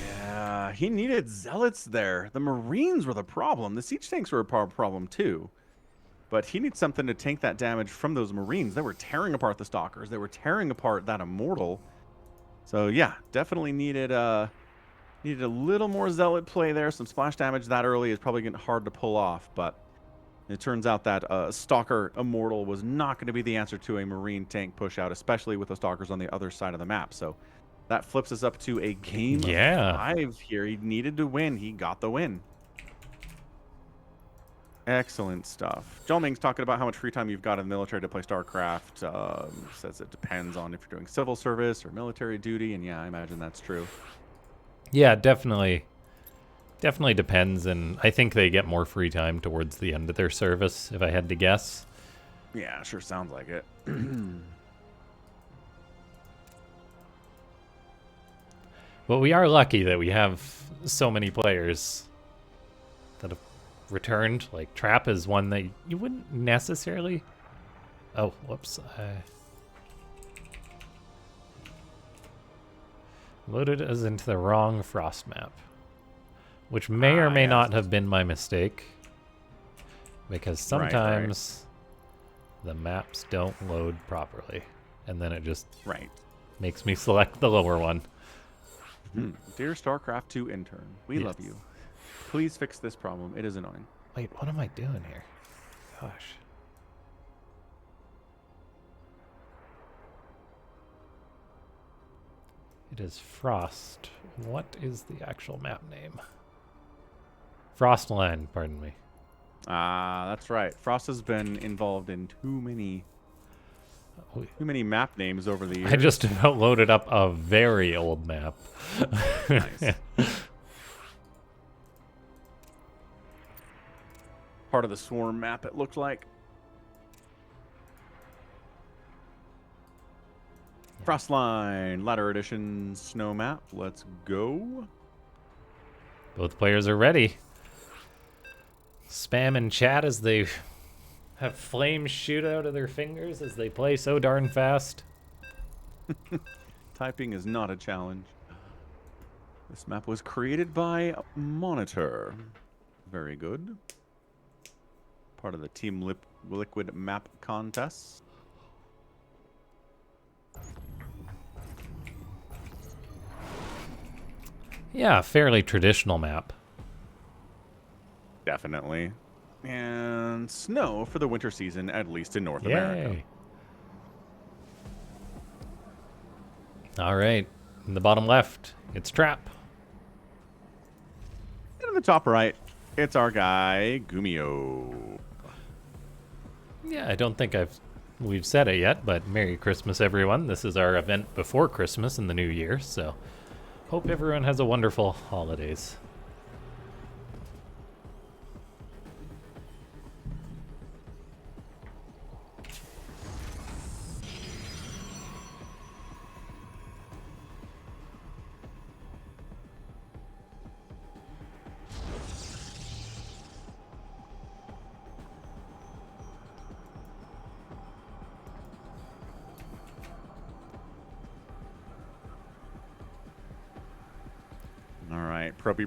Yeah, he needed Zealots there. The Marines were the problem. The siege tanks were a problem too. But he needs something to tank that damage from those Marines. They were tearing apart the Stalkers. They were tearing apart that Immortal. So yeah, definitely needed a little more Zealot play there. Some splash damage that early is probably getting hard to pull off, but it turns out that Stalker Immortal was not going to be the answer to a Marine tank push out, especially with the Stalkers on the other side of the map. So that flips us up to a game 5 here. He needed to win. He got the win. Excellent stuff. John Ming's talking about how much free time you've got in the military to play StarCraft. Says it depends on if you're doing civil service or military duty, and yeah, I imagine that's true. Yeah, definitely. Definitely depends, and I think they get more free time towards the end of their service, if I had to guess. Yeah, sure sounds like it. But we are lucky that we have so many players that have returned. Like, Trap is one that you wouldn't necessarily... Oh, whoops. Loaded us into the wrong Frost map, which may or may not have been my mistake, because sometimes the maps don't load properly, and then it just makes me select the lower one. Dear StarCraft 2 intern, we love you. Please fix this problem. It is annoying. Wait, what am I doing here? Gosh. It is Frost. What is the actual map name? Frostland, pardon me. Ah, that's right. Frost has been involved in too many map names over the years. I just about loaded up a very old map. Nice. Part of the Swarm map, it looked like. Frostline, Ladder Edition snow map. Let's go. Both players are ready. Spam and chat as they have flames shoot out of their fingers as they play so darn fast. Typing is not a challenge. This map was created by Monitor. Very good. Part of the Team Liquid map contest. Yeah, fairly traditional map. Definitely. And snow for the winter season, at least in North America. All right. In the bottom left, it's Trap. And in the top right, it's our guy, Gumio. Yeah, I don't think we've said it yet, but Merry Christmas, everyone. This is our event before Christmas and the New Year, so hope everyone has a wonderful holidays.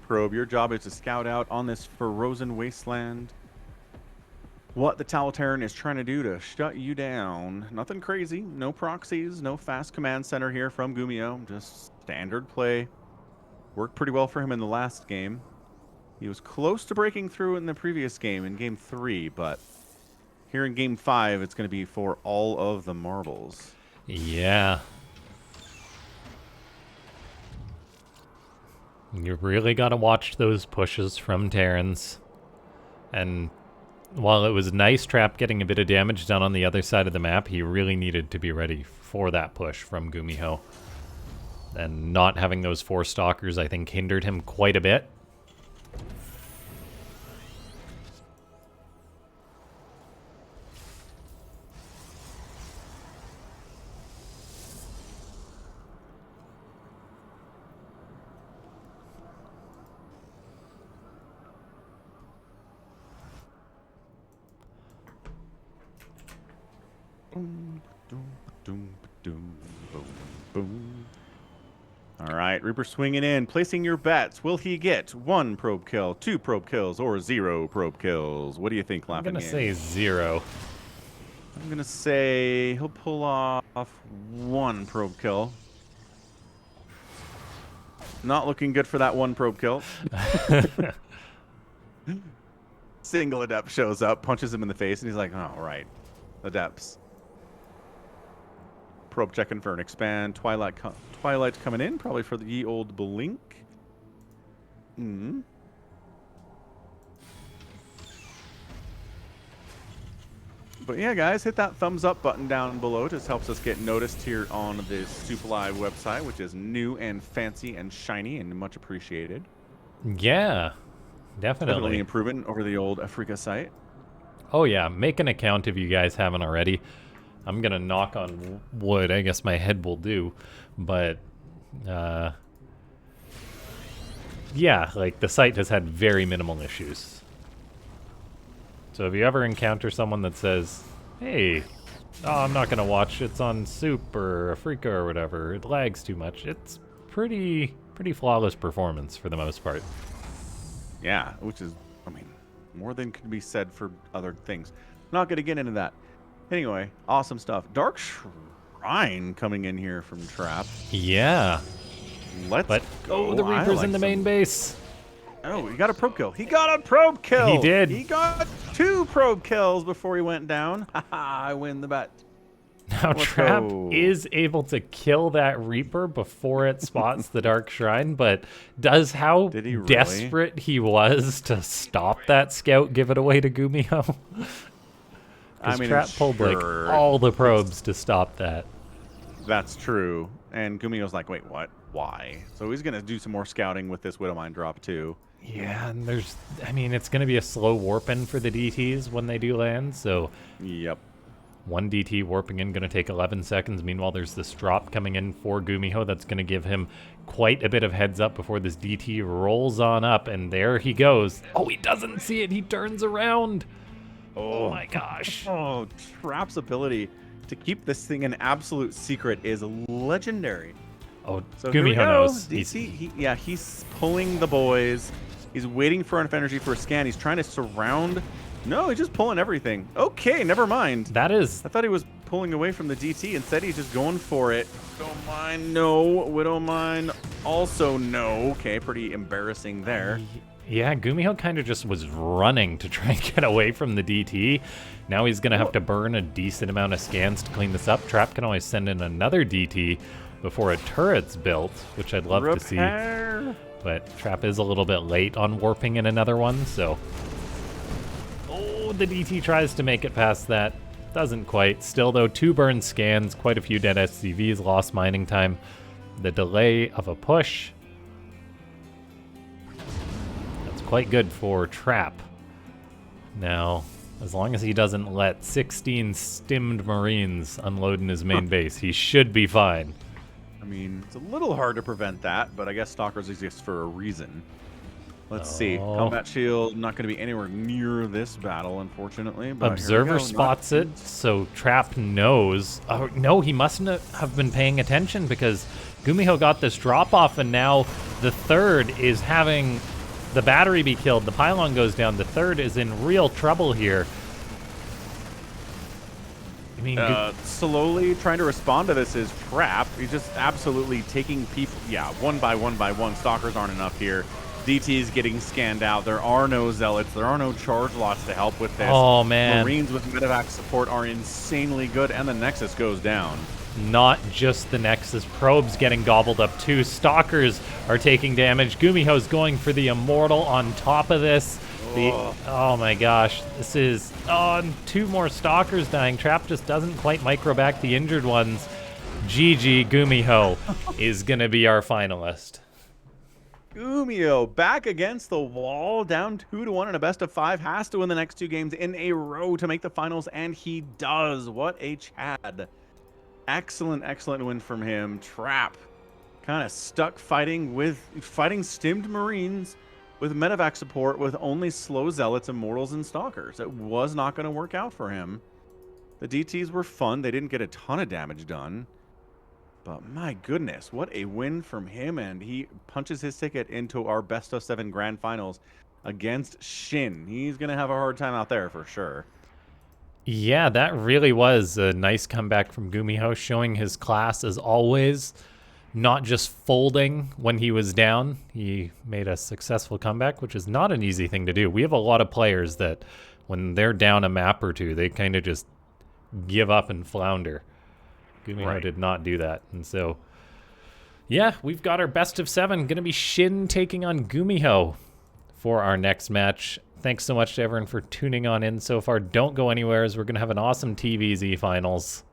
Probe, your job is to scout out on this frozen wasteland what the Totalitarian is trying to do to shut you down. Nothing crazy, no proxies, no fast command center here from Gumio, just standard play. Worked pretty well for him in the last game. He was close to breaking through in the previous game, in game 3, but here in game 5, it's going to be for all of the marbles. Yeah. You really got to watch those pushes from Terrans. And while it was nice Trap getting a bit of damage done on the other side of the map, he really needed to be ready for that push from Gumiho. And not having those 4 stalkers, I think, hindered him quite a bit. Boom, boom, boom, boom, boom, boom. All right, Reaper swinging in, placing your bets. Will he get 1 probe kill, 2 probe kills, or 0 probe kills? What do you think, I'm LaughNgamez? gonna say 0. I'm gonna say he'll pull off 1 probe kill. Not looking good for that 1 probe kill. Single Adept shows up, punches him in the face, and he's like, "Oh, right, Adepts." Probe checking for an expand. Twilight's coming in, probably for the ye old blink. But yeah, guys, hit that thumbs up button down below. It just helps us get noticed here on the SOOP Live website, which is new and fancy and shiny and much appreciated. Yeah, Definitely definitely. improvement over the old Africa site. Oh yeah, make an account if you guys haven't already. I'm gonna knock on wood. I guess my head will do, but yeah, like the site has had very minimal issues. So if you ever encounter someone that says, "Hey, I'm not gonna watch. It's on SOOP or Africa or whatever. It lags too much." It's pretty flawless performance for the most part. Yeah, which is, I mean, more than could be said for other things. Not gonna get into that. Anyway, awesome stuff. Dark Shrine coming in here from Trap. Yeah. Let's But go. the Reaper's I in the like main some- base. Oh, he got a probe kill. He got a probe kill. He did. He got 2 probe kills before he went down. Haha, I win the bet. Now Let's Trap go. is able to kill that Reaper before it spots the Dark Shrine, but does how Did he really? desperate he was to stop that scout give it away to Gumiho? I mean, Trap pulled like sure, all the probes to stop that. that's true. And Gumio's like, wait, what? Why? So he's going to do some more scouting with this Widowmine drop, too. Yeah, and I mean, it's going to be a slow warp-in for the DTs when they do land, so Yep. 1 DT warping in going to take 11 seconds. Meanwhile, there's this drop coming in for Gumiho that's going to give him quite a bit of heads up before this DT rolls on up, and there he goes. Oh, he doesn't see it. He turns around. Oh my gosh. Oh, Trap's ability to keep this thing an absolute secret is legendary. Oh, So here we Gumiho go. knows. He's pulling the boys. He's waiting for enough energy for a scan. He's trying to surround. No, he's just pulling everything. Okay, never mind. That is... I thought he was pulling away from the DT. Instead, he's just going for it. Widowmine, no. Widowmine, also no. Okay, pretty embarrassing there. Yeah, Gumiho kind of just was running to try and get away from the DT. Now he's going to have to burn a decent amount of scans to clean this up. Trap can always send in another DT before a turret's built, which I'd love to see. But Trap is a little bit late on warping in another one, so... Oh, the DT tries to make it past that. Doesn't quite. Still, though, 2 burn scans, quite a few dead SCVs, lost mining time. The delay of a push. That's quite good for Trap. Now, as long as he doesn't let 16 stimmed Marines unload in his main base, he should be fine. I mean, it's a little hard to prevent that, but I guess Stalkers exist for a reason. Let's see. Oh. Combat shield not going to be anywhere near this battle, unfortunately. But here we Observer go. spots it, so Trap knows. Oh, no, he mustn't have been paying attention because Gumiho got this drop-off, and now the 3rd is having the battery be killed. The pylon goes down. The 3rd is in real trouble here. I mean, slowly trying to respond to this is Trap. He's just absolutely taking people. Yeah, one by one. Stalkers aren't enough here. DT's getting scanned out. There are no zealots. There are no charge lots to help with this. Oh, man. Marines with medevac support are insanely good, and the Nexus goes down. Not just the Nexus. Probes getting gobbled up too. Stalkers are taking damage. Gumiho's going for the Immortal on top of this. Oh my gosh. This is... Oh, and 2 more Stalkers dying. Trap just doesn't quite micro back the injured ones. GG Gumiho is going to be our finalist. Gumio back against the wall, down 2-1 in a best of 5. Has to win the next 2 games in a row to make the finals, and he does. What a Chad. Excellent, excellent win from him. Trap kind of stuck fighting stimmed Marines with medevac support with only slow zealots, immortals, and stalkers. It was not going to work out for him. The DTs were fun. They didn't get a ton of damage done. But my goodness, what a win from him. And he punches his ticket into our best of 7 grand finals against Shin. He's going to have a hard time out there for sure. Yeah, that really was a nice comeback from Gumiho, showing his class as always, not just folding when he was down. He made a successful comeback, which is not an easy thing to do. We have a lot of players that when they're down a map or two, they kind of just give up and flounder. Gumiho did not do that. And so, yeah, we've got our best of 7. Going to be Shin taking on Gumiho for our next match. Thanks so much to everyone for tuning on in so far. Don't go anywhere, as we're going to have an awesome TVZ finals.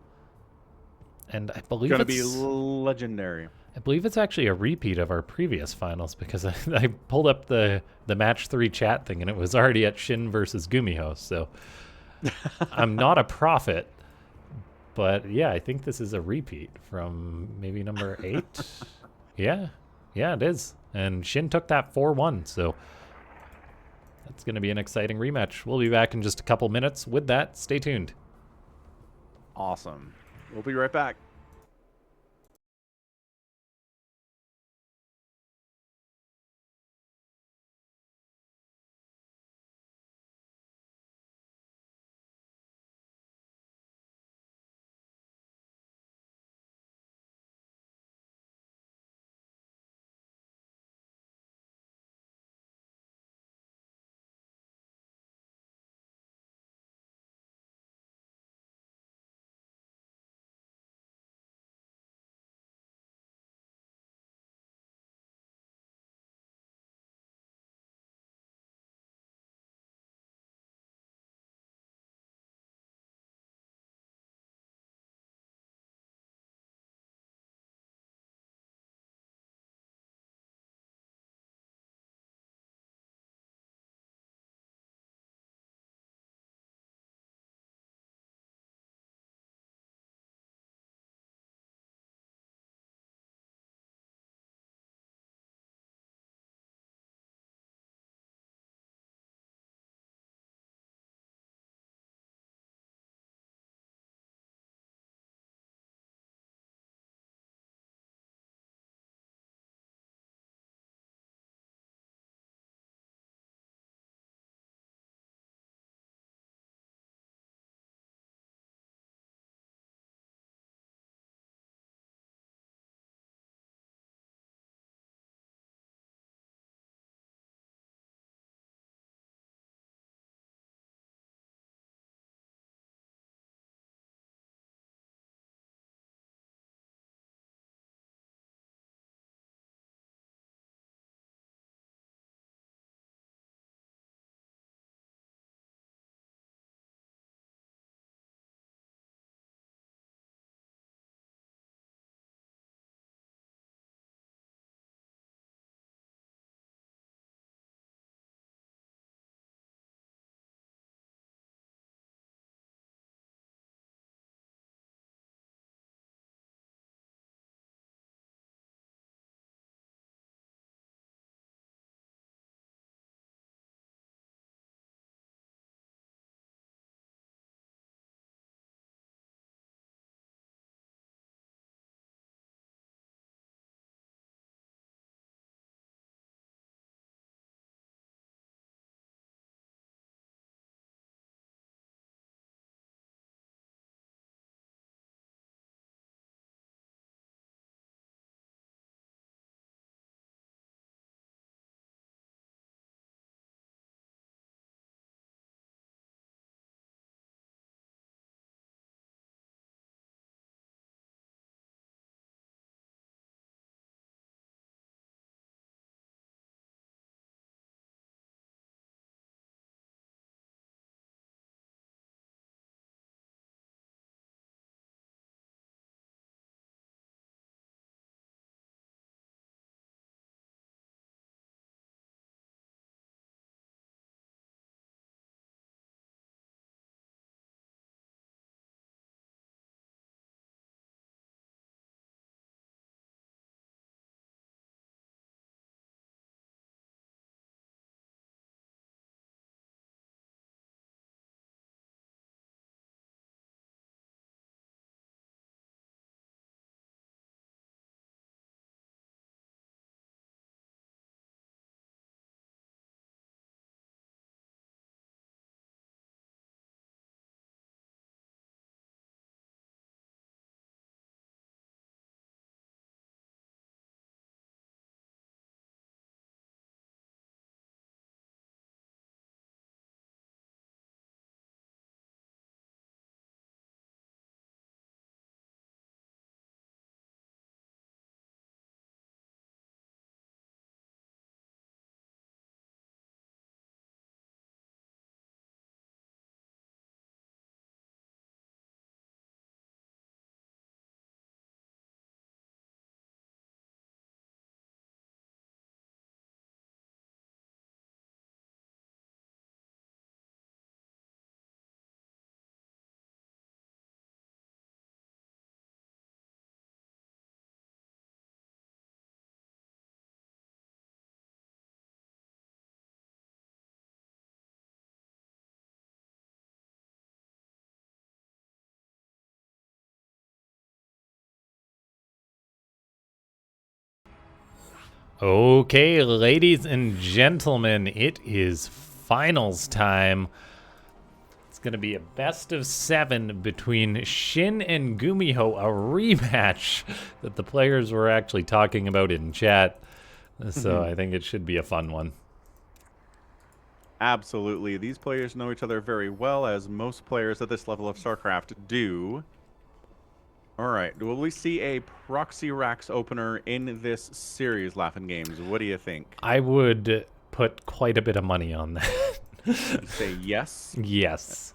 And I believe It's going to be legendary. I believe it's actually a repeat of our previous finals, because I pulled up the match 3 chat thing and it was already at Shin versus Gumiho. So I'm not a prophet, but yeah, I think this is a repeat from maybe number 8. Yeah, it is. And Shin took that 4-1, so that's going to be an exciting rematch. We'll be back in just a couple minutes. With that, stay tuned. Awesome. We'll be right back. Okay, ladies and gentlemen, it is finals time. It's going to be a best of 7 between Shin and Gumiho, a rematch that the players were actually talking about in chat. So I think it should be a fun one. Absolutely. These players know each other very well, as most players at this level of StarCraft do. All right. Will we see a Proxy Rax opener in this series, LaughNgamez? What do you think? I would put quite a bit of money on that. You say yes? Yes.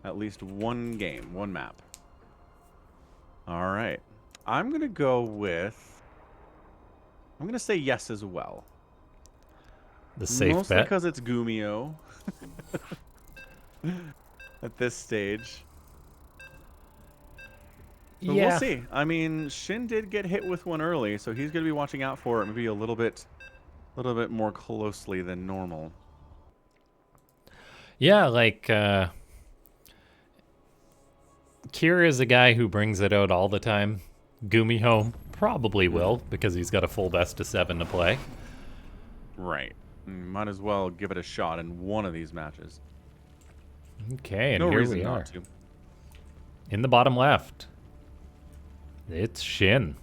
At least one game, one map. All right. I'm going to go with... I'm going to say yes as well. The safe Mostly bet. because it's Gumiho at this stage. But Yeah. we'll see. I mean, Shin did get hit with one early, so he's going to be watching out for it maybe a little bit more closely than normal. Yeah, like Kira is a guy who brings it out all the time. Gumiho probably will, because he's got a full best of 7 to play. Right. Might as well give it a shot in one of these matches. Okay, and No here reason we are. not to. In the bottom left, it's Shin.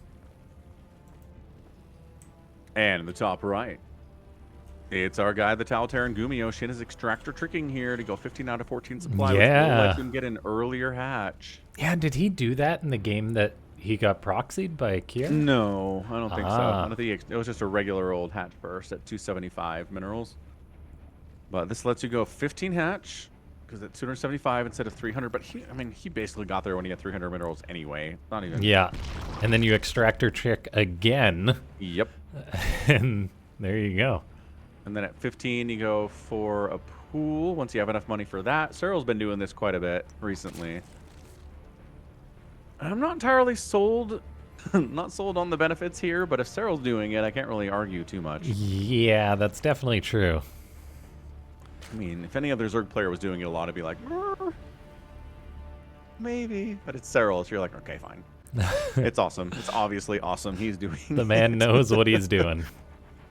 And in the top right, it's our guy, the Taltaran Gumiho. Shin is extractor tricking here to go 15 out of 14 supply, which will let him get an earlier hatch. Yeah, did he do that in the game that he got proxied by Kira? No, I don't think so. I don't think it was just a regular old hatch burst at 275 minerals. But this lets you go 15 hatch, because it's 275 instead of 300. But he basically got there when he had 300 minerals anyway. Not even. Yeah, and then you extractor trick again. Yep. And there you go. And then at 15, you go for a pool once you have enough money for that. Cyril's been doing this quite a bit recently. I'm not entirely sold, not sold on the benefits here, but if Cyril's doing it, I can't really argue too much. Yeah, that's definitely true. I mean, if any other Zerg player was doing it a lot, it'd be like, maybe. But it's Cyril, so you're like, okay, fine. It's awesome. It's obviously awesome. He's doing The man knows what he's doing.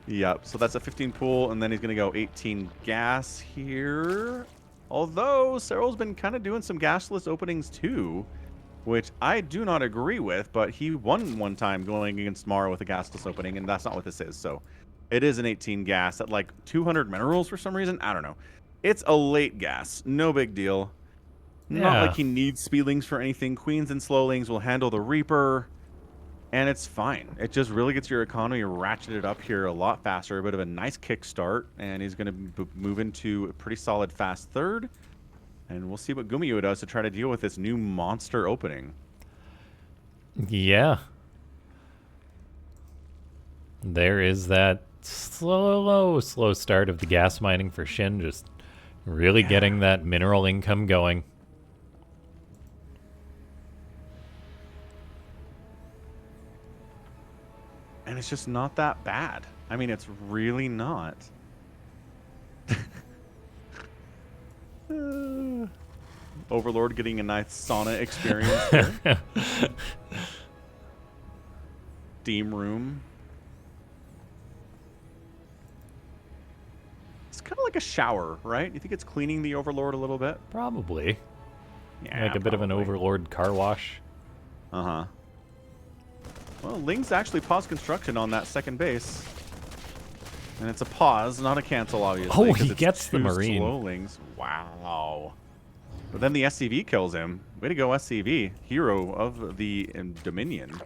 Yep, so that's a 15 pool, and then he's going to go 18 gas here. Although, Cyril's been kind of doing some gasless openings too, which I do not agree with, but he won one time going against Mara with a gasless opening, and that's not what this is. So it is an 18 gas at like 200 minerals for some reason. I don't know. It's a late gas. No big deal. Not like he needs speedlings for anything. Queens and slowlings will handle the Reaper, and it's fine. It just really gets your economy ratcheted up here a lot faster. A bit of a nice kickstart, and he's going to move into a pretty solid fast third. And we'll see what Gumiho does to try to deal with this new monster opening. Yeah. There is that slow start of the gas mining for Shin, just really getting that mineral income going. And it's just not that bad. I mean, it's really not. Overlord getting a nice sauna experience there. Steam room. It's kind of like a shower, right? You think it's cleaning the Overlord a little bit? Probably. Yeah, like a bit of an Overlord car wash. Uh-huh. Well, Ling's actually paused construction on that second base. And it's a pause, not a cancel, obviously. Oh, he gets the Marine. Slow Lings. Wow. But then the SCV kills him. Way to go, SCV. Hero of the Dominion.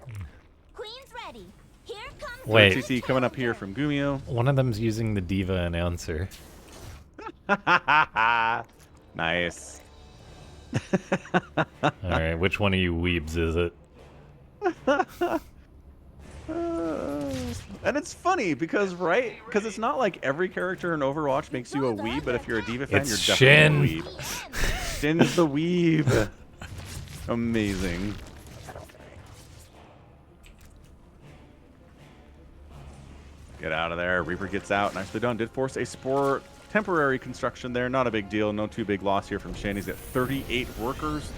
Queen's ready. Here comes Wait. CC coming up here from Gumiho. One of them's using the Diva announcer. Nice. All right, which one of you weebs is it? And it's funny because, right? Because it's not like every character in Overwatch makes you a weeb, but if you're a Diva fan, It's you're definitely a weeb. Shin's the weeb. Amazing. Get out of there. Reaper gets out. Nicely done. Did force a Spore temporary construction there. Not a big deal. No too big loss here from Shin. He's got 38 workers.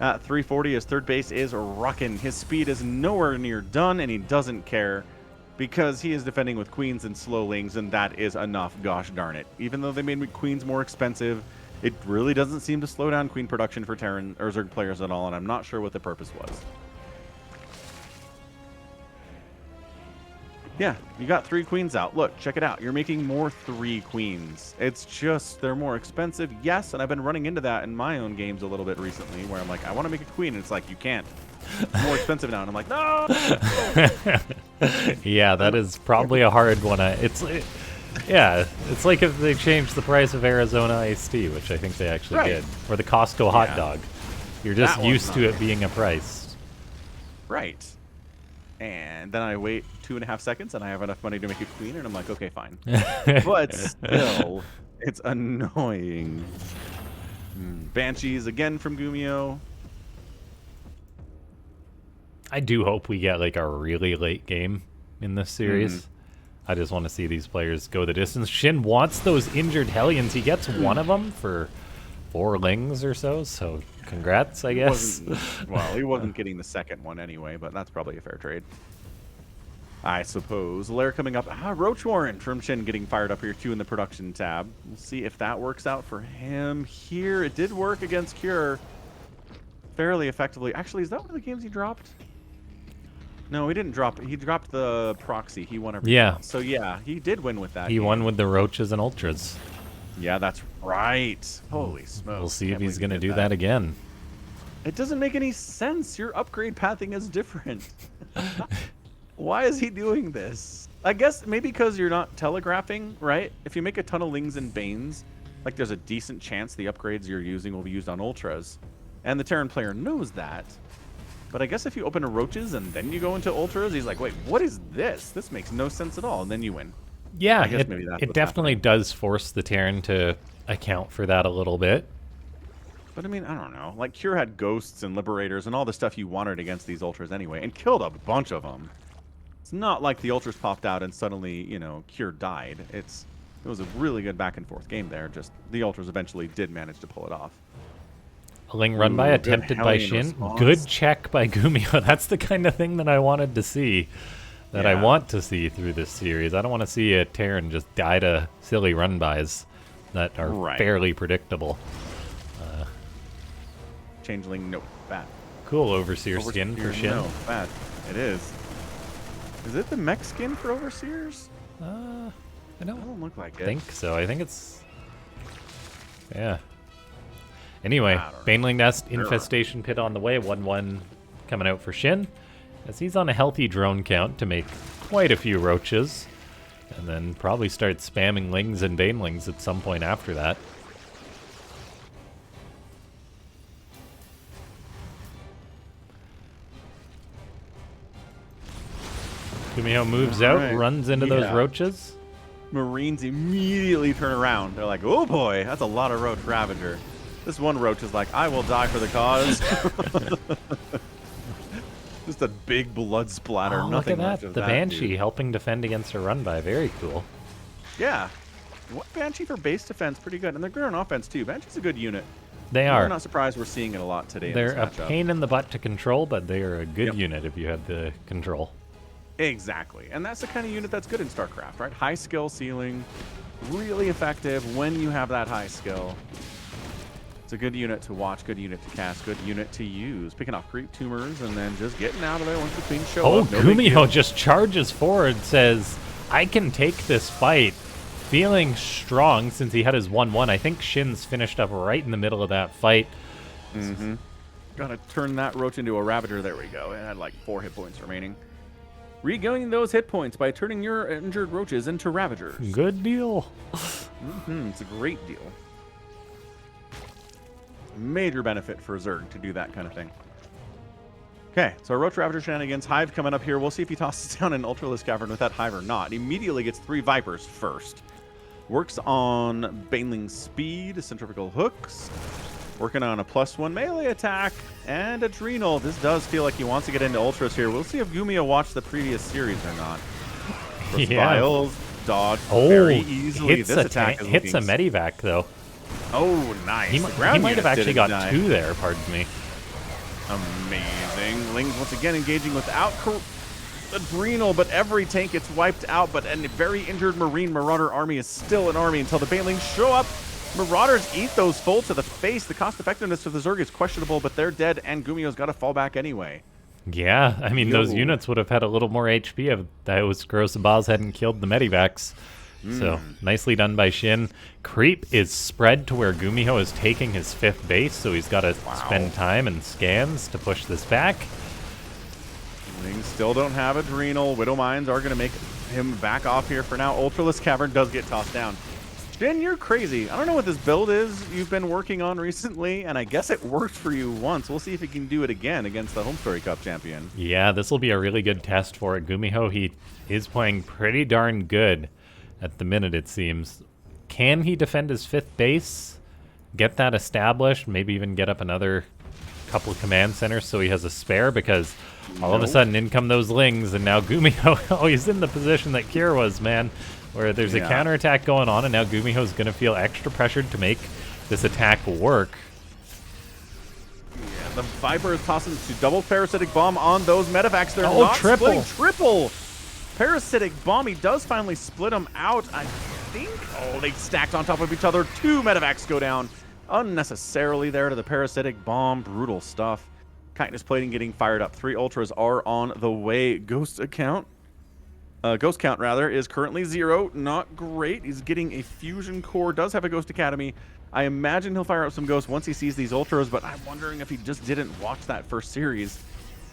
At 340, his third base is rocking. His speed is nowhere near done, and he doesn't care. because he is defending with queens and slow lings, and that is enough, gosh darn it. Even though they made queens more expensive, it really doesn't seem to slow down queen production for Terran or Zerg players at all, and I'm not sure what the purpose was. Yeah, you got 3 queens out. Look, check it out. You're making more 3 queens. It's just, they're more expensive. Yes, and I've been running into that in my own games a little bit recently, where I'm like, I want to make a queen, and it's like, you can't. It's more expensive now, and I'm like, no! Yeah, that is probably a hard one. Yeah, it's like if they changed the price of Arizona iced tea, which I think they actually did, or the Costco hot dog. You're just used to it being a price. Right. And then I wait 2.5 seconds, and I have enough money to make a queen, and I'm like, okay, fine. But still, it's annoying. Banshees again from Gumio. I do hope we get like a really late game in this series. I just want to see these players go the distance. Shin wants those injured Hellions. He gets one of them for 4 lings or so congrats, I guess. Well, he wasn't getting the second one anyway, but that's probably a fair trade, I suppose. Lair coming up. Roach Warren from Shin getting fired up here too in the production tab. We'll see if that works out for him here. It did work against Cure fairly effectively. Actually, is that one of the games he dropped? No, he didn't drop it. He dropped the proxy. He won everything. Yeah. Else. So yeah, he did win with that. He won with the Roaches and Ultras. Yeah, that's right. Holy smokes. We'll see if he's going to do that again. It doesn't make any sense. Your upgrade pathing is different. Why is he doing this? I guess maybe because you're not telegraphing, right? If you make a ton of Lings and Banes, like there's a decent chance the upgrades you're using will be used on Ultras. And the Terran player knows that. But I guess if you open a Roaches and then you go into Ultras, he's like, wait, what is this? This makes no sense at all. And then you win. Yeah, it definitely does force the Terran to account for that a little bit. But I mean, I don't know. Like, Cure had Ghosts and Liberators and all the stuff you wanted against these Ultras anyway, and killed a bunch of them. It's not like the Ultras popped out and suddenly, you know, Cure died. It was a really good back and forth game there. Just the Ultras eventually did manage to pull it off. A Ling run by attempted by Shin. Response. Good check by Gumio. That's the kind of thing that I wanted to see. That I want to see through this series. I don't want to see a Terran just die to silly run-bys that are fairly predictable. Changeling, nope, bad. Cool Overseer skin for Shin. No, bad. It is. Is it the mech skin for Overseers? I don't look like it. think so. I think it's... Yeah. Anyway, Baneling Nest, Infestation Pit on the way. 1-1 coming out for Shin. As he's on a healthy drone count to make quite a few Roaches. And then probably start spamming Lings and Banelings at some point after that. Gumio moves out, runs into those Roaches. Marines immediately turn around. They're like, oh boy, that's a lot of Roach Ravager. This one Roach is like, I will die for the cause. Just a big blood splatter. Oh, Nothing look at that. The Banshee dude. helping defend against a run-by. Very cool. Yeah. What Banshee for base defense? Pretty good. And they're good on offense, too. Banshee's a good unit. They are. I'm not surprised we're seeing it a lot today. They're in a this matchup. pain in the butt to control, but they are a good unit if you have the control. Exactly. And that's the kind of unit that's good in StarCraft, right? High skill ceiling. Really effective when you have that high skill. It's a good unit to watch, good unit to cast, good unit to use. Picking off creep tumors and then just getting out of there once the queens show up. No Gumio just charges forward, says, I can take this fight. Feeling strong since he had his 1-1. I think Shin's finished up right in the middle of that fight. Mm-hmm. Gotta turn that Roach into a Ravager. There we go. It had like 4 hit points remaining. Regaining those hit points by turning your injured Roaches into Ravagers. Good deal. It's a great deal. Major benefit for Zerg to do that kind of thing. Okay, so Roach Ravager shenanigans. Hive coming up here. We'll see if he tosses down an Ultralisk Cavern with that Hive or not. Immediately gets 3 Vipers first. Works on Baneling Speed, Centrifugal Hooks. Working on a +1 melee attack and Adrenal. This does feel like he wants to get into Ultras here. We'll see if Gumio watched the previous series or not. Vials, dodge very easily. This attack is hits a Medivac, though. Oh, nice. He might have actually got 2 there, pardon me. Amazing. Lings once again engaging without Adrenal, but every tank gets wiped out, but a very injured Marine Marauder army is still an army until the Banelings show up. Marauders eat those full to the face. The cost effectiveness of the Zerg is questionable, but they're dead, and Gumio's got to fall back anyway. Yeah, I mean, those units would have had a little more HP if those Corrosive Balls hadn't killed the Medivacs. So, nicely done by Shin. Creep is spread to where Gumiho is taking his 5th base, so he's got to spend time and scans to push this back. Lings still don't have Adrenal. Widow Mines are going to make him back off here for now. Ultralisk Cavern does get tossed down. Shin, you're crazy. I don't know what this build is you've been working on recently, and I guess it worked for you once. We'll see if he can do it again against the Home Story Cup champion. Yeah, this will be a really good test for it. Gumiho, he is playing pretty darn good at the minute, it seems. Can he defend his 5th base? Get that established? Maybe even get up another couple of command centers so he has a spare? Because all of a sudden, in come those Lings, and now Gumiho, oh, he's in the position that Kier was, man. Where there's a counterattack going on, and now Gumiho's going to feel extra pressured to make this attack work. Yeah, the Viper is tossing to double Parasitic Bomb on those Medivacs. They're not splitting. Triple Parasitic Bomb. He does finally split them out, I think. Oh, they stacked on top of each other. 2 Medivacs go down unnecessarily there to the Parasitic Bomb. Brutal stuff. Chitinous Plating getting fired up. 3 Ultras are on the way. Ghost count is currently 0. Not great. He's getting a Fusion Core. Does have a Ghost Academy. I imagine he'll fire up some Ghosts once he sees these Ultras, but I'm wondering if he just didn't watch that first series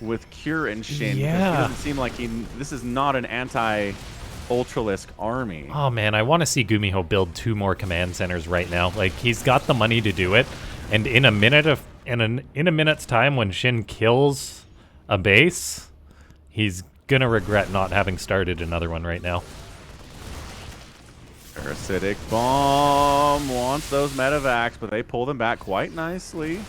with Cure and Shin. Yeah. Because he doesn't seem like this is not an anti-Ultralisk army. Oh, man, I want to see Gumiho build 2 more command centers right now. Like, he's got the money to do it, and in a minute's time when Shin kills a base, he's gonna regret not having started another one right now. Parasitic Bomb wants those Medivacs, but they pull them back quite nicely.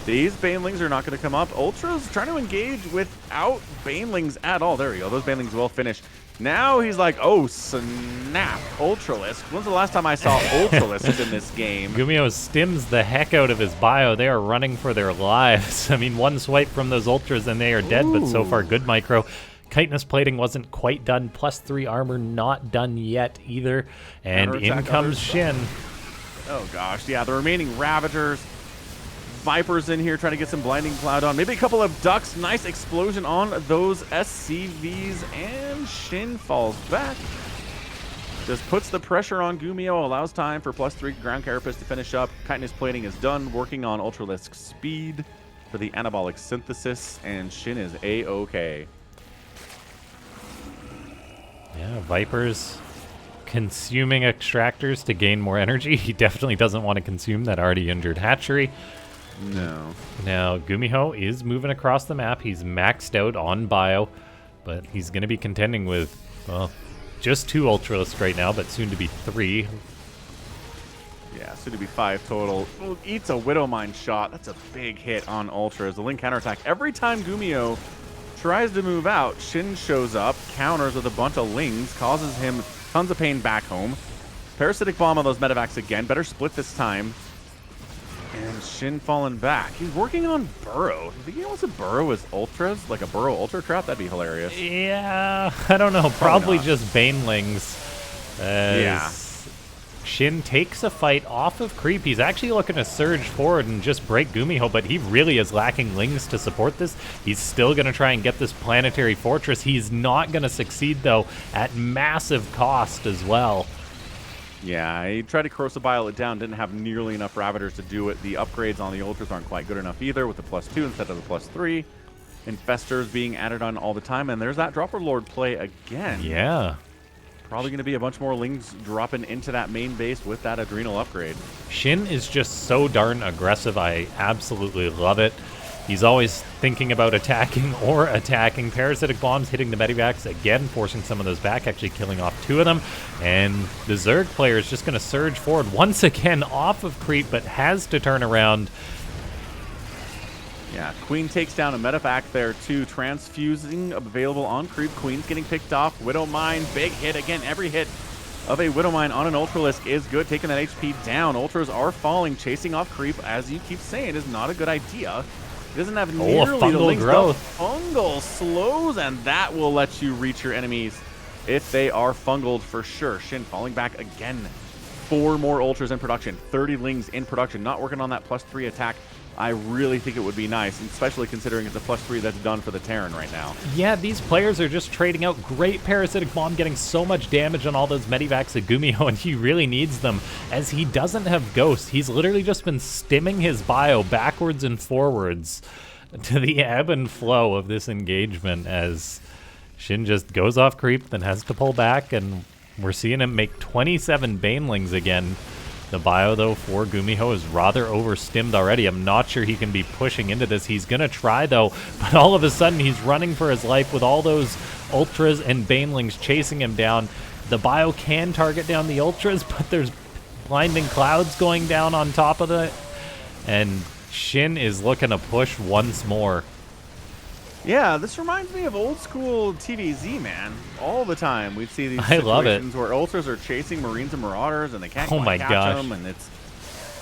These Banelings are not going to come up. Ultra's trying to engage without Banelings at all. There we go. Those Banelings will finish. Now he's like, oh, snap. Ultralisk. When's the last time I saw Ultralisk in this game? Gumiho stims the heck out of his bio. They are running for their lives. I mean, one swipe from those Ultras and they are dead, but so far good micro. Chitinous Plating wasn't quite done. +3 armor not done yet either. And in comes Shin. Oh gosh, yeah, the remaining Ravagers. Vipers in here trying to get some Blinding Cloud on. Maybe a couple of Ducks. Nice explosion on those SCVs. And Shin falls back. Just puts the pressure on Gumiho. Allows time for +3 Ground Carapace to finish up. Chitinous Plating is done. Working on Ultralisk speed for the Anabolic Synthesis. And Shin is A-OK. Yeah, Vipers consuming extractors to gain more energy. He definitely doesn't want to consume that already injured hatchery. No. Now, Gumiho is moving across the map. He's maxed out on bio, but he's going to be contending with, well, just 2 Ultralisk right now, but soon to be 3. Yeah, soon to be 5 total. Well, eats a Widow Mine shot. That's a big hit on Ultras. The Link counterattack. Every time Gumiho tries to move out, Shin shows up, counters with a bunch of Lings, causes him tons of pain back home. Parasitic Bomb on those Medivacs again. Better split this time. And Shin falling back. He's working on Burrow. Do you think he wants to burrow his Ultras? Like a Burrow Ultra Trap? That'd be hilarious. Yeah, I don't know. Probably just Banelings. Yeah. Shin takes a fight off of Creep. He's actually looking to surge forward and just break Gumiho, but he really is lacking Lings to support this. He's still going to try and get this Planetary Fortress. He's not going to succeed, though, at massive cost as well. Yeah, he tried to Corrosive Bile it down, didn't have nearly enough Ravagers to do it. The upgrades on the Ultras aren't quite good enough either with the +2 instead of the +3. Infestors being added on all the time, and there's that Dropper Lord play again. Yeah. Probably going to be a bunch more Lings dropping into that main base with that Adrenal upgrade. Shin is just so darn aggressive. I absolutely love it. He's always thinking about attacking or attacking. Parasitic Bombs hitting the Medivacs again, forcing some of those back, actually killing off 2 of them. And the Zerg player is just going to surge forward once again off of Creep, but has to turn around. Yeah, Queen takes down a Medivac there too. Transfusing available on Creep. Queen's getting picked off. Widow Mine, big hit. Again, every hit of a Widow Mine on an Ultralisk is good, taking that HP down. Ultras are falling, chasing off Creep, as you keep saying, is not a good idea. He doesn't have Oh, a nearly the fungal links. growth. The fungal slows, and that will let you reach your enemies if they are fungled for sure. Shin falling back again. 4 more ultras in production. 30 lings in production. Not working on that +3 attack. I really think it would be nice, especially considering it's a +3 that's done for the Terran right now. Yeah, these players are just trading out great Parasitic Bomb, getting so much damage on all those Medivacs of Gumiho, and he really needs them, as he doesn't have Ghost. He's literally just been stimming his bio backwards and forwards to the ebb and flow of this engagement, as Shin just goes off creep, then has to pull back, and we're seeing him make 27 Banelings again. The bio, though, for Gumiho is rather overstimmed already. I'm not sure he can be pushing into this. He's going to try, though, but all of a sudden he's running for his life with all those Ultras and Banelings chasing him down. The bio can target down the Ultras, but there's blinding clouds going down on top of it, and Shin is looking to push once more. Yeah, this reminds me of old school TVZ, man. All the time we'd see these I love it. situations where ultras are chasing Marines and Marauders and they can't Oh quite my catch gosh. them, and it's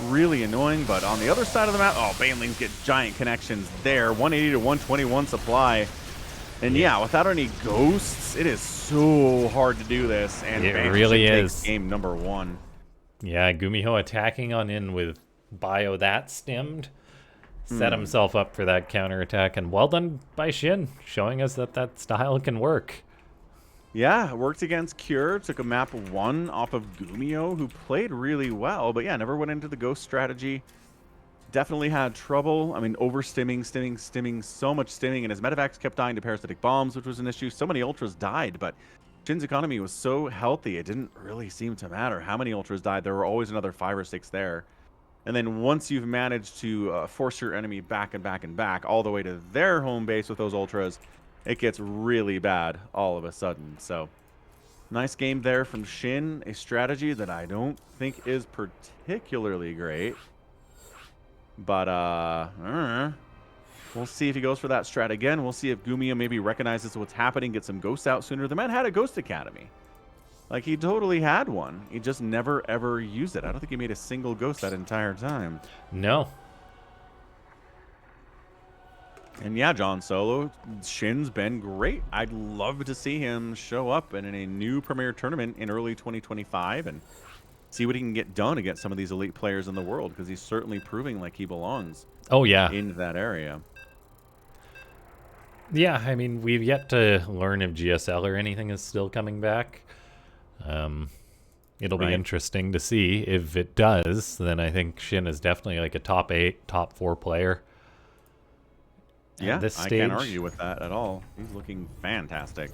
really annoying. But on the other side of the map, oh, Banelings get giant connections there. 180 to 121 supply. And yeah, without any ghosts, it is so hard to do this. And It Banshee really takes is. game number 1. Yeah, Gumiho attacking on in with bio that stemmed. Set himself up for that counterattack, and well done by Shin, showing us that that style can work. Yeah, it worked against Cure, took a map 1 off of Gumiho, who played really well, but yeah, never went into the ghost strategy. Definitely had trouble. I mean, stimming, so much stimming, and his medevacs kept dying to parasitic bombs, which was an issue. So many ultras died, but Shin's economy was so healthy, it didn't really seem to matter how many ultras died. There were always another 5 or 6 there. And then once you've managed to force your enemy back and back and back all the way to their home base with those ultras, it gets really bad all of a sudden. So nice game there from Shin, a strategy that I don't think is particularly great. But we'll see if he goes for that strat again. We'll see if Gumiho maybe recognizes what's happening, get some ghosts out sooner. The man had a Ghost Academy. Like, he totally had one. He just never, ever used it. I don't think he made a single ghost that entire time. No. And yeah, John Solo, Shin's been great. I'd love to see him show up in a new Premier tournament in early 2025 and see what he can get done against some of these elite players in the world, because he's certainly proving like he belongs Oh, yeah. in that area. Yeah, I mean, we've yet to learn if GSL or anything is still coming back. It'll be Right. interesting to see. If it does, then I think Shin is definitely like a top 8, top 4 player. Yeah, At this I stage. can't argue with that at all. He's looking fantastic.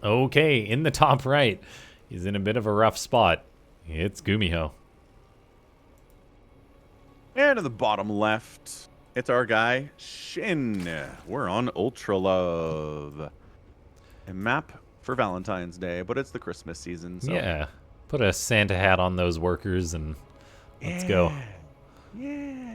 Okay, in the top right, he's in a bit of a rough spot. It's Gumiho. And to the bottom left, it's our guy, Shin. We're on Ultra Love. A map for Valentine's Day, but it's the Christmas season, so... Yeah, put a Santa hat on those workers and let's go. Yeah.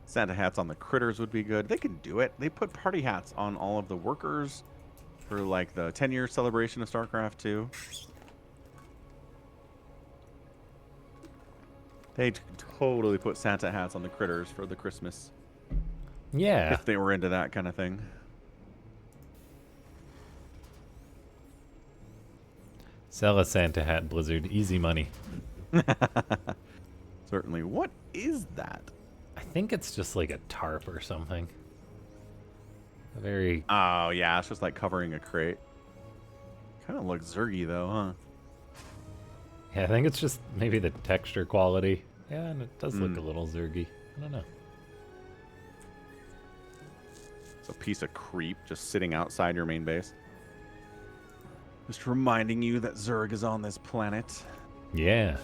Santa hats on the critters would be good. They could do it. They put party hats on all of the workers for, like, the 10-year celebration of Starcraft 2. They totally put Santa hats on the critters for the Christmas. Yeah. If they were into that kind of thing. Sell a Santa hat, Blizzard. Easy money. Certainly. What is that? I think it's just like a tarp or something. A very... Oh, yeah. It's just like covering a crate. Kind of looks zergy, though, huh? Yeah, I think it's just maybe the texture quality. Yeah, and it does look a little zergy. I don't know. It's a piece of creep just sitting outside your main base. Just reminding you that Zerg is on this planet. Yeah.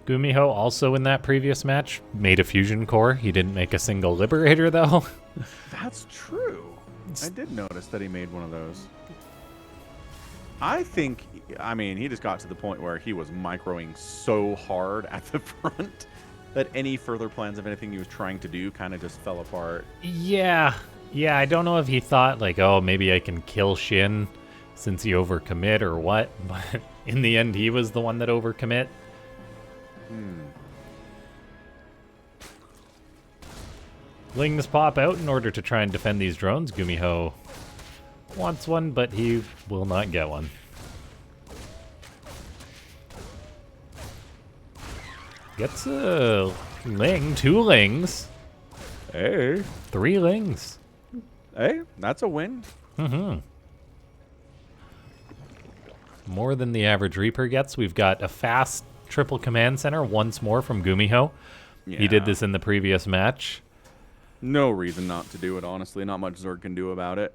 Gumiho also in that previous match made a fusion core. He didn't make a single liberator though. That's true. I did notice that he made one of those. I think, I mean, he just got to the point where he was microing so hard at the front that any further plans of anything he was trying to do kind of just fell apart. Yeah. Yeah, I don't know if he thought, like, oh, maybe I can kill Shin since he overcommit or what, but in the end, he was the one that overcommit. Lings pop out in order to try and defend these drones. Gumiho wants one, but he will not get one. Gets a Ling, 2 Lings, Hey. 3 Lings. Hey, that's a win. Mm-hmm. More than the average Reaper gets. We've got a fast triple command center once more from Gumiho. Yeah. He did this in the previous match. No reason not to do it, honestly. Not much Zerg can do about it.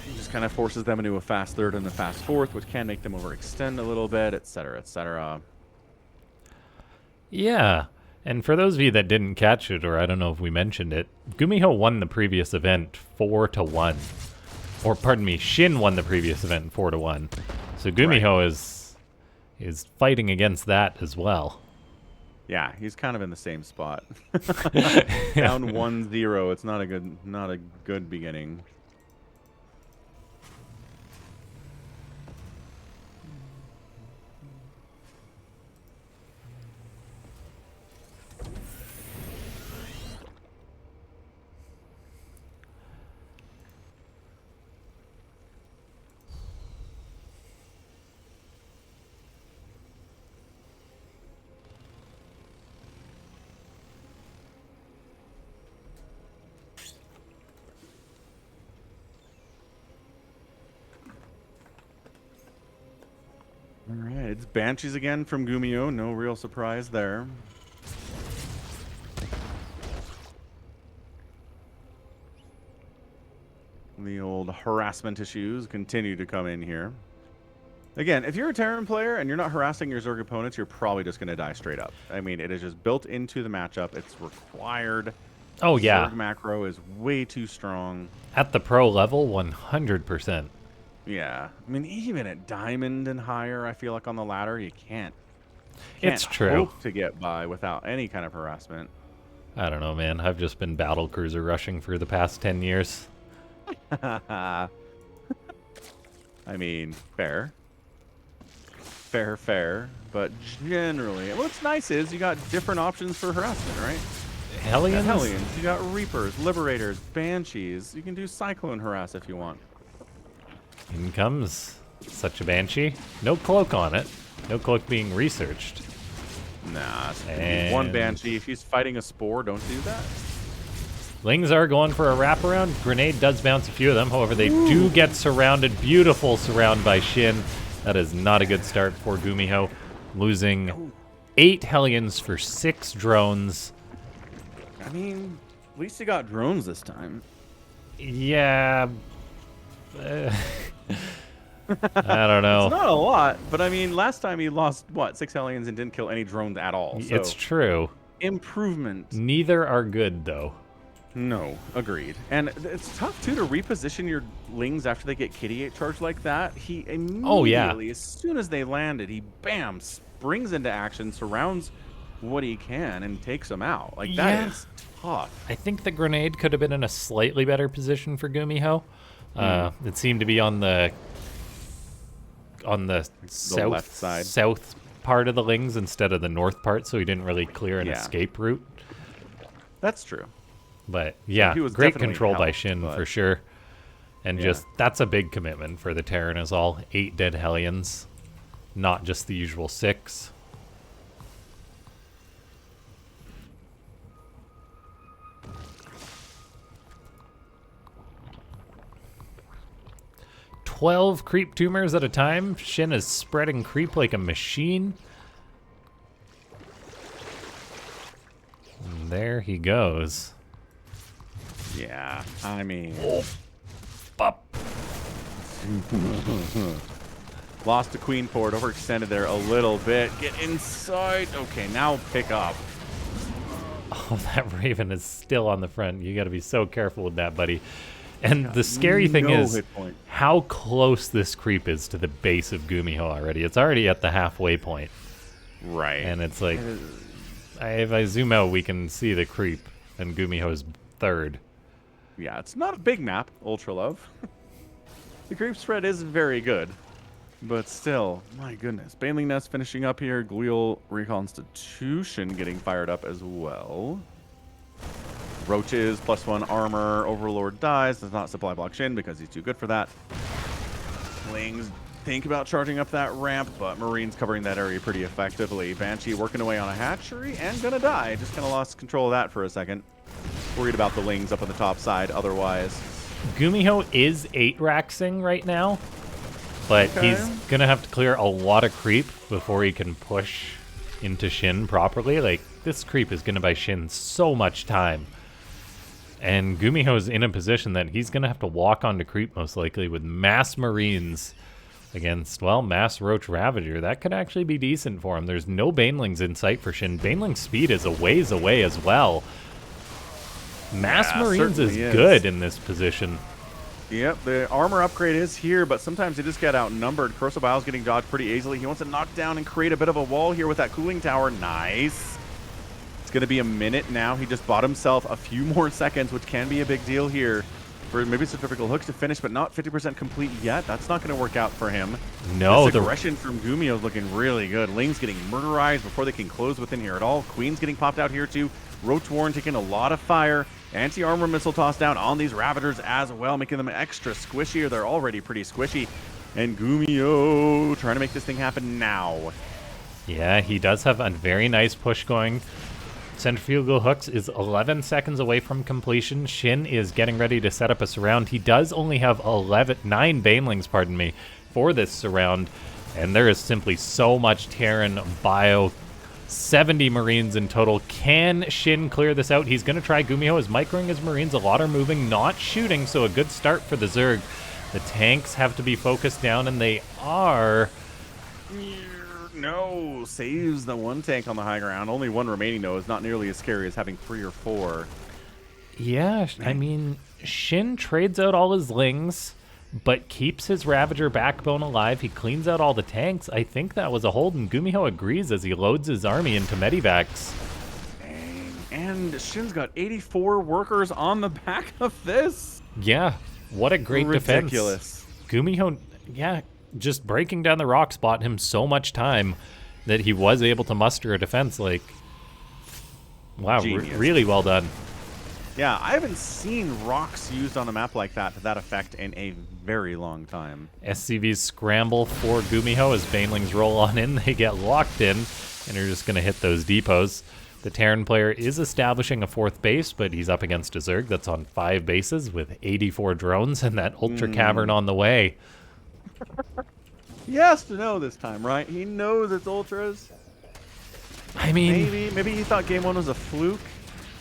He just kind of forces them into a fast third and a fast fourth, which can make them overextend a little bit, etc., etc. Yeah. And for those of you that didn't catch it, or I don't know if we mentioned it, Gumiho won the previous event 4-1. Or pardon me, Shin won the previous event 4-1. So Gumiho is fighting against that as well. Yeah, he's kind of in the same spot. Down 1-0. It's not a good beginning. All right, it's Banshees again from Gumiho. No real surprise there. The old harassment issues continue to come in here. Again, if you're a Terran player and you're not harassing your Zerg opponents, you're probably just going to die straight up. I mean, it is just built into the matchup. It's required. Oh, yeah. Zerg macro is way too strong. At the pro level, 100%. Yeah. I mean, even at Diamond and higher, I feel like on the ladder, you can't It's true. hope to get by without any kind of harassment. I don't know, man. I've just been battle cruiser rushing for the past 10 years. I mean, fair. Fair. But generally, what's nice is you got different options for harassment, right? Hellions? Hellions. You got Reapers, Liberators, Banshees. You can do Cyclone harass if you want. In comes such a Banshee. No cloak on it. No cloak being researched. Nah, it's And- one Banshee. If he's fighting a Spore, don't do that. Lings are going for a wraparound. Grenade does bounce a few of them. However, they do get surrounded. Beautiful surround by Shin. That is not a good start for Gumiho. Losing 8 Hellions for 6 drones. I mean, at least he got drones this time. Yeah. I don't know. It's not a lot, but I mean, last time he lost, what, 6 Hellions and didn't kill any drones at all. So It's true. improvement. Neither are good, though. No, agreed. And it's tough, too, to reposition your Lings after they get Kitty 8 charged like that. He immediately, as soon as they landed, he, bam, springs into action, surrounds what he can, and takes them out. Like, that is tough. I think the grenade could have been in a slightly better position for Gumiho. It seemed to be on the left side. south part of the Lings instead of the north part, so he didn't really clear an escape route. That's true. But yeah, he was great definitely control by helped, Shin but- for sure. And Yeah. just, that's a big commitment for the Terran is all. 8 dead Hellions, not just the usual 6. "12 creep tumors at a time. Shin is spreading creep like a machine." And there he goes. Yeah, I mean... Bop. Lost to Queen Port, overextended there a little bit. Get inside. Okay, now pick up. Oh, that Raven is still on the front. You got to be so careful with that, buddy. And the scary thing no is hit point. how close this creep is to the base of Gumiho already. It's already at the halfway point. Right. And it's like, if I zoom out, we can see the creep, and Gumiho's third. Yeah, it's not a big map, Ultra Love. The creep spread is very good. But still, my goodness. Baneling Nest finishing up here. Gleal Reconstitution getting fired up as well. Roaches, +1 armor. Overlord dies. Does not supply block Shin because he's too good for that. Lings think about charging up that ramp, but Marine's covering that area pretty effectively. Banshee working away on a hatchery and gonna die. Just kind of lost control of that for a second. Worried about the Lings up on the top side otherwise. Gumiho is 8-raxing right now, but he's going to have to clear a lot of creep before he can push into Shin properly. Like, this creep is going to buy Shin so much time. And Gumiho's in a position that he's going to have to walk onto creep most likely with mass Marines against, well, mass Roach Ravager. That could actually be decent for him. There's no Banelings in sight for Shin. Baneling's speed is a ways away as well. Mass Marines is good in this position. Yep, the armor upgrade is here, but sometimes they just get outnumbered. Corrosive Vial's getting dodged pretty easily. He wants to knock down and create a bit of a wall here with that cooling tower. Nice. It's going to be a minute now. He just bought himself a few more seconds, which can be a big deal here. For maybe centrifugal hooks to finish, but not 50% complete yet. That's not going to work out for him. No, this aggression from Gumio is looking really good. Ling's getting murderized before they can close within here at all. Queen's getting popped out here too. Roach Warren taking a lot of fire. Anti-armor missile tossed down on these Ravagers as well, making them extra squishier. They're already pretty squishy. And Gumio trying to make this thing happen now. Yeah, he does have a very nice push going. Centrifugal Hooks is 11 seconds away from completion. Shin is getting ready to set up a surround. He does only have 9 Banelings, pardon me, for this surround. And there is simply so much Terran bio. 70 Marines in total. Can Shin clear this out? He's going to try. Gumiho is microing his Marines. A lot are moving, not shooting, so a good start for the Zerg. The tanks have to be focused down, and they are. No, saves the one tank on the high ground. Only one remaining, though, is not nearly as scary as having 3 or 4. Yeah, I mean, Shin trades out all his Lings, but keeps his Ravager backbone alive. He cleans out all the tanks. I think that was a hold, and Gumiho agrees as he loads his army into Medivacs. Dang. And Shin's got 84 workers on the back of this. Yeah, what a great defense. Ridiculous. Gumiho, yeah, just breaking down the rocks bought him so much time that he was able to muster a defense. Like, wow, really well done. Yeah, I haven't seen rocks used on a map like that to that effect in a very long time. SCVs scramble for Gumiho as Banelings roll on in. They get locked in and are just going to hit those depots. The Terran player is establishing a 4th base, but he's up against a Zerg that's on 5 bases with 84 drones and that Ultra Cavern on the way. He has to know this time, right? He knows it's Ultras. I mean, Maybe he thought game 1 was a fluke.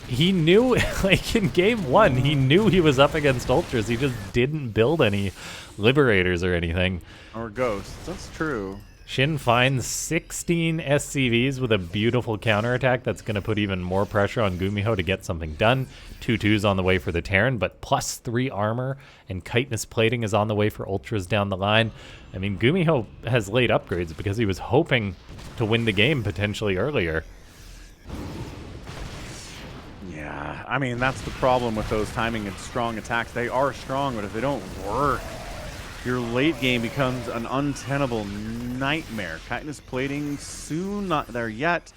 He knew, like in game 1, he knew he was up against Ultras. He just didn't build any Liberators or anything. Or Ghosts. That's true. Shin finds 16 SCVs with a beautiful counterattack that's going to put even more pressure on Gumiho to get something done. 2/2s on the way for the Terran, but +3 armor and chitinous plating is on the way for Ultras down the line. I mean, Gumiho has late upgrades because he was hoping to win the game potentially earlier. Yeah, I mean, that's the problem with those timing and strong attacks. They are strong, but if they don't work, your late game becomes an untenable nightmare. Chitinous plating, soon not there yet.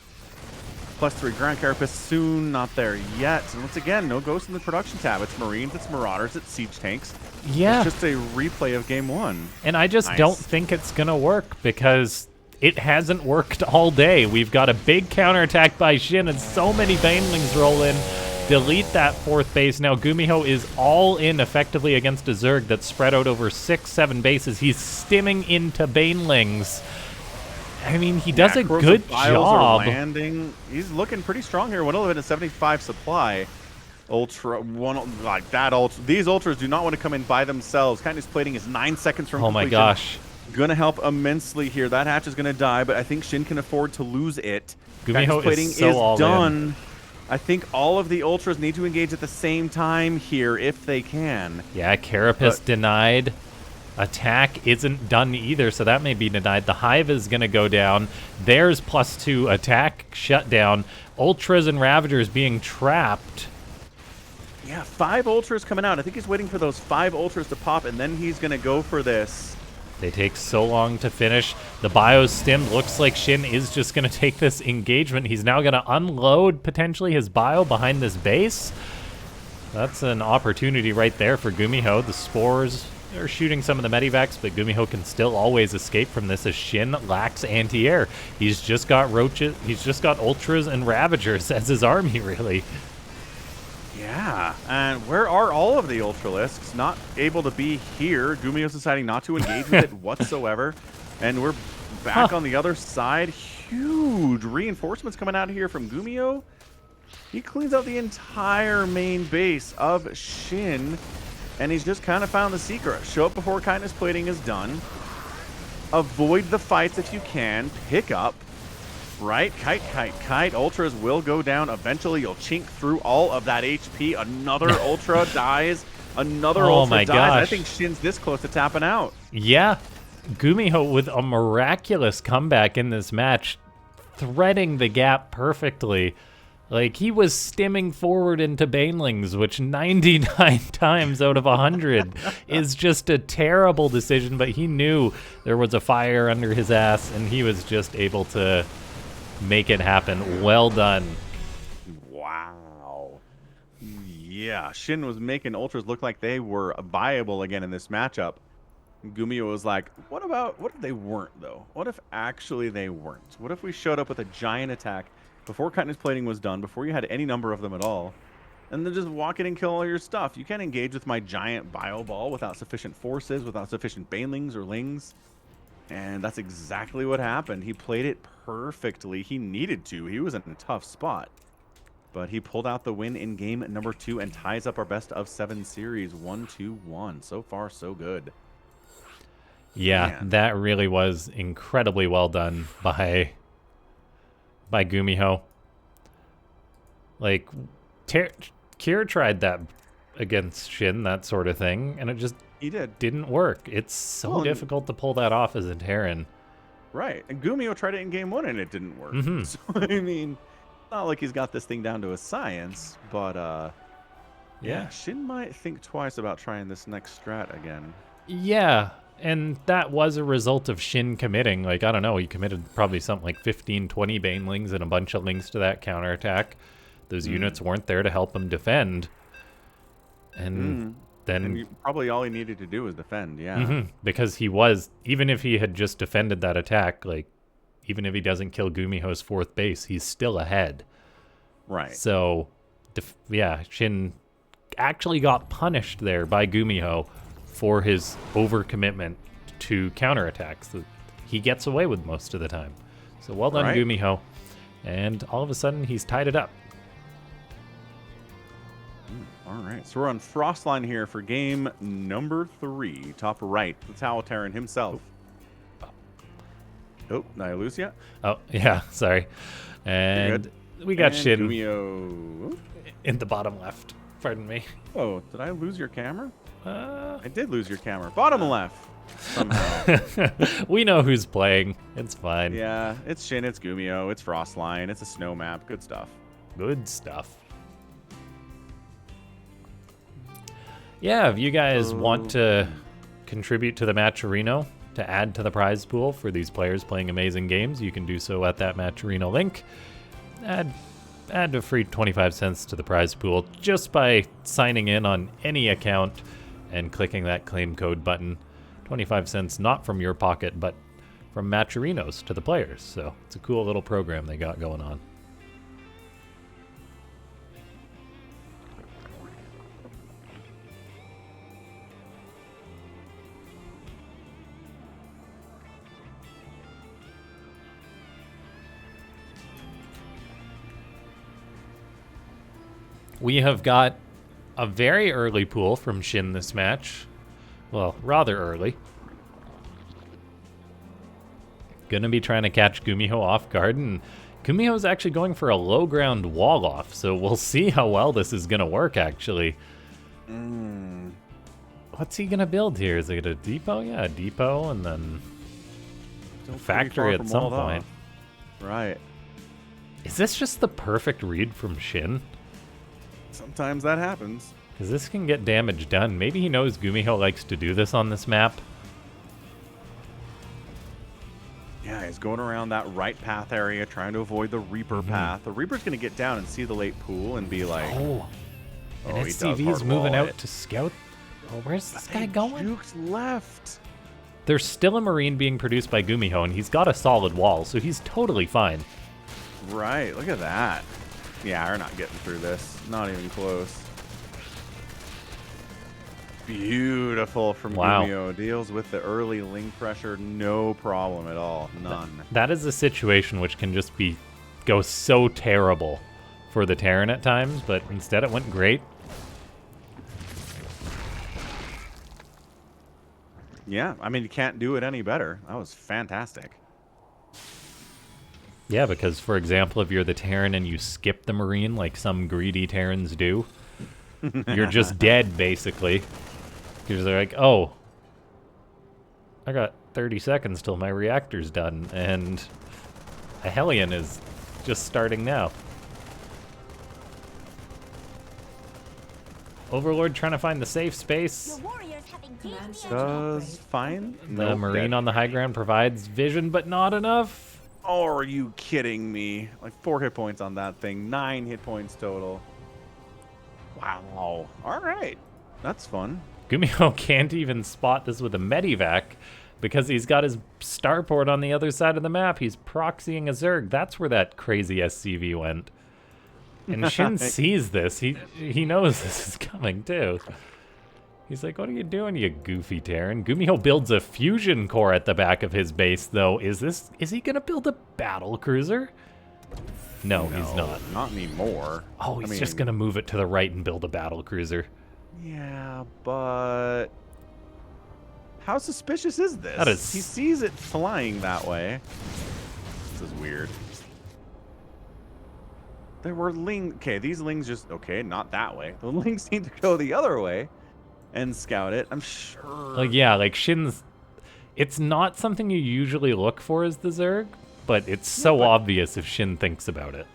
+3 Grand Carapace, soon not there yet. And once again, no Ghost in the production tab. It's Marines, it's Marauders, it's Siege Tanks. Yeah. It's just a replay of game 1. And I just don't think it's going to work because it hasn't worked all day. We've got a big counterattack by Shin and so many Banelings roll in. Delete that 4th base. Now Gumiho is all in effectively against a Zerg that's spread out over 6-7 bases. He's stimming into Banelings. I mean, he does a good job. Landing. He's looking pretty strong here. 111 and 75 supply. Ultra, like that Ultra. These Ultras do not want to come in by themselves. Kindness plating is 9 seconds from completion. Oh my gosh. Gonna help immensely here. That hatch is gonna die, but I think Shin can afford to lose it. Gumiho plating is so all done. I think all of the Ultras need to engage at the same time here if they can. Yeah, Carapace denied. Attack isn't done either, so that may be denied. The Hive is going to go down. There's +2 attack shut down. Ultras and Ravagers being trapped. Yeah, 5 Ultras coming out. I think he's waiting for those 5 Ultras to pop, and then he's going to go for this. They take so long to finish. The bio stim looks like Shin is just going to take this engagement. He's now going to unload potentially his bio behind this base. That's an opportunity right there for Gumiho. The spores are shooting some of the medivacs, but Gumiho can still always escape from this as Shin lacks anti-air. He's just got roaches. He's just got Ultras and Ravagers as his army, really. Yeah, and where are all of the Ultralisks? Not able to be here. Gumiho's deciding not to engage with it whatsoever. And we're back on the other side. Huge reinforcements coming out here from Gumiho. He cleans out the entire main base of Shin. And he's just kind of found the secret. Show up before Kindness Plating is done. Avoid the fights if you can. Pick up. Right? Kite, kite, kite. Ultras will go down. Eventually, you'll chink through all of that HP. Another Ultra dies. Another Ultra dies. Gosh. I think Shin's this close to tapping out. Yeah. Gumiho with a miraculous comeback in this match, threading the gap perfectly. Like, he was stimming forward into Banelings, which 99 times out of 100 is just a terrible decision, but he knew there was a fire under his ass, and he was just able to make it happen. Well done. Wow. Yeah, Shin was making Ultras look like they were viable again in this matchup. Gumiho was like, what if they weren't, though? What if actually they weren't? What if we showed up with a giant attack before Kindness Plating was done, before you had any number of them at all, and then just walk in and kill all your stuff? You can't engage with my giant bio ball without sufficient forces, without sufficient Banelings or Lings. And that's exactly what happened. He played it perfectly. He needed to. He was in a tough spot. But he pulled out the win in game number 2 and ties up our best of 7 series 1-1. So far, so good. Yeah, Man. that really was incredibly well done by Gumiho. Like, Kier tried that against Shin, that sort of thing, and it just didn't work. It's so difficult to pull that off as a Terran. Right, and Gumiho tried it in game 1 and it didn't work. So, I mean, not like he's got this thing down to a science, but yeah, Shin might think twice about trying this next strat again. Yeah, and that was a result of Shin committing. Like, I don't know, he committed probably something like 15, 20 Banelings and a bunch of Lings to that counterattack. Those units weren't there to help him defend. And then probably all he needed to do was defend, yeah. Because he was, even if he had just defended that attack, like, even if he doesn't kill Gumiho's 4th base, he's still ahead. Right. So, yeah, Shin actually got punished there by Gumiho for his overcommitment to counterattacks that he gets away with most of the time. So well done, Gumiho. And all of a sudden, he's tied it up. All right, so we're on Frostline here for game number 3. Top right, the Towel Terran himself. Oh, did I lose yet? Oh, yeah, sorry. And we got Shin Gumiho in the bottom left. Pardon me. Oh, did I lose your camera? I did lose your camera. Bottom left. Somehow. We know who's playing. It's fine. Yeah, it's Shin, it's Gumiho, it's Frostline, it's a snow map. Good stuff. Good stuff. Yeah, if you guys want to contribute to the Matcherino, to add to the prize pool for these players playing amazing games, you can do so at that Matcherino link. Add a free 25 cents to the prize pool just by signing in on any account and clicking that claim code button. 25 cents not from your pocket, but from Matcherinos to the players. So it's a cool little program they got going on. We have got a very early pool from Shin this match. Well, rather early. Gonna be trying to catch Gumiho off guard and Kumiho's actually going for a low ground wall off, so we'll see how well this is going to work, actually. What's he going to build here? Is it a depot? Yeah, a depot, and then a factory at some point. Right. Is this just the perfect read from Shin? Sometimes that happens. Because this can get damage done. Maybe he knows Gumiho likes to do this on this map. Yeah, he's going around that right path area, trying to avoid the Reaper path. The Reaper's going to get down and see the late pool and be like... Oh, and he does SCV's hard moving wall out it. to scout. Oh, where's this guy Hey, going? Juke's left. There's still a Marine being produced by Gumiho, and he's got a solid wall, so he's totally fine. Right, look at that. Yeah, we're not getting through this. Not even close. Beautiful from Wow. Gumio. Deals with the early Ling pressure, no problem at all. None. That is a situation which can just go so terrible for the Terran at times, but instead it went great. Yeah, I mean, you can't do it any better. That was fantastic. Yeah, because, for example, if you're the Terran and you skip the Marine like some greedy Terrans do, you're just dead, basically. Because they're like, oh, I got 30 seconds till my reactor's done, and a Hellion is just starting now. Overlord trying to find the safe space. Your warriors have engaged the Does fine. The Nope, Marine dead. on the high ground provides vision, but not enough. Oh, are you kidding me? Like 4 hit points on that thing. 9 hit points total. Wow. All right. That's fun. Gumiho can't even spot this with a medivac because he's got his starport on the other side of the map. He's proxying a Zerg. That's where that crazy SCV went. And Shin sees this. He knows this is coming too. He's like, what are you doing, you goofy Terran? Gumiho builds a fusion core at the back of his base, though. Is he gonna build a battle cruiser? No, he's not. Not anymore. Oh, he's I just mean, gonna move it to the right and build a battle cruiser. Yeah, but how suspicious is this? That is- He sees it flying that way. This is weird. There were Ling. Okay, these Lings just... Okay, not that way. The Lings need to go the other way and scout it. I'm sure... Like, yeah, like Shin's... It's not something you usually look for as the Zerg, but it's so obvious if Shin thinks about it.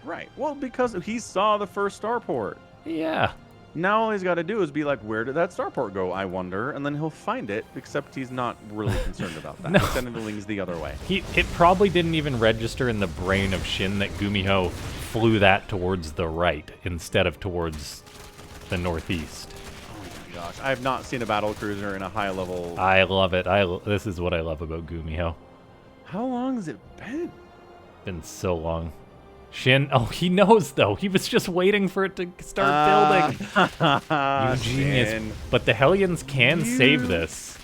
Right. Well, because he saw the first starport. Yeah. Now all he's got to do is be like, where did that starport go, I wonder? And then he'll find it, except he's not really concerned about that. No. He's sending the Lings the other way. It probably didn't even register in the brain of Shin that Gumiho flew that towards the right instead of towards the northeast. Oh my gosh. I have not seen a battle cruiser in a high level... I love it. This is what I love about Gumiho. How long has it been? Been so long. Shin, oh, he knows though. He was just waiting for it to start building. You genius. Shin. But the Hellions can save this.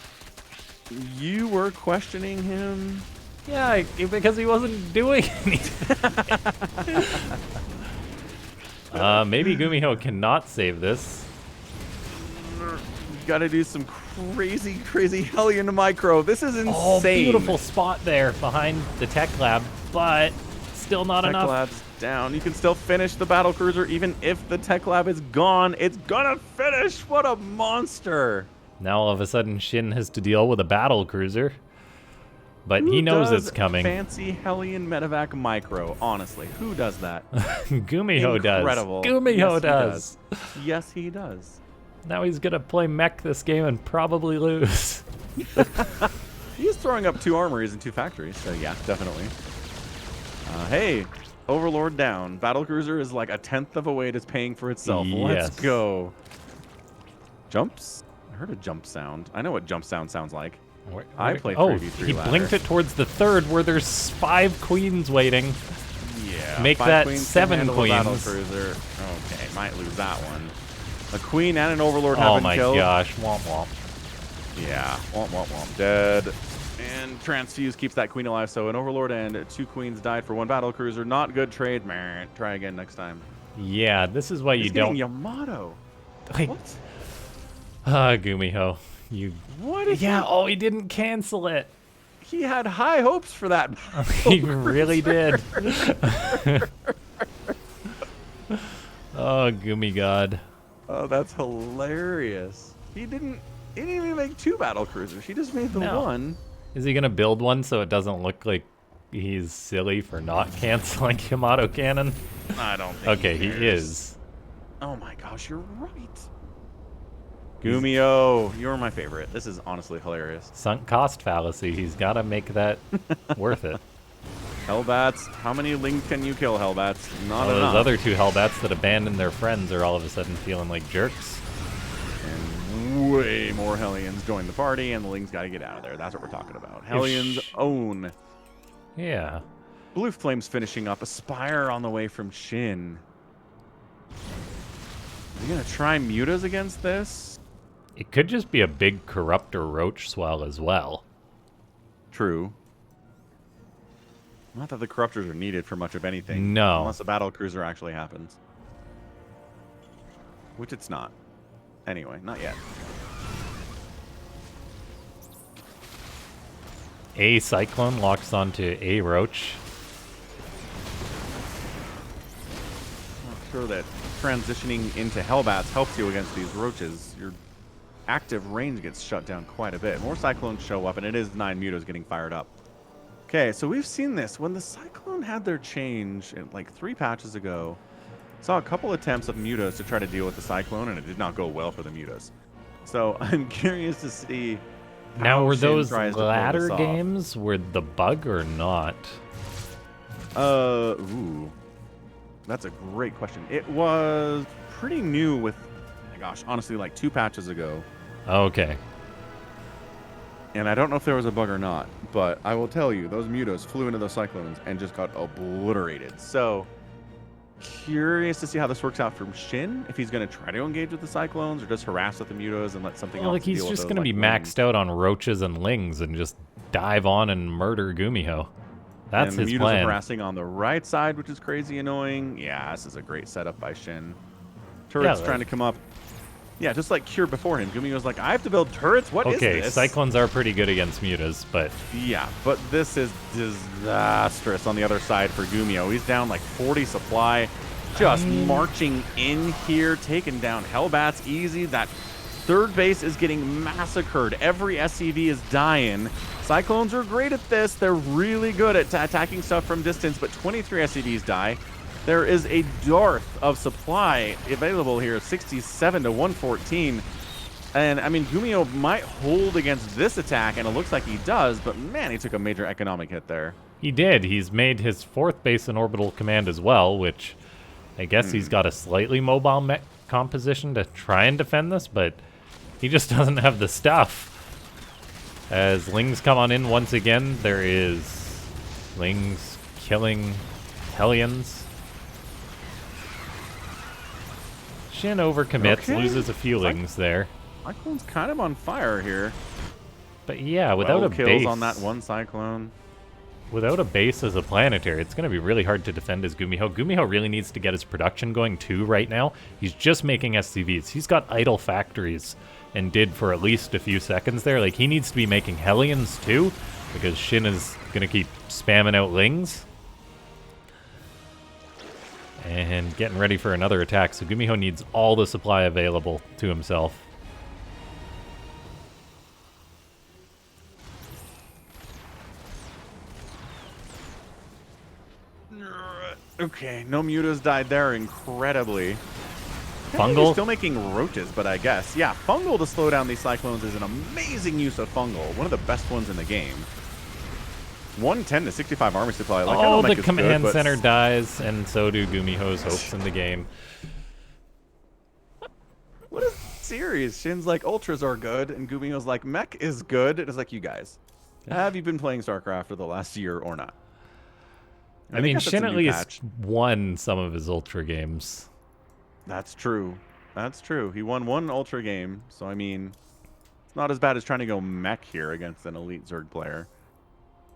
You were questioning him? Yeah, because he wasn't doing anything. Maybe Gumiho cannot save this. Got to do some crazy Hellion micro. This is insane. Oh, beautiful spot there behind the tech lab, but still not Tech enough. lab's down. You can still finish the battle cruiser even if the tech lab is gone. It's gonna finish. What a monster. Now all of a sudden Shin has to deal with a battle cruiser. But Who he knows does it's coming. Fancy Hellion medevac micro. Honestly, who does that? Gumiho Incredible. does. Gumiho Yes, he does. Yes, he does. Now he's gonna play mech this game and probably lose. He's throwing up 2 armories and 2 factories, so yeah, definitely. Hey, Overlord down. Battlecruiser is like 1/10 of a way to paying for itself. Let's Yes. go. Jumps? I heard a jump sound. I know what jump sound sounds like. I play Oh, 3v3 he ladder. blinked it towards the third where there's 5 queens waiting. Yeah. Make 5 that queens can 7 handle a queens. Battlecruiser. Okay, might lose that one. A queen and an Overlord Oh have been my killed. gosh, womp womp. Yeah, womp womp womp, dead. And Transfuse keeps that queen alive, so an Overlord and 2 queens died for 1 battle cruiser. Not good trade, man. Try again next time. Yeah, this is why you He's don't. getting Yamato. Like, What? Gumiho, you. What is Yeah. he? Oh, he didn't cancel it. He had high hopes for that. He really did. Oh, Gumi God. Oh, that's hilarious. He didn't even make 2 battle cruisers. He just made the No. one. Is he gonna build one so it doesn't look like he's silly for not canceling Yamato Cannon? I don't think Okay, he cares. is. Oh my gosh, you're right. Gumio, you're my favorite. This is honestly hilarious. Sunk cost fallacy. He's gotta make that worth it. Hellbats, how many lings can you kill, Hellbats? Not All enough. those other 2 Hellbats that abandoned their friends are all of a sudden feeling like jerks. And way more Hellions join the party, and the lings gotta get out of there. That's what we're talking about. Hellions own. Yeah. Blue Flame's finishing up. Aspire on the way from Shin. Are you gonna try mutas against this? It could just be a big Corruptor Roach swell as well. True. Not that the Corruptors are needed for much of anything. No. Unless a battle cruiser actually happens. Which it's not. Anyway, not yet. A Cyclone locks onto a Roach. I'm sure that transitioning into Hellbats helps you against these Roaches. Your active range gets shut down quite a bit. More Cyclones show up, and it is 9 mutas getting fired up. Okay, so we've seen this. When the Cyclone had their change, like 3 patches ago, saw a couple attempts of mutas to try to deal with the Cyclone, and it did not go well for the mutas. So I'm curious to see Now, how were Shin those tries to pull latter this off. games were the bug or not? Ooh. That's a great question. It was pretty new with, oh my gosh, honestly, like 2 patches ago. Okay. And I don't know if there was a bug or not, but I will tell you, those mutas flew into those Cyclones and just got obliterated. So, curious to see how this works out from Shin, if he's going to try to engage with the Cyclones or just harass with the mutas and let something Well, else like he's deal with just those, gonna be like, maxed out on Roaches and Lings and just dive on and murder Gumiho. That's and his the mutas plan. are harassing on the right side, which is crazy annoying. Yeah, this is a great setup by Shin. Turrets Yeah, trying to come up. Yeah, just like Cure before him. Gumi was like, I have to build turrets? What is Okay, this? Cyclones are pretty good against mutas, but Yeah, but this is disastrous on the other side for Gumio. He's down like 40 supply. Just marching in here, taking down Hellbats easy. That 3rd base is getting massacred. Every SCV is dying. Cyclones are great at this. They're really good at attacking stuff from distance, but 23 SCVs die. There is a dearth of supply available here, 67 to 114. And, I mean, Gumio might hold against this attack, and it looks like he does, but man, he took a major economic hit there. he did. He's made his 4th base in orbital command as well, which I guess he's got a slightly mobile mech composition to try and defend this, but he just doesn't have the stuff. As Lings come on in once again, there is Lings killing Hellions. Shin overcommits, Okay. loses a few Lings there. Cyclone's kind of on fire here. But yeah, without a kills base on that one Cyclone. without a base as a planetary, it's going to be really hard to defend as Gumiho. Gumiho really needs to get his production going too right now. He's just making SCVs. He's got idle factories and did for at least a few seconds there. Like, he needs to be making Hellions too, because Shin is going to keep spamming out Lings. And getting ready for another attack, so Gumiho needs all the supply available to himself. Okay, no mutas died there incredibly. Fungal? He's still making roaches, but I guess. Yeah, Fungal to slow down these Cyclones is an amazing use of Fungal. One of the best ones in the game. 110 to 65 army supply. Like, I Oh, don't the think it's command good, but center dies, and so do Gumiho's hopes in the game. what a series. Shin's like, Ultras are good, and Gumio's like, Mech is good. It's like, you guys, have you been playing Starcraft for the last year or not? I mean, guess that's Shin a at new least patch. won some of his Ultra games. That's true. That's true. He won 1 Ultra game, so I mean, it's not as bad as trying to go Mech here against an Elite Zerg player.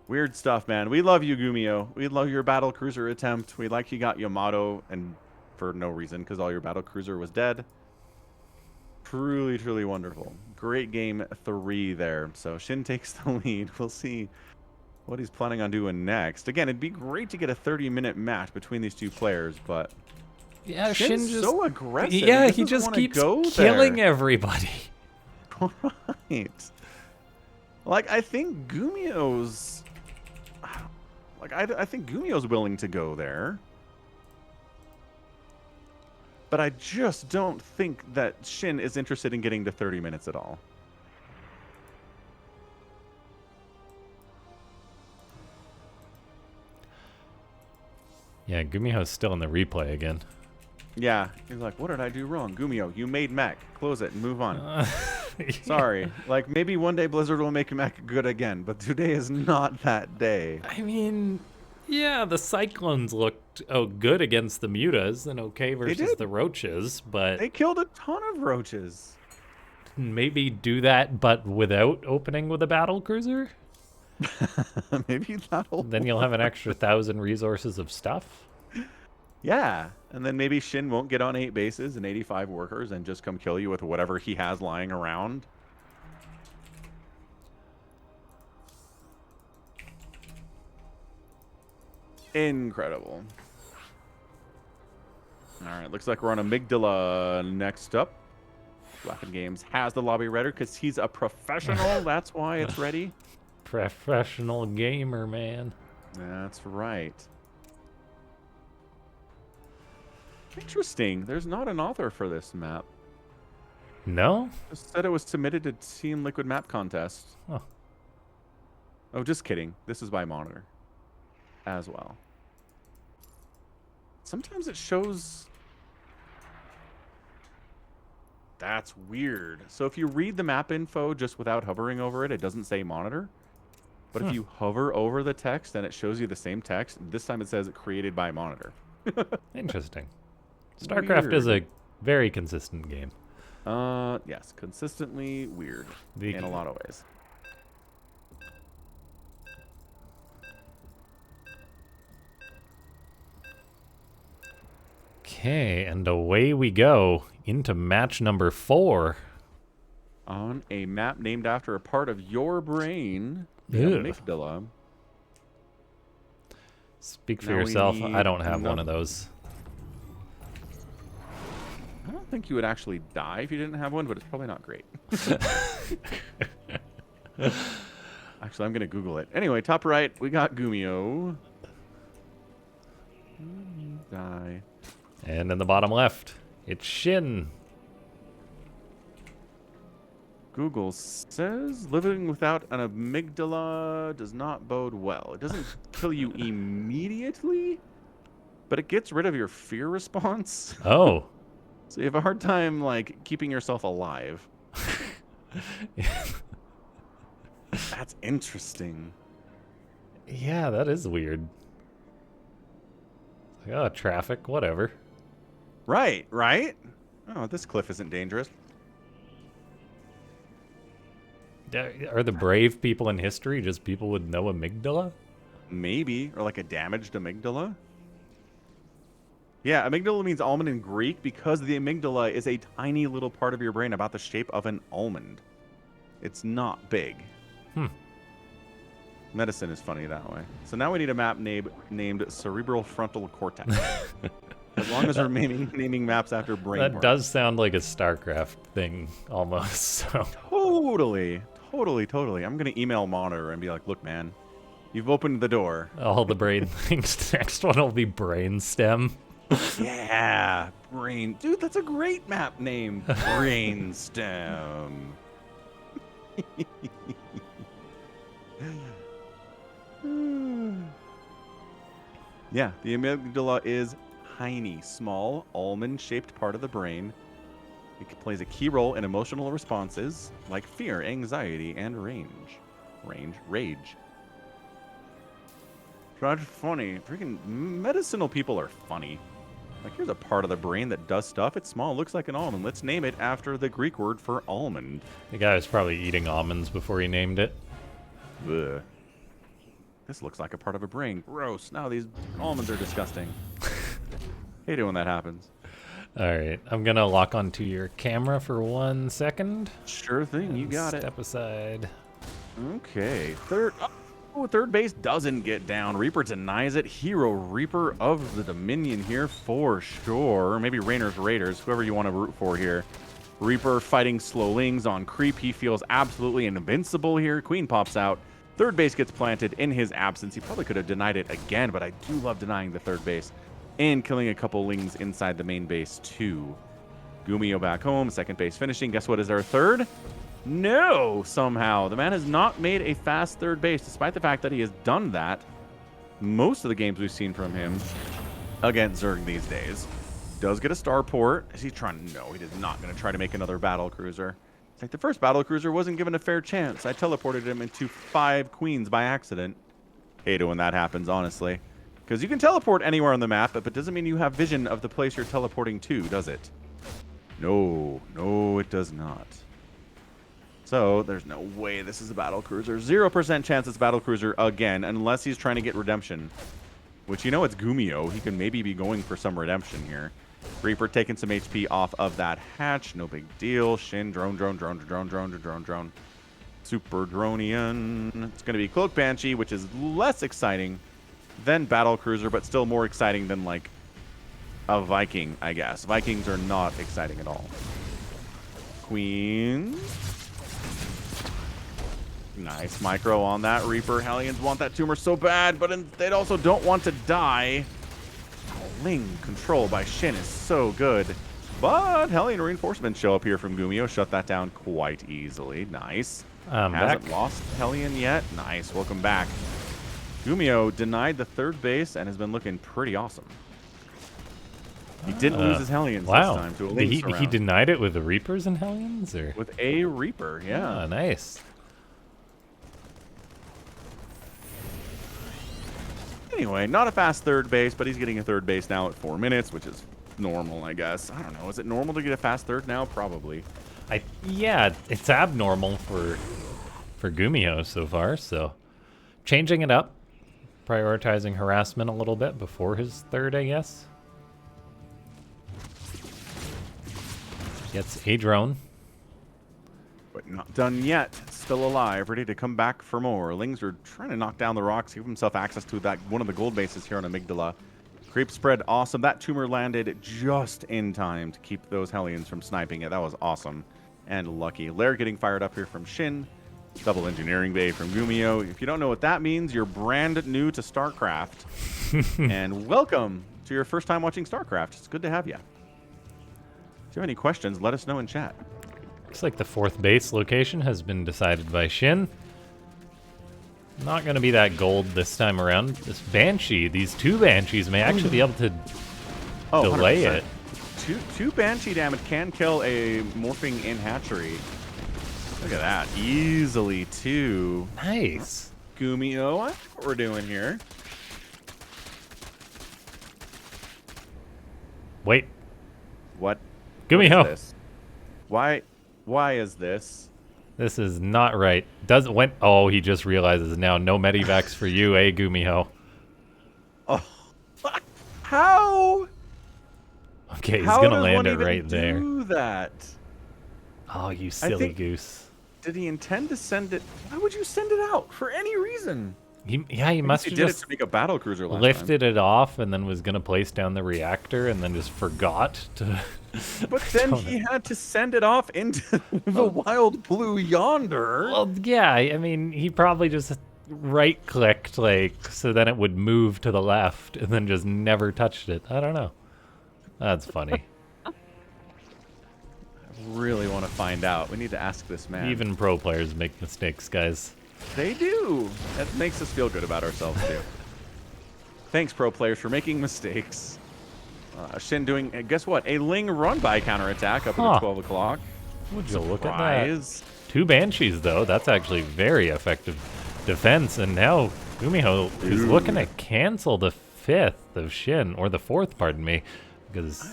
Weird stuff, man. We love you, Gumio. We love your battle cruiser attempt. We like you got Yamato, and for no reason, because all your battle cruiser was dead. Truly, truly wonderful. Great game 3 there. So Shin takes the lead. We'll see what he's planning on doing next. Again, it'd be great to get a 30-minute match between these two players, but Yeah, Shin's Shin just so aggressive. yeah, he doesn't just wanna keeps go killing there. everybody. Right. Like, I think Gumio's... Like, I think Gumio's willing to go there. But I just don't think that Shin is interested in getting to 30 minutes at all. Yeah, Gumiho's still in the replay again. Yeah, he's like, what did I do wrong? Gumio, you made mech. Close it and move on. Sorry. Like, maybe one day Blizzard will make mech good again, but today is not that day. I mean, yeah, the Cyclones looked good against the Mutas and okay versus did. the Roaches, but They killed a ton of roaches. maybe do that but without opening with a battle cruiser? Maybe that'll... Then you'll have an extra 1,000 resources of stuff. Yeah, and then maybe Shin won't get on 8 bases and 85 workers and just come kill you with whatever he has lying around. Incredible. Alright, looks like we're on Amygdala next up. LaughNgamez has the lobby ready because he's a professional. That's why it's ready. Professional gamer, man. That's right. Interesting. There's not an author for this map. No? Just said it was submitted to Team Liquid Map Contest. Oh. Oh, just kidding. This is by Monitor as well. Sometimes it shows... That's weird. So if you read the map info just without hovering over it, it doesn't say Monitor. But if you hover over the text and it shows you the same text, this time it says created by Monitor. Interesting. Starcraft is a very consistent game. Yes, consistently weird in a lot of ways. Okay, and away we go into match number 4. On a map named after a part of your brain, the Ew. amygdala. Speak for Now we yourself. I need don't have one another- of those. I don't think you would actually die if you didn't have one, but it's probably not great. Actually, I'm going to Google it. Anyway, top right, we got Gumio. Die. And in the bottom left, it's Shin. Google says living without an amygdala does not bode well. It doesn't kill you immediately, but it gets rid of your fear response. Oh. So you have a hard time, like, keeping yourself alive. That's interesting. Yeah, that is weird. Like, oh, traffic, whatever. Right, right? Oh, this cliff isn't dangerous. Are the brave people in history just people with no amygdala? Maybe. Or like a damaged amygdala. Yeah, amygdala means almond in Greek because the amygdala is a tiny little part of your brain about the shape of an almond. It's not big. Medicine is funny that way. So now we need a map named Cerebral Frontal Cortex. As long as we're naming maps after brain That parts. does sound like a StarCraft thing almost. So Totally. I'm going to email Monitor and be like, look, man, you've opened the door. all the brain things. Next one will be brainstem. Yeah, brain. Dude, that's a great map name. Brainstem. Yeah, the amygdala is tiny, small, almond-shaped part of the brain. It plays a key role in emotional responses like fear, anxiety, and rage. That's funny. Freaking medicinal people are funny. Like, here's a part of the brain that does stuff. It's small, looks like an almond. Let's name it after the Greek word for almond. The guy was probably eating almonds before he named it. Ugh. This looks like a part of a brain. Gross. Now these almonds are disgusting. Hate it when that happens. All right, I'm gonna lock onto your camera for 1 second. Sure thing. You got it. Step aside. Okay. Third. Oh, Oh, third base doesn't get down. Reaper denies it. Hero Reaper of the Dominion here for sure. Maybe Rainer's Raiders, whoever you want to root for here. Reaper fighting Slowlings on creep. He feels absolutely invincible here. Queen pops out. Third base gets planted in his absence. He probably could have denied it again, but I do love denying the third base and killing a couple Lings inside the main base too. Gumio back home. Second base finishing. Guess what is our third? No, somehow. The man has not made a fast third base, despite the fact that he has done that most of the games we've seen from him against Zerg these days. Does get a starport. Is he trying? No, he is not going to try to make another battle cruiser. It's like the first battle cruiser wasn't given a fair chance. I teleported him into 5 queens by accident. Hate it when that happens, honestly. Because you can teleport anywhere on the map, but it doesn't mean you have vision of the place you're teleporting to, does it? No, no, it does not. So there's no way this is a battle cruiser. 0% chance it's battle cruiser again, unless he's trying to get redemption. Which, you know, it's Gumio. He can maybe be going for some redemption here. Reaper taking some HP off of that hatch. No big deal. Shin, drone. Super Dronian. It's going to be Cloak Banshee, which is less exciting than battle cruiser, but still more exciting than, like, a Viking, I guess. Vikings are not exciting at all. Queen. Nice micro on that Reaper. Hellions want that tumor so bad, but they also don't want to die. Ling control by Shin is so good. But Hellion reinforcements show up here from Gumio. Shut that down quite easily. Nice. Hasn't lost Hellion yet. Nice. Welcome back. Gumio denied the third base and has been looking pretty awesome. He didn't lose his Hellions this time to a Ling surround. He denied it with the Reapers and Hellions? Or? With a Reaper, yeah. Oh, nice. Anyway, not a fast third base, but he's getting a third base now at 4 minutes, which is normal, I guess. I don't know. Is it normal to get a fast third now? Probably. Yeah, it's abnormal for Gumio so far, so changing it up, prioritizing harassment a little bit before his third, I guess. Gets a drone. But not done yet. Still alive, ready to come back for more. Lings are trying to knock down the rocks, give himself access to that one of the gold bases here on Amygdala. Creep spread, awesome. That tumor landed just in time to keep those Hellions from sniping it. That was awesome and lucky. Lair getting fired up here from Shin. Double engineering bay from Gumio. If you don't know what that means, you're brand new to Starcraft. And welcome to your first time watching Starcraft. It's good to have you. If you have any questions, let us know in chat. Looks like the fourth base location has been decided by Shin. Not going to be that gold this time around. This Banshee, these 2 Banshees may actually be able to delay 100%. it. Two Banshee damage can kill a morphing in hatchery. Look at that. Easily, too. Nice. Gumio, I think what we're doing here. Wait. What? Gumio. What is this? Why is this? This is not right. Oh, he just realizes now. No medivacs for you, Gumio. Oh, how? Okay, he's How gonna does land one it even right there. do that? Oh, you silly goose. Did he intend to send it? Why would you send it out for any reason? He must have did it just to make a battle cruiser last lifted time. it off and then was gonna place down the reactor and then just forgot to. But then he had to send it off into the wild blue yonder. Well, yeah, I mean, he probably just right-clicked, like, so then it would move to the left and then just never touched it. I don't know. That's funny. I really want to find out. We need to ask this man. Even pro players make mistakes, guys. They do. That makes us feel good about ourselves, too. Thanks, pro players, for making mistakes. Shin doing, guess what? A Ling run-by counterattack up at 12 o'clock. Would you look at that? Surprise. 2 Banshees, though. That's actually very effective defense. And now Gumio is looking to cancel the 5th of Shin, or the 4th, pardon me, because...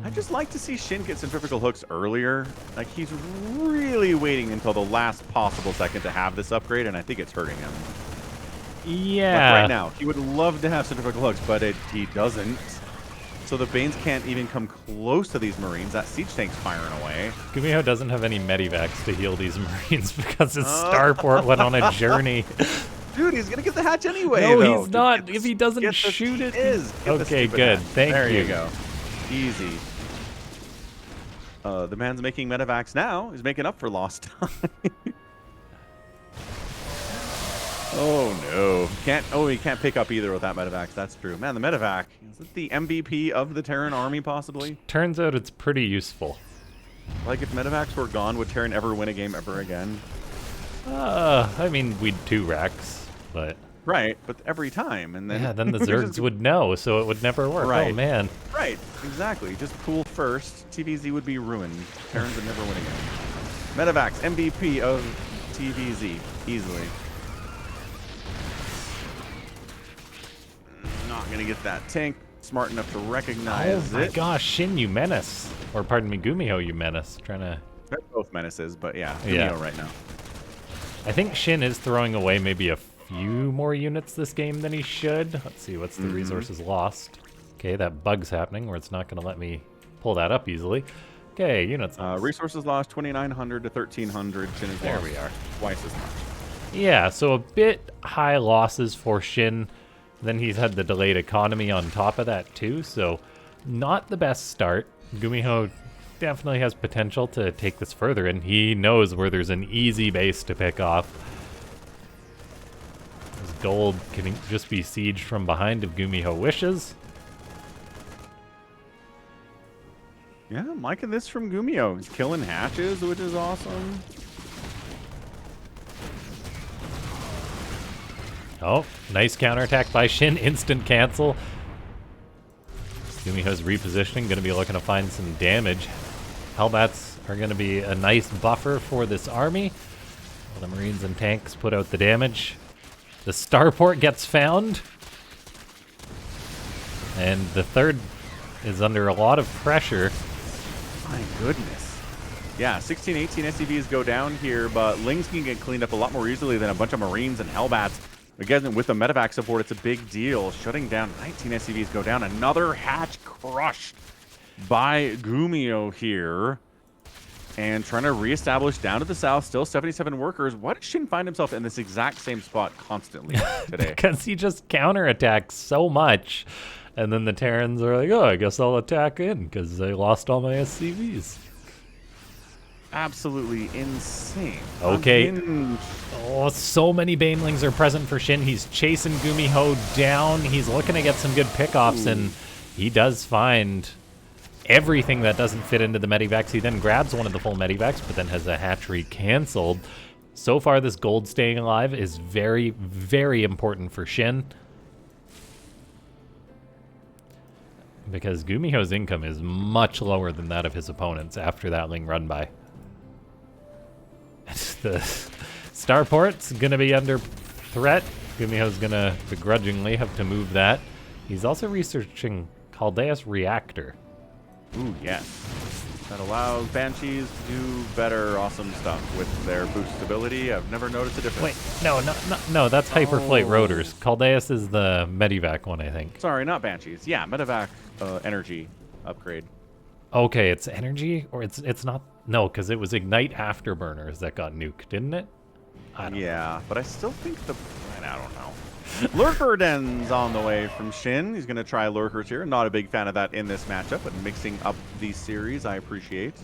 I just like to see Shin get centrifugal hooks earlier. Like, he's really waiting until the last possible second to have this upgrade, and I think it's hurting him. Yeah. Like right now, he would love to have centrifugal hooks, but he doesn't. So the Banes can't even come close to these Marines. That siege tank's firing away. Gumiho doesn't have any medivacs to heal these Marines because his starport went on a journey. Dude, he's gonna get the hatch anyway. No, though. he's not. If he doesn't shoot it. Okay, good. Thank you. There you go. Easy. The man's making medevacs now. He's making up for lost time. Oh no! Can't. Oh, he can't pick up either with that medevac. That's true. Man, the medevac is it the MVP of the Terran army possibly? Turns out it's pretty useful. Like if medevacs were gone, would Terran ever win a game ever again? I mean, we'd 2 racks, but Right, but every time, and then yeah, then the Zergs would know, so it would never work. Right. Oh man. Right, exactly. Just pool first. TVZ would be ruined. Terrans would never win again. Medevacs MVP of TVZ easily. Not gonna get that tank smart enough to recognize Oh my it. gosh, Shin, you menace. Or pardon me, Gumiho, you menace. Trying to... They're both menaces, but yeah, Yeah. Gumio right now. I think Shin is throwing away maybe a few more units this game than he should. Let's see, what's the resources lost? Okay, that bug's happening where it's not going to let me pull that up easily. Okay, units. Resources lost 2,900 to 1,300. Shin is There lost we are. twice as much. Yeah, so a bit high losses for Shin. Then he's had the delayed economy on top of that too, so not the best start. Gumiho definitely has potential to take this further, and he knows where there's an easy base to pick off. His gold can just be sieged from behind if Gumiho wishes. Yeah, I'm liking this from Gumio. He's killing hatches, which is awesome. Oh, nice counterattack by Shin. Instant cancel. Gumiho's repositioning, going to be looking to find some damage. Hellbats are going to be a nice buffer for this army. The Marines and tanks put out the damage. The starport gets found. And the third is under a lot of pressure. My goodness. Yeah, 16, 18 SCVs go down here, but Lings can get cleaned up a lot more easily than a bunch of Marines and Hellbats. Again, with the medevac support, it's a big deal. Shutting down 19 SCVs go down. Another hatch crushed by Gumio here. And trying to reestablish down to the south, still 77 workers. Why does Shin find himself in this exact same spot constantly today? Because he just counterattacks so much. And then the Terrans are like, oh, I guess I'll attack in because I lost all my SCVs. Absolutely insane. Okay. Unhinged. Oh, so many Banelings are present for Shin. He's chasing Gumiho down. He's looking to get some good pickoffs, and he does find everything that doesn't fit into the medivacs. He then grabs one of the full medivacs, but then has a hatchery canceled. So far, this gold staying alive is very, very important for Shin. Because Gumiho's income is much lower than that of his opponents after that Ling run by. The starport's gonna be under threat. Gumiho's gonna begrudgingly have to move that. He's also researching Caldeus Reactor. Ooh, yes. That allows Banshees to do better awesome stuff with their boost ability. I've never noticed a difference. Wait, no, that's Hyperflight Rotors. Caldeus is the Medivac one, I think. Sorry, not Banshees. Yeah, medevac energy upgrade. Okay, it's energy, or it's not. No, because it was Ignite Afterburners that got nuked, didn't it? I don't know. But I still think I don't know. Lurker Den's on the way from Shin. He's going to try Lurkers here. Not a big fan of that in this matchup, but mixing up these series I appreciate.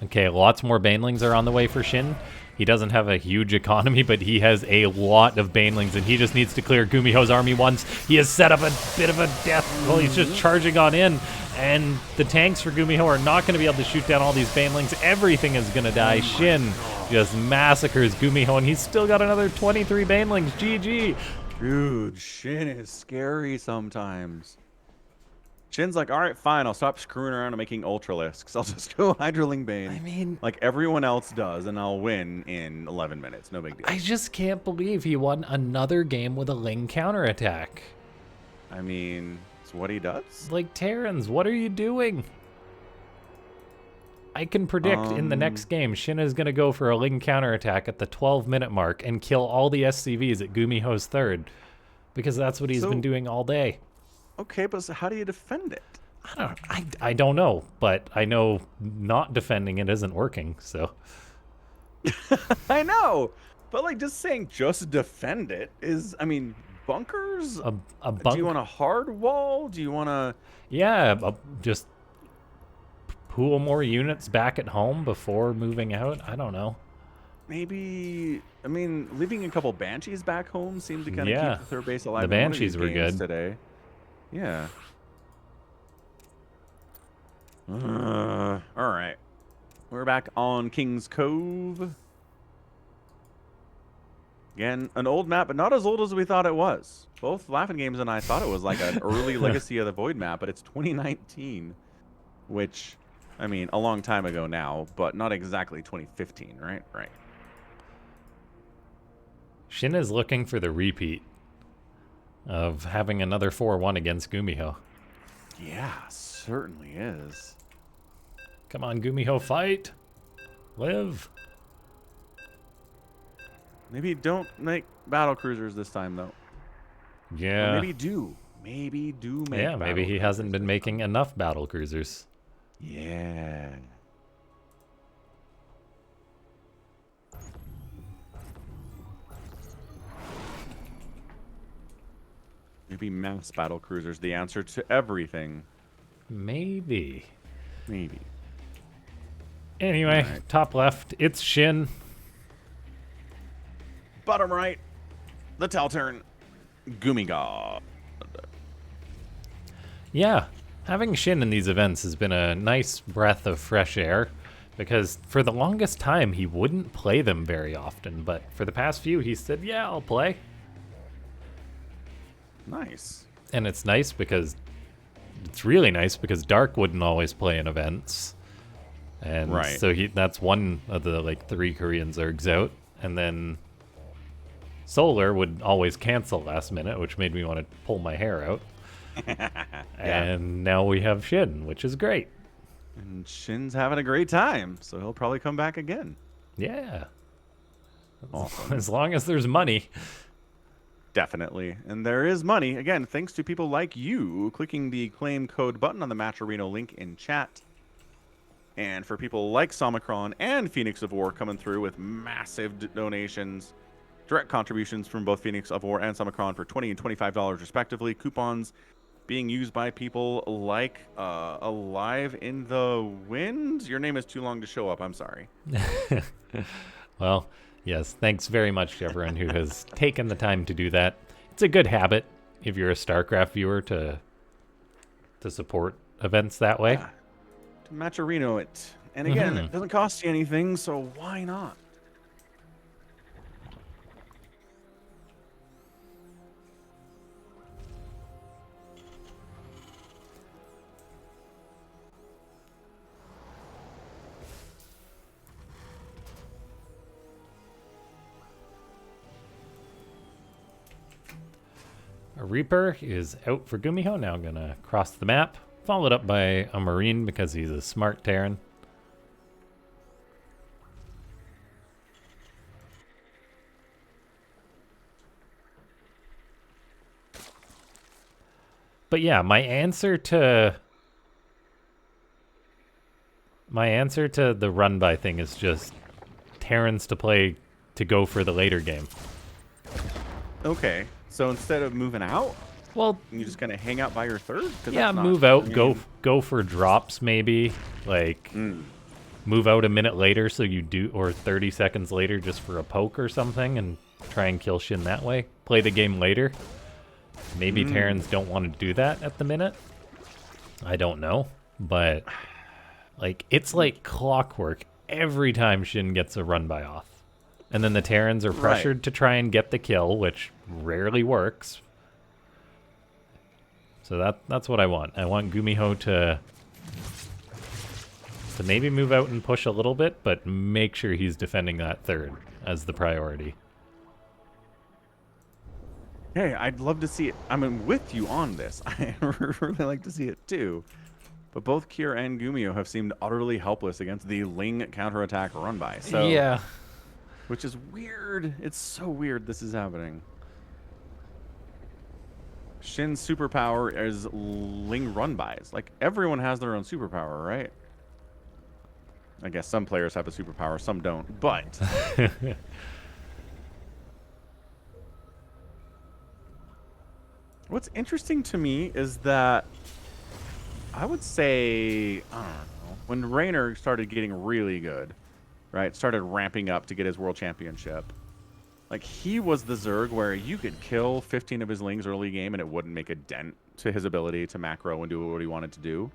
Okay, lots more Banelings are on the way for Shin. He doesn't have a huge economy, but he has a lot of Banelings, and he just needs to clear Gumiho's army once. He has set up a bit of a death. Well, he's just charging on in, and the tanks for Gumiho are not going to be able to shoot down all these Banelings. Everything is going to die. Shin just massacres Gumiho, and he's still got another 23 Banelings. GG. Dude, Shin is scary sometimes. Shin's like, all right, fine, I'll stop screwing around and making Ultralisks. I'll just go Hydraling Bane. I mean, like everyone else does, and I'll win in 11 minutes. No big deal. I just can't believe he won another game with a Ling counterattack. I mean, it's what he does. Like, Terrans, what are you doing? I can predict in the next game, Shin is going to go for a Ling counterattack at the 12-minute mark and kill all the SCVs at Gumiho's third. Because that's what he's been doing all day. Okay, but so how do you defend it? I don't know, but I know not defending it isn't working, so. I know, but like just saying just defend it is, I mean, bunkers? A Do you bunk. want a hard wall? Do you want to Yeah, just pool more units back at home before moving out. I don't know. maybe, I mean, leaving a couple Banshees back home seemed to kind of keep Yeah, the third base the alive in one of these Banshees were games good. today. Yeah. All right. We're back on King's Cove. Again, an old map, but not as old as we thought it was. Both LaughNgamez and I thought it was like an early Legacy of the Void map, but it's 2019, which, I mean, a long time ago now, but not exactly 2015, right? Right. Shin is looking for the repeat of having another 4-1 against Gumiho. Yeah, certainly is. Come on, Gumiho, fight! Live! Maybe don't make battle cruisers this time, though. Yeah. Or maybe do. Maybe do make Yeah, maybe battle he hasn't cruisers been this making time. enough battle cruisers. Yeah. Maybe mass battle cruisers the answer to everything. Maybe. Maybe. Anyway, Alright. top left, it's Shin. Bottom right, the Telturn, Gumiga. Yeah, having Shin in these events has been a nice breath of fresh air, because for the longest time he wouldn't play them very often, but for the past few he said, yeah, I'll play. Nice. And it's nice because, it's really nice because Dark wouldn't always play in events. And Right. so that's one of the like 3 Korean Zergs out, and then Solar would always cancel last minute, which made me want to pull my hair out. And now we have Shin, which is great. And Shin's having a great time, so he'll probably come back again. Yeah. Awesome. As long as there's money. Definitely. And there is money, again, thanks to people like you clicking the claim code button on the Matcherino link in chat. And for people like Somicron and Phoenix of War coming through with massive donations, direct contributions from both Phoenix of War and Somicron for $20 and $25 respectively. Coupons being used by people like Alive in the Wind. Your name is too long to show up. I'm sorry. Well, yes, thanks very much to everyone who has taken the time to do that. It's a good habit if you're a StarCraft viewer to support events that way. Yeah. To Matcherino it. And again, it doesn't cost you anything, so why not? A Reaper is out for Gumiho, now gonna cross the map, followed up by a Marine because he's a smart Terran. But yeah, my answer to the run by thing is just Terrans to go for the later game. Okay. So instead of moving out, Well, you just kind of hang out by your third? 'Cause yeah, that's not- move out, I mean, go for drops maybe, like move out a minute later so you do, or 30 seconds later just for a poke or something, and try and kill Shin that way. Play the game later. Maybe Terrans don't want to do that at the minute. I don't know, but like it's like clockwork every time Shin gets a run by off. And then the Terrans are pressured to try and get the kill, which rarely works. So that's what I want. I want Gumiho to maybe move out and push a little bit, but make sure he's defending that third as the priority. Hey, I'd love to see it. I'm with you on this. I really like to see it too. But both Kier and Gumiho have seemed utterly helpless against the Ling counterattack run by. So Yeah. Which is weird. It's so weird this is happening. Shin's superpower is Ling run-bys. Like, everyone has their own superpower, right? I guess some players have a superpower, some don't. But what's interesting to me is that I would say, I don't know, when Raynor started getting really good, right, started ramping up to get his world championship, like, he was the Zerg where you could kill 15 of his Lings early game and it wouldn't make a dent to his ability to macro and do what he wanted to do.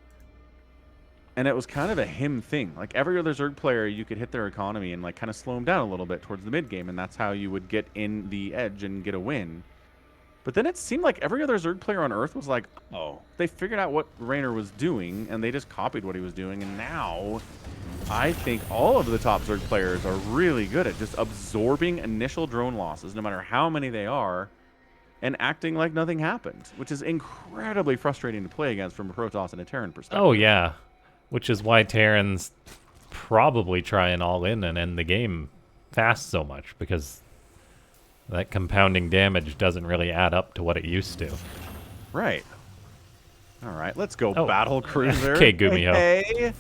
And it was kind of a him thing. Like, every other Zerg player, you could hit their economy and, like, kind of slow him down a little bit towards the mid game, and that's how you would get in the edge and get a win. But then it seemed like every other Zerg player on Earth was like, oh, they figured out what Raynor was doing, and they just copied what he was doing, and now I think all of the top Zerg players are really good at just absorbing initial drone losses, no matter how many they are, and acting like nothing happened, which is incredibly frustrating to play against from a Protoss and a Terran perspective. Oh, yeah. Which is why Terrans probably try and all in and end the game fast so much, because that compounding damage doesn't really add up to what it used to. Right. All right, let's go, battle cruiser. Okay, Gumiho.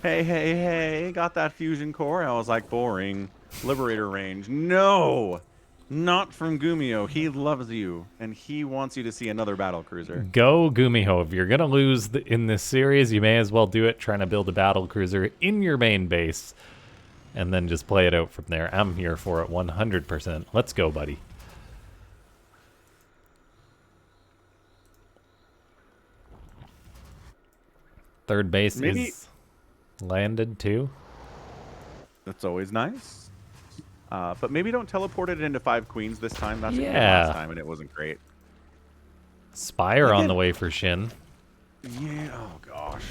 Hey. Got that fusion core. I was like, boring. Liberator range. No! Not from Gumiho. He loves you, and he wants you to see another battle cruiser. Go Gumiho. If you're going to lose in this series, you may as well do it trying to build a battle cruiser in your main base, and then just play it out from there. I'm here for it 100%. Let's go, buddy. Third base is landed too. That's always nice. But maybe don't teleport it into 5 queens this time. That's what we did Yeah. last time, and it wasn't great. Spire on the way for Shin. Yeah, oh gosh.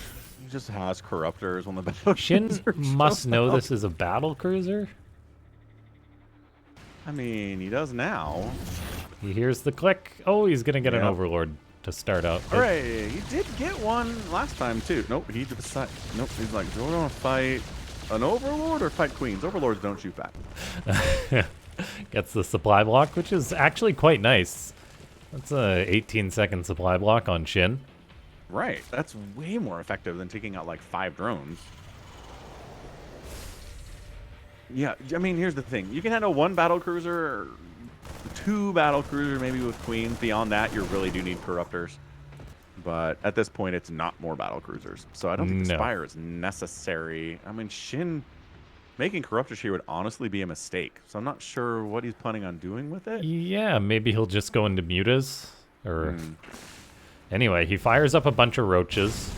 He just has corruptors on the battle Shin cruiser must show know up. this is a battle cruiser. I mean, he does now. He hears the click. Oh, he's gonna get an Yep. overlord to start out. All right, he did get one last time too. Nope, he decided. Nope, he's like, do I want to fight an overlord or fight queens? Overlords don't shoot back. Gets the supply block, which is actually quite nice. That's a 18-second supply block on Shin. Right, that's way more effective than taking out like 5 drones. Yeah, I mean, here's the thing. You can handle 1 battle cruiser, or 2 battle cruiser maybe with queens. Beyond that, you really do need corruptors. But at this point, it's not more battle cruisers. So I don't think the Spire is necessary. I mean, Shin making corruptors here would honestly be a mistake. So I'm not sure what he's planning on doing with it. Yeah, maybe he'll just go into mutas. Or anyway, he fires up a bunch of roaches.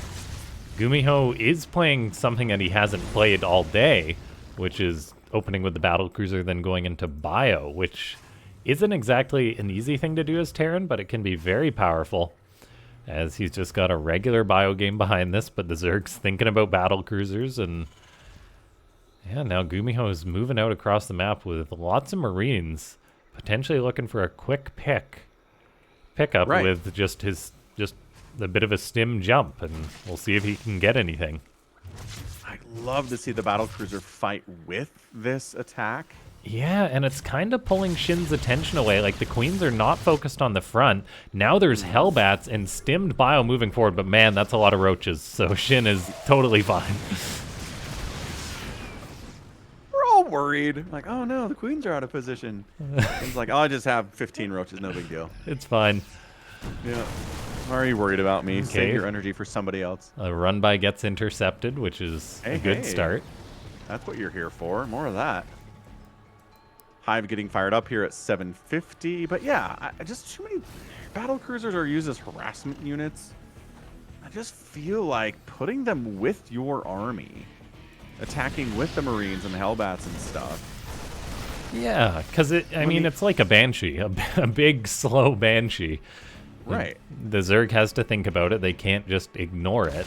Gumiho is playing something that he hasn't played all day, which is opening with the battle cruiser, then going into bio, which isn't exactly an easy thing to do as Terran, but it can be very powerful, as he's just got a regular bio game behind this, but the Zerg's thinking about battle cruisers, and yeah, now Gumiho is moving out across the map with lots of Marines, potentially looking for a quick pickup with just a bit of a stim jump, and we'll see if he can get anything. I'd love to see the battle cruiser fight with this attack. Yeah, and it's kind of pulling Shin's attention away. Like, the queens are not focused on the front. Now there's Hellbats and stimmed bio moving forward, but man, that's a lot of roaches, so Shin is totally fine. We're all worried. Like, oh no, the queens are out of position. It's like, oh, I just have 15 roaches, no big deal. It's fine. Yeah. Why are you worried about me? Save your energy for somebody else. A run-by gets intercepted, which is a good start. That's what you're here for. More of that. Hive getting fired up here at 750. But yeah, just too many battle cruisers are used as harassment units. I just feel like putting them with your army, attacking with the Marines and the Hellbats and stuff. Yeah, because I mean, it's like a Banshee, a big, slow Banshee. Right. The Zerg has to think about it. They can't just ignore it.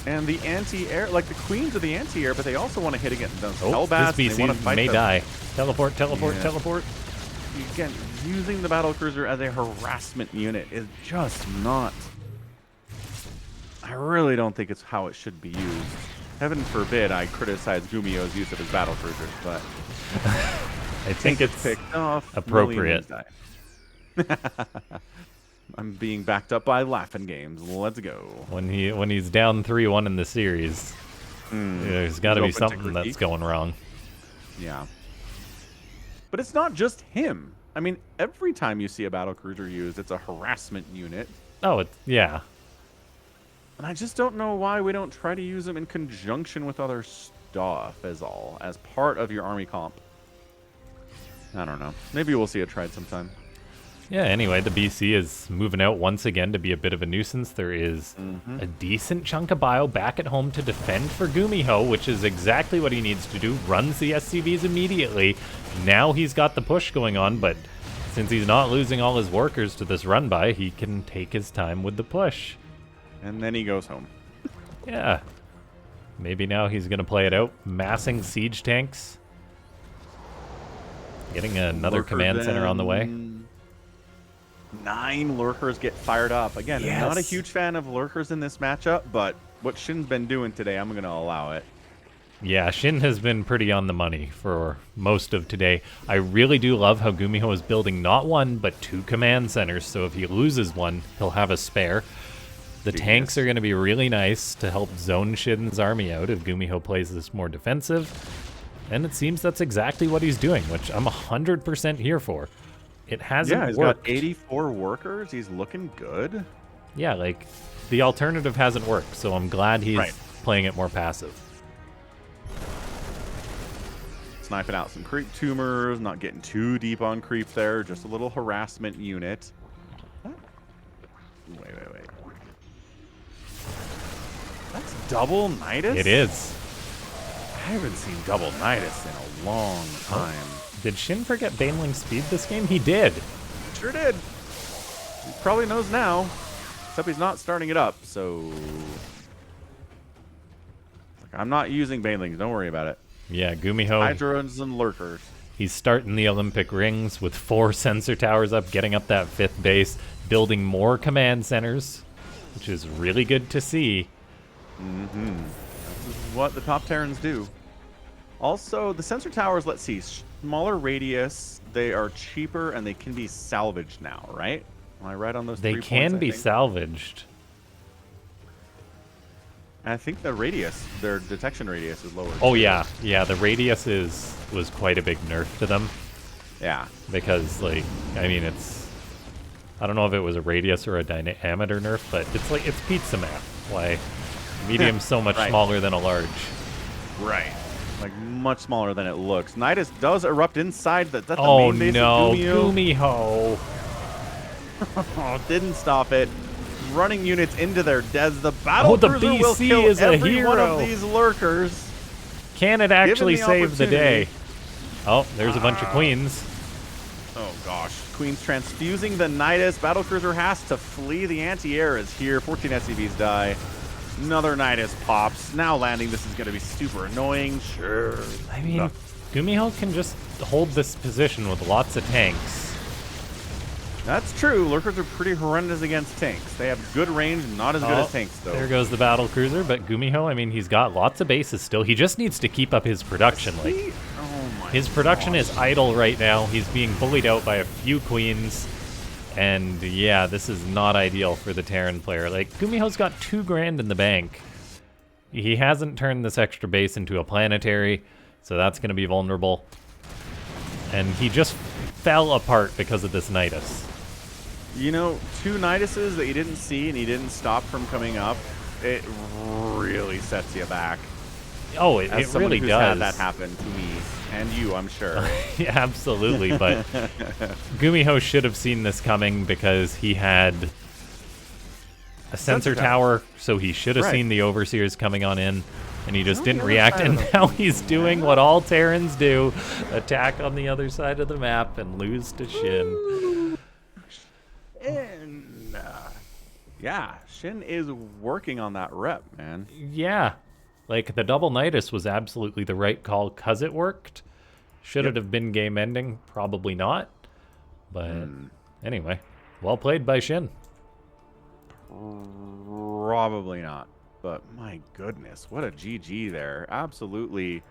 And the anti-air, like the queens of the anti-air, but they also want to hit against those Hellbats. This BC may die. Teleport. Again, using the battle cruiser as a harassment unit is just not. I really don't think it's how it should be used. Heaven forbid I criticize Gumiho's use of his battle cruisers, but I think it's picked off. appropriate. I'm being backed up by LaughNgamez. Let's go. When he's down 3-1 in the series, there's got to be He's open to something that's critique. going wrong. Yeah. But it's not just him. I mean, every time you see a battle cruiser used, it's a harassment unit. Oh, yeah. And I just don't know why we don't try to use them in conjunction with other stuff as part of your army comp. I don't know. Maybe we'll see it tried sometime. Yeah, anyway, the BC is moving out once again to be a bit of a nuisance. There is a decent chunk of bio back at home to defend for Gumiho, which is exactly what he needs to do. Runs the SCVs immediately. Now he's got the push going on, but since he's not losing all his workers to this run by, he can take his time with the push. And then he goes home. Yeah. Maybe now he's going to play it out. Massing siege tanks. Getting another Lurker command center on the way. then. 9 lurkers get fired up. Again, I'm not a Yes. huge fan of lurkers in this matchup, but what Shin's been doing today, I'm going to allow it. Yeah, Shin has been pretty on the money for most of today. I really do love how Gumiho is building not 1, but 2 command centers, so if he loses one, he'll have a spare. The tanks are going to be really nice to help zone Shin's army out if Gumiho plays this more defensive. And it seems that's exactly what he's doing, which I'm 100% here for. It hasn't Yeah, he's worked. got 84 workers. He's looking good. Yeah, like, the alternative hasn't worked, so I'm glad he's Right. playing it more passive. Sniping out some creep tumors, not getting too deep on creep there, just a little harassment unit. Wait. That's double Nidus? It is. I haven't seen double Nidus in a long time. Did Shin forget Baneling speed this game? He did. Sure did. He probably knows now, except he's not starting it up, so... I'm not using Banelings, don't worry about it. Yeah, Gumiho. Hydras and lurkers. He's starting the Olympic rings with 4 sensor towers up, getting up that 5th base, building more command centers, which is really good to see. This is what the top Terrans do. Also, the sensor towers, let's see, smaller radius, they are cheaper, and they can be salvaged now, right? Am I right on those 3 They points, can I be think? salvaged. And I think the radius, their detection radius is lower. Oh too. yeah, the radius was quite a big nerf to them Yeah. because, like, I mean, I don't know if it was a radius or a diameter nerf, but it's pizza math. Like, medium's so much Right. smaller than a large. Right. Like, much smaller than it looks. Nidus does erupt inside that's the Oh main base no, of Gumiho. Gumiho. Oh, didn't stop it. Running units into their deads. The battle the cruiser will BC kill is a every one hero. of these lurkers. Can it actually the save the day? opportunity. Oh, there's a bunch of queens. Oh gosh. Queen's transfusing the Nidus. Battlecruiser has to flee. The anti-air is here. 14 SCVs die. Another Nidus pops. Now landing. This is going to be super annoying. Sure. I mean, Gumiho can just hold this position with lots of tanks. That's true. Lurkers are pretty horrendous against tanks. They have good range, not as good as tanks, though. There goes the battle cruiser, but Gumiho, I mean, he's got lots of bases still. He just needs to keep up his production. Like, Oh my his production is idle right now. He's being bullied out by a few queens. And yeah, this is not ideal for the Terran player. Like, Gumiho's got $2,000 in the bank. He hasn't turned this extra base into a planetary, so that's going to be vulnerable. And he just fell apart because of this Nidus. You know, 2 Niduses that you didn't see and you didn't stop from coming up, it really sets you back. Oh, it As someone really who's does. had that happen to me and you, I'm sure. Yeah, absolutely, but Gumiho should have seen this coming because he had a sensor tower, so he should have Right. seen the Overseers coming on in, and he just On didn't the other react, side and of the now he's doing what all Terrans do, attack on the other side of the map and lose to Shin. And, yeah, Shin is working on that rep, man. Yeah, like, the double Nidus was absolutely the right call because it worked. Should it have been game ending? Probably not. But anyway, well played by Shin. Probably not. But my goodness, what a GG there. Absolutely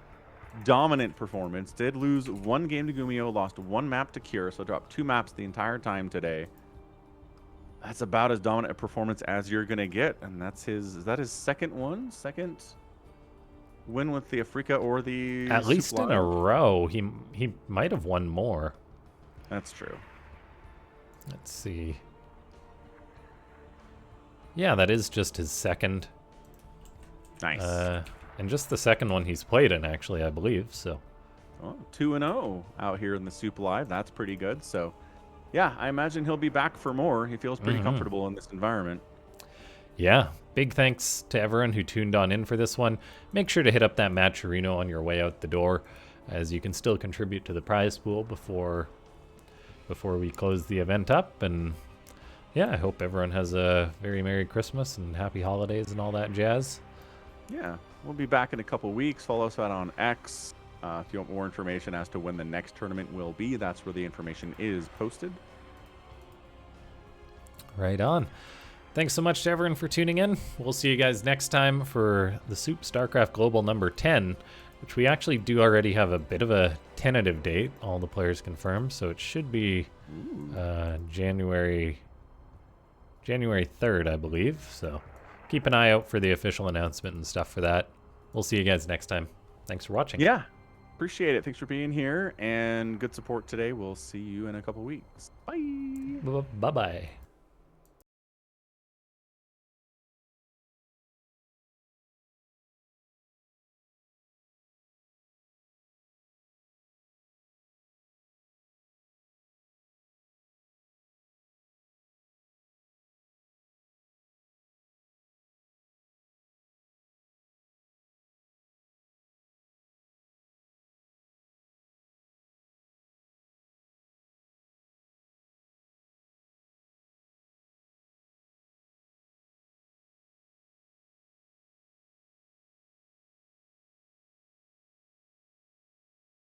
dominant performance. Did lose 1 game to Gumio, lost 1 map to Cure, so dropped 2 maps the entire time today. That's about as dominant a performance as you're gonna get, and that's his. Is that his second win with the Africa or the? At least in a row. He might have won more. That's true. Let's see. Yeah, that is just his second. Nice. And just the second one he's played in, actually, I believe. So. Oh, 2-0 out here in the SOOP Live. That's pretty good. So, yeah, I imagine he'll be back for more. He feels pretty comfortable in this environment. Yeah, big thanks to everyone who tuned on in for this one. Make sure to hit up that Matcherino on your way out the door, as you can still contribute to the prize pool before we close the event up. And yeah, I hope everyone has a very Merry Christmas and Happy Holidays and all that jazz. Yeah, we'll be back in a couple weeks. Follow us out on X. If you want more information as to when the next tournament will be, that's where the information is posted. Right on. Thanks so much to everyone for tuning in. We'll see you guys next time for the SOOP Starcraft Global number 10, which we actually do already have a bit of a tentative date, all the players confirmed, so it should be January 3rd, I believe. So keep an eye out for the official announcement and stuff for that. We'll see you guys next time. Thanks for watching. Yeah, appreciate it. Thanks for being here and good support today. We'll see you in a couple weeks. Bye. Bye-bye.